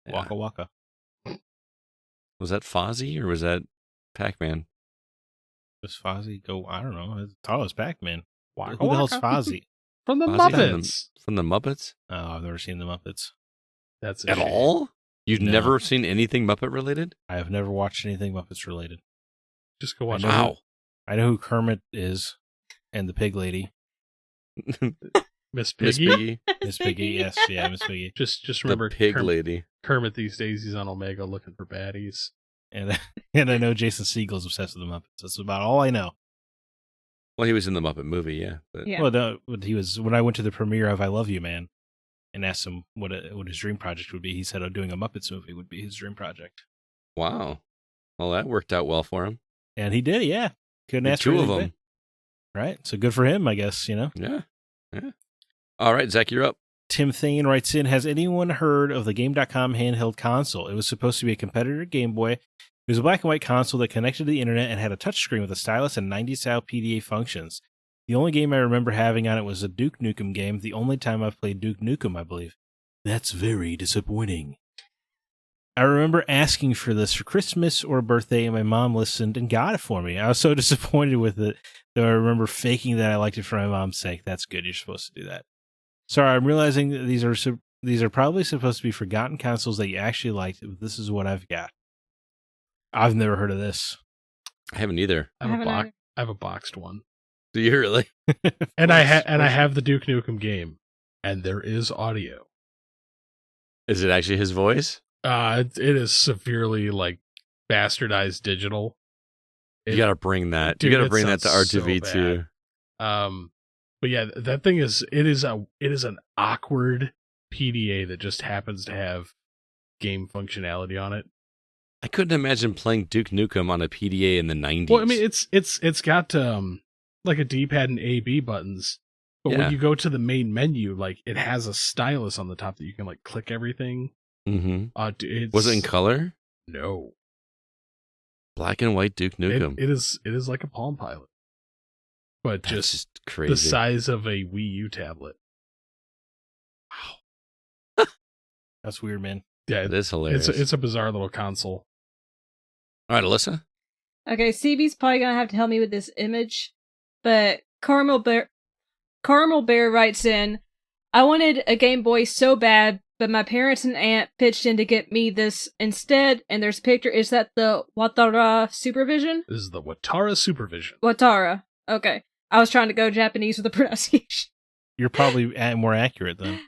Waka Waka. Was that Fozzie or was that Pac-Man? Was Fozzie go? I don't know. I thought it was Pac-Man. Waka Who the hell's Waka. Fozzie? From the Fozzie Muppets. from the Muppets? Oh, I've never seen the Muppets. That's a At shame. all? You've No. never seen anything Muppet related? I have never watched anything Muppets related. Just go watch I know it. Wow. I know who Kermit is, and the Pig Lady, Miss Miss Piggy. Piggy, Miss Piggy. Yes, yeah, Miss Piggy. Just the remember pig lady. Kermit these days. He's on Omega looking for baddies. And and I know Jason Segel's obsessed with the Muppets. That's about all I know. Well, he was in the Muppet movie, yeah. But Yeah. Well, no, but he was when I went to the premiere of I Love You, Man, and asked him what his dream project would be. He said, doing a Muppets movie would be his dream project, wow. Well, that worked out well for him. and he did. Yeah, couldn't The ask for two of anything them. better. Right? So good for him, I guess. Yeah. All right, Zach, you're up. Tim Thane writes in, has anyone heard of the Game.com handheld console? It was supposed to be a competitor to Game Boy. It was a black and white console that connected to the internet and had a touchscreen with a stylus and 90s style PDA functions. The only game I remember having on it was a Duke Nukem game. The only time I've played Duke Nukem, I believe. That's very disappointing. I remember asking for this for Christmas or birthday, and my mom listened and got it for me. I was so disappointed with it that I remember faking that I liked it for my mom's sake. That's good. You're supposed to do that. Sorry, I'm realizing that these are probably supposed to be forgotten consoles that you actually liked, but this is what I've got. I've never heard of this. I haven't either. I have a boxed one. Do you really? And I have the Duke Nukem game, and there is audio. Is it actually his voice? It is severely like bastardized digital. You got to bring that. Dude, you got to it bring that to sounds so R2V2. But yeah, that thing is it is an awkward PDA that just happens to have game functionality on it. I couldn't imagine playing Duke Nukem on a PDA in the 90s. Well, I mean, it's got like a D-pad and A/B buttons, but when you go to the main menu, like it has a stylus on the top that you can like click everything. Mm-hmm. Was it in color? No, black and white Duke Nukem. It is like a Palm Pilot, but just crazy. the size of a Wii U tablet. Wow, that's weird, man. Yeah, it is hilarious. It's a bizarre little console. All right, Alyssa. Okay, CB's probably gonna have to help me with this image, but Caramel Bear writes in, I wanted a Game Boy so bad, but my parents and aunt pitched in to get me this instead, and there's a picture. Is that the Watara Supervision? This is the Watara Supervision. Watara. Okay. I was trying to go Japanese with the pronunciation. You're probably more accurate then.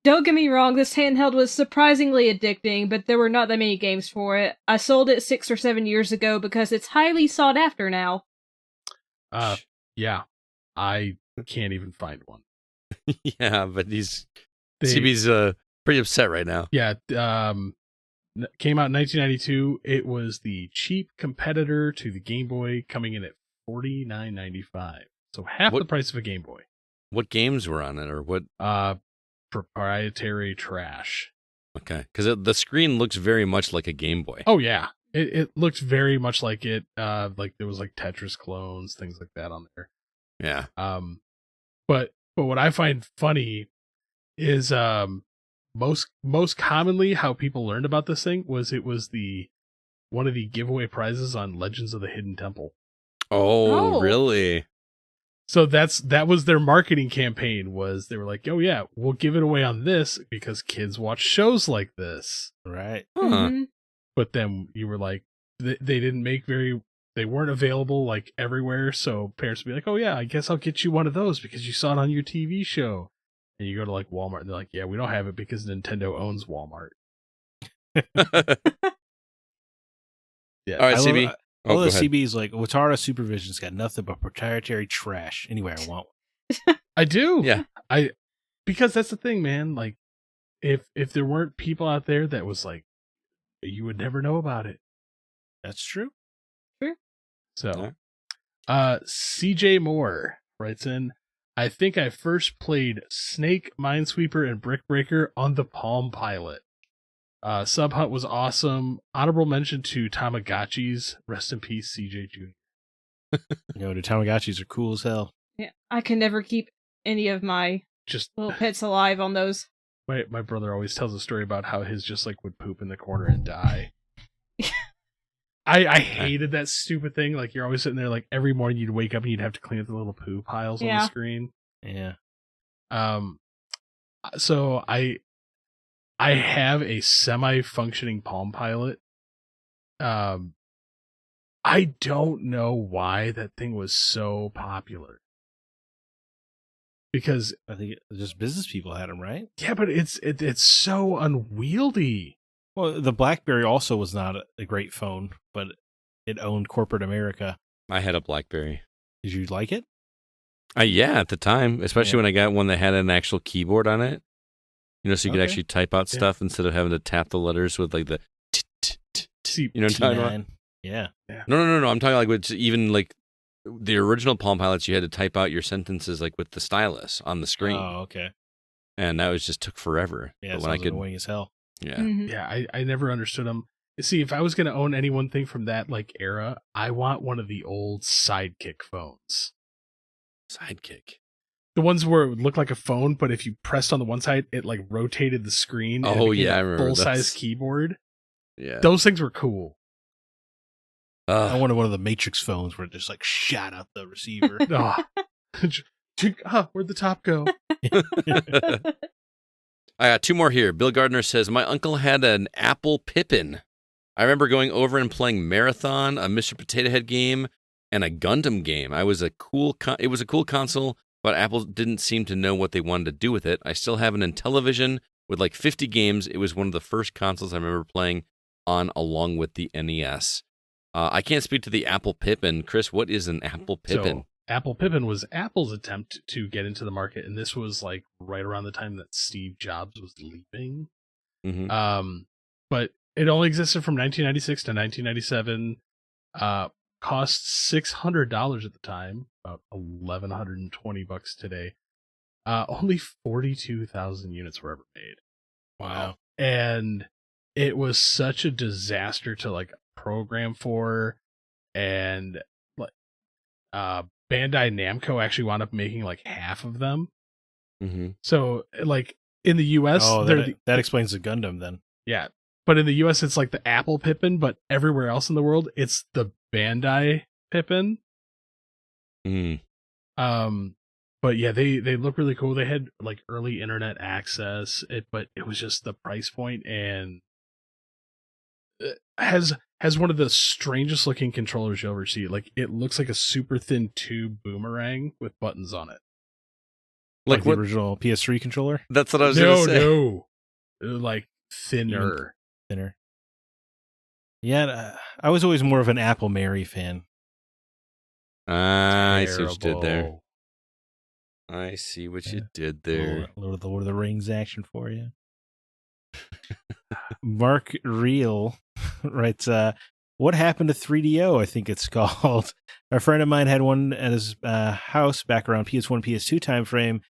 Don't get me wrong, this handheld was surprisingly addicting, but there were not that many games for it. I sold it 6 or 7 years ago because it's highly sought after now. Yeah. I can't even find one. Yeah, but CB's pretty upset right now. Yeah, came out in 1992. It was the cheap competitor to the Game Boy, coming in at $49.95. So half the price of a Game Boy. What games were on it, or what? Proprietary trash. Okay, because the screen looks very much like a Game Boy. Oh yeah, it looked very much like it. Like there was like Tetris clones, things like that on there. Yeah. But what I find funny is most commonly how people learned about this thing was it was one of the giveaway prizes on Legends of the Hidden Temple. Oh. Really? So that was their marketing campaign. Was they were like, oh yeah, we'll give it away on this because kids watch shows like this, right? Huh. Mm-hmm. But then you were like, they weren't available like everywhere. So parents would be like, oh yeah, I guess I'll get you one of those because you saw it on your TV show. And you go to like Walmart and they're like, yeah, we don't have it because Nintendo owns Walmart. Yeah. All right, CB. All the CB's like, Watara Supervision's got nothing but proprietary trash. Anyway, I want one. I do. Yeah. Because that's the thing, man. Like, if there weren't people out there that was like, you would never know about it. That's true. Sure. So, CJ Moore writes in, I think I first played Snake, Minesweeper, and Brick Breaker on the Palm Pilot. Sub Hunt was awesome. Honorable mention to Tamagotchis. Rest in peace, CJ Jr. The Tamagotchis are cool as hell. Yeah, I can never keep any of my little pets alive on those. My brother always tells a story about how his just like would poop in the corner and die. I hated that stupid thing. Like you're always sitting there, like every morning you'd wake up and you'd have to clean up the little poo piles on the screen. Yeah. So I have a semi-functioning Palm Pilot. I don't know why that thing was so popular. Because I think just business people had them, right? Yeah, but it's so unwieldy. Well, the BlackBerry also was not a great phone, but it owned corporate America. I had a BlackBerry. Did you like it? Yeah, at the time, especially when I got one that had an actual keyboard on it. So you could actually type out stuff instead of having to tap the letters with like the you know what I'm talking about? Yeah. No. I'm talking like with even like the original Palm Pilots, you had to type out your sentences like with the stylus on the screen. Oh, okay. And that was just took forever. Yeah, but when I could, annoying as hell. Yeah. Mm-hmm. Yeah, I never understood them. See, if I was going to own any one thing from that like era, I want one of the old Sidekick phones. Sidekick. The ones where it would look like a phone, but if you pressed on the one side, it like rotated the screen. And Oh, it became yeah, I a remember full-size those. keyboard. Yeah. Those things were cool. I wanted one of the Matrix phones where it just like shot out the receiver. Where'd the top go? I got two more here. Bill Gardner says, my uncle had an Apple Pippin. I remember going over and playing Marathon, a Mr. Potato Head game, and a Gundam game. It was a cool console, but Apple didn't seem to know what they wanted to do with it. I still have an Intellivision with like 50 games. It was one of the first consoles I remember playing on along with the NES. I can't speak to the Apple Pippin. Chris, what is an Apple Pippin? So, Apple Pippin was Apple's attempt to get into the market, and this was like right around the time that Steve Jobs was leaving. Mm-hmm. But it only existed from 1996 to 1997. Cost $600 at the time, about $1,120 today. Only 42,000 units were ever made. Wow. And it was such a disaster to like program for, and like Bandai Namco actually wound up making like half of them. Mm-hmm. So like in the US, that explains the Gundam then. Yeah. But in the US, it's like the Apple Pippin, but everywhere else in the world, it's the Bandai Pippin. Mm. But yeah, they look really cool. They had like early internet access, but it was just the price point, and it has one of the strangest looking controllers you'll ever see. Like it looks like a super thin tube boomerang with buttons on it. Like the original PS3 controller? That's what I was going to say. No. Like thinner. Yeah, I was always more of an Apple Mary fan. I see what you did there. I see what you did there. Lord of the Rings action for you. Mark Reel writes, what happened to 3DO, I think it's called. A friend of mine had one at his house back around PS1, PS2 time frame.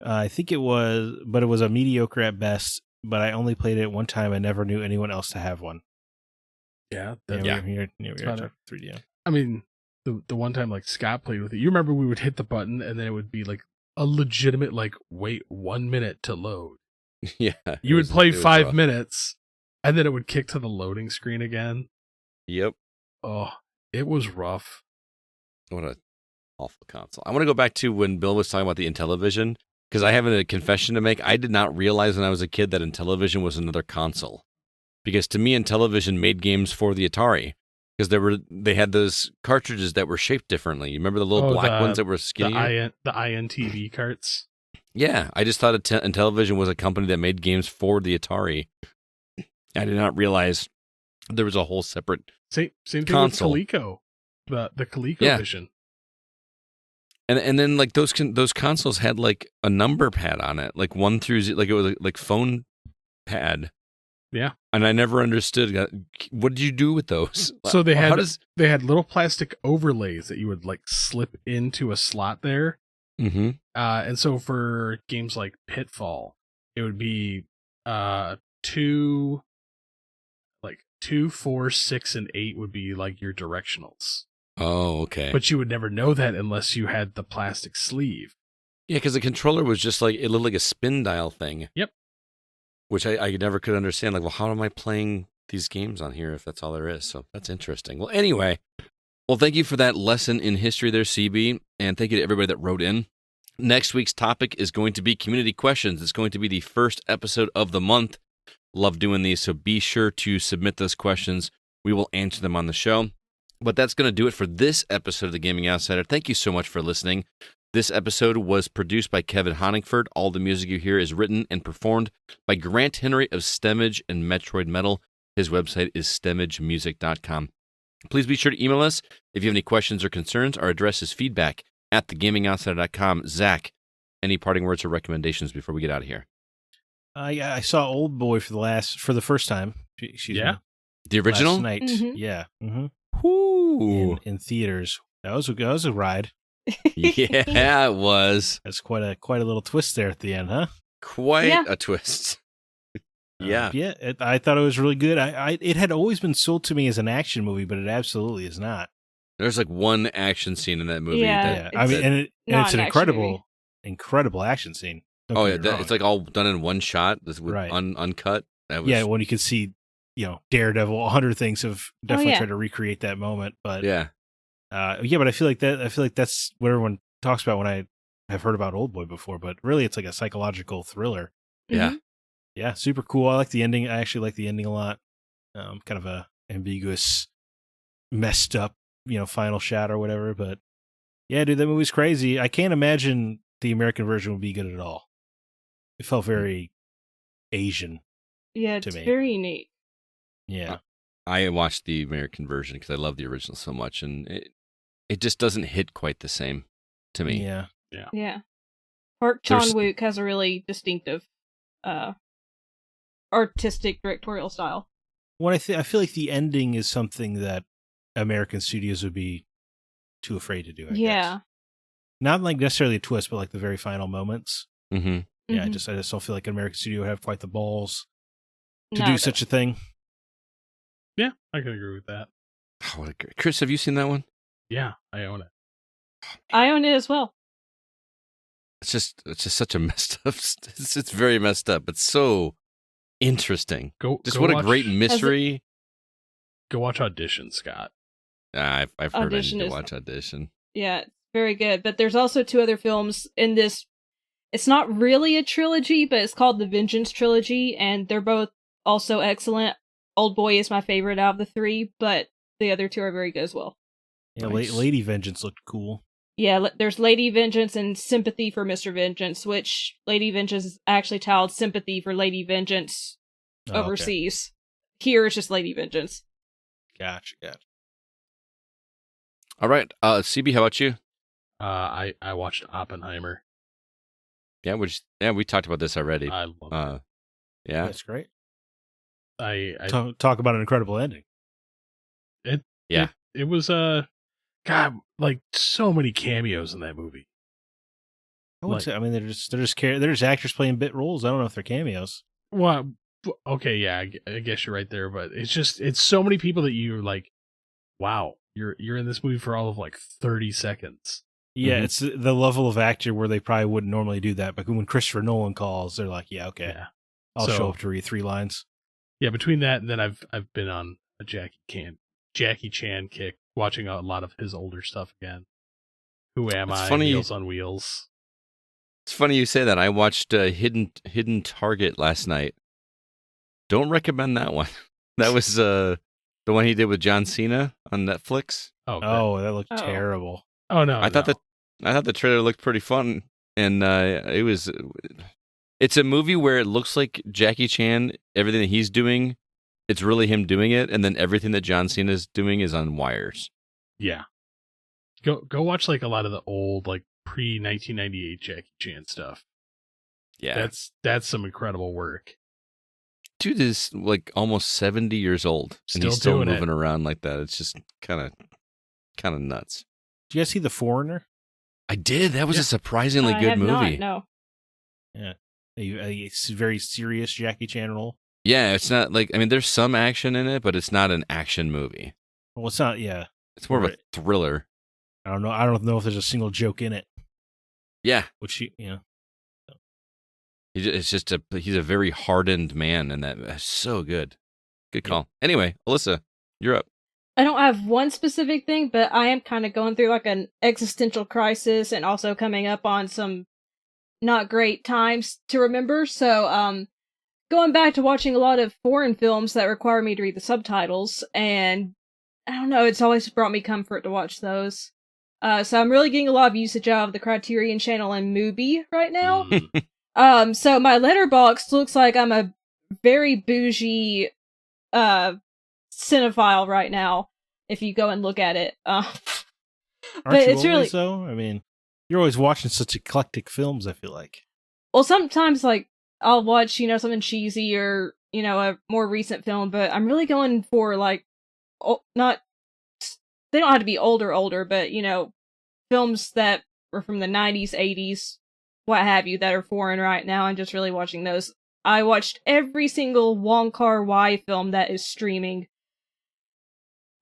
I think it was a mediocre at best, but I only played it one time. I never knew anyone else to have one. Yeah. We were 3DO. I mean, the one time like Scott played with it, you remember we would hit the button and then it would be like a legitimate like wait 1 minute to load. Yeah. You would play 5 minutes and then it would kick to the loading screen again. Yep. Oh, it was rough. What a awful console. I want to go back to when Bill was talking about the Intellivision, because I have a confession to make. I did not realize when I was a kid that Intellivision was another console. Because to me, Intellivision made games for the Atari. Because they had those cartridges that were shaped differently. You remember the little black ones that were skinnier? The INTV carts? Yeah, I just thought Intellivision was a company that made games for the Atari. I did not realize there was a whole separate same thing console. With Coleco, the Coleco edition. And then like those consoles had like a number pad on it, like 1 through Z, like it was like phone pad. Yeah. And I never understood, what did you do with those? So they had little plastic overlays that you would like slip into a slot there. Mm-hmm. And so for games like Pitfall, it would be 2, 4, 6, and 8 would be like your directionals. Oh, okay. But you would never know that unless you had the plastic sleeve. Yeah, because the controller was just like, it looked like a spin dial thing. Yep. Which I never could understand. Like, well, how am I playing these games on here if that's all there is? So that's interesting. Well, anyway, thank you for that lesson in history there, CB. And thank you to everybody that wrote in. Next week's topic is going to be community questions. It's going to be the first episode of the month. Love doing these, so be sure to submit those questions. We will answer them on the show. But that's going to do it for this episode of The Gaming Outsider. Thank you so much for listening. This episode was produced by Kevin Honigford. All the music you hear is written and performed by Grant Henry of Stemage and Metroid Metal. His website is stemagemusic.com. Please be sure to email us if you have any questions or concerns. Our address is feedback@thegamingoutsider.com. Zach, any parting words or recommendations before we get out of here? I saw Old Boy for the first time. Excuse me. The original? Last night. Mm-hmm. Yeah. Mm-hmm. In theaters. That was a ride. Yeah, it was. That's quite a little twist there at the end, huh? Quite a twist. Yeah. I thought it was really good. It had always been sold to me as an action movie, but it absolutely is not. There's like one action scene in that movie. Yeah. Yeah, I mean, and not it's an an action movie. incredible action scene. Don't Oh get yeah, me wrong. it's like all done in one shot, with Right. uncut. That was, yeah, when you can see, Daredevil, 100 things have definitely yeah. tried to recreate that moment. But yeah. but I feel like that's what everyone talks about when I have heard about Oldboy before. But really, it's like a psychological thriller. Yeah. Mhm. Yeah, super cool. I like the ending. I actually like the ending a lot. Kind of a ambiguous, messed up, final shot or whatever. But yeah, dude, that movie's crazy. I can't imagine the American version would be good at all. It felt very Asian. Yeah, To it's me. very unique. Yeah. I watched the American version because I love the original so much, and it just doesn't hit quite the same to me. Yeah. Yeah. Park There's- Chan-wook has a really distinctive artistic directorial style. Well, I feel like the ending is something that American studios would be too afraid to do. I Yeah. guess. Not like necessarily a twist, but like the very final moments. Mm-hmm. Yeah, I Mhm. just don't feel like an American studio would have quite the balls to No, do it such a thing. Yeah, I can agree with that. Oh, what a great... Chris, have you seen that one? Yeah, I own it. I own it as well. It's just such a messed up. It's very messed up, but so interesting. Go What a watch- great mystery. Go watch Audition, Scott. I've heard I Audition need to is- watch Audition. Yeah, it's very good. But there's also two other films in this. It's not really a trilogy, but it's called the Vengeance Trilogy, and they're both also excellent. Old Boy is my favorite out of the three, but the other two are very good as well. Yeah, Nice. Lady Vengeance looked cool. Yeah, there's Lady Vengeance and Sympathy for Mr. Vengeance, which Lady Vengeance is actually titled Sympathy for Lady Vengeance Oh, okay. overseas. Here it's just Lady Vengeance. Gotcha. All right, CB, how about you? I watched Oppenheimer. Yeah, we talked about this already. I love it. Yeah, That's great. I Talk about an incredible ending. yeah. it was God, like so many cameos in that movie. I wouldn't say. I mean, they're just actors playing bit roles. I don't know if they're cameos. Well, okay, yeah, I guess you're right there, but it's so many people that you're like, wow, you're in this movie for all of like 30 seconds. Yeah, Mhm. it's the level of actor where they probably wouldn't normally do that. But when Christopher Nolan calls, they're like, "Yeah, okay, Yeah, I'll So- show up to read 3 lines." yeah. Between that and then I've been on a Jackie Chan kick, watching a lot of his older stuff again. Who Am It's I? funny- Meals on Wheels. It's funny you say that. I watched Hidden Target last night. Don't recommend that one. That was the one he did with John Cena on Netflix. Oh, Oh, that looked Oh. terrible. no! I thought the trailer looked pretty fun, and it's a movie where it looks like Jackie Chan, everything that he's doing, it's really him doing it, and then everything that John Cena is doing is on wires. Yeah. Go watch like a lot of the old like pre 1998 Jackie Chan stuff. Yeah, That's some incredible work. dude is like almost 70 years old, and he's Still still doing it. moving around like that. It's just kind of nuts. Did you guys see The Foreigner? I did. That was Yeah. a surprisingly I good have movie. Not, no. A very serious Jackie Chan role. Yeah, it's not like, I mean, there's some action in it, but it's not an action movie. Well, it's not. Yeah, It's more of Right. a thriller. I don't know. I don't know if there's a single joke in it. Yeah, Which he's a very hardened man, and that's so good. Good call. Anyway, Alyssa, you're up. I don't have one specific thing, but I am kind of going through like an existential crisis and also coming up on some not great times to remember. So, going back to watching a lot of foreign films that require me to read the subtitles, and I don't know, it's always brought me comfort to watch those. So I'm really getting a lot of usage out of the Criterion Channel and Mubi right now. Mm. So my letterbox looks like I'm a very bougie cinephile right now, if you go and look at it. Aren't But you it's always really though? I mean, you're always watching such eclectic films. I feel like. well, sometimes like I'll watch, something cheesy or, a more recent film, but I'm really going for like not they don't have to be older, but films that were from the 90s, 80s, what have you, that are foreign right now. I'm just really watching those. I watched every single Wong Kar-wai film that is streaming.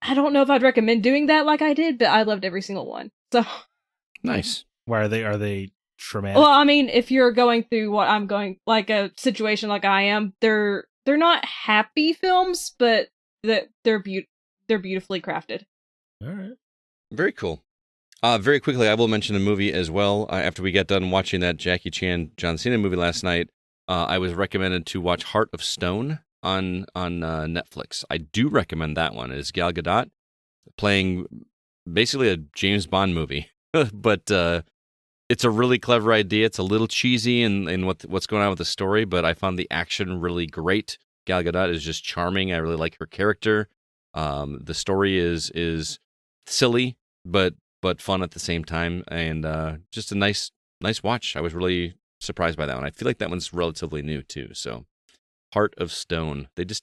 I don't know if I'd recommend doing that like I did, but I loved every single one. So Nice. Why are they traumatic? well, I mean, if you're going through what I'm going, like a situation like I am, they're not happy films, but they're beautifully crafted. All right. Very cool. Very quickly, I will mention a movie as well. After we got done watching that Jackie Chan, John Cena movie last night, I was recommended to watch Heart of Stone on Netflix. I do recommend that one. It's Gal Gadot playing basically a James Bond movie, but it's a really clever idea. It's a little cheesy in what's going on with the story, but I found the action really great. Gal Gadot is just charming. I really like her character. The story is silly, but fun at the same time, and just a nice watch. I was really surprised by that one. I feel like that one's relatively new too. So, Heart of Stone. The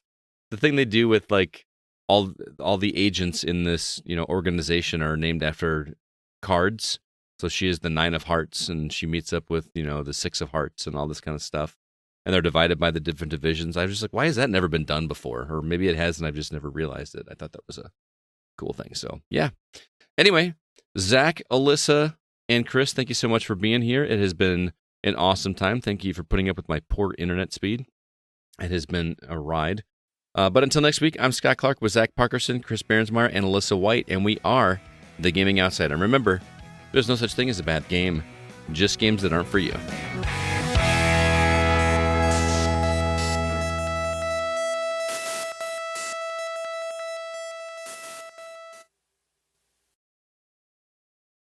thing they do with like all the agents in this organization are named after cards. So she is the 9 of Hearts, and she meets up with the 6 of Hearts and all this kind of stuff. And they're divided by the different divisions. I was just like, why has that never been done before? Or maybe it has, and I've just never realized it. I thought that was a cool thing. So yeah. Anyway, Zach, Alyssa, and Chris, thank you so much for being here. It has been an awesome time. Thank you for putting up with my poor internet speed. It has been a ride. But until next week, I'm Scott Clark with Zach Parkerson, Chris Behrensmeyer, and Alyssa White, and we are The Gaming Outsider. And remember, there's no such thing as a bad game, just games that aren't for you.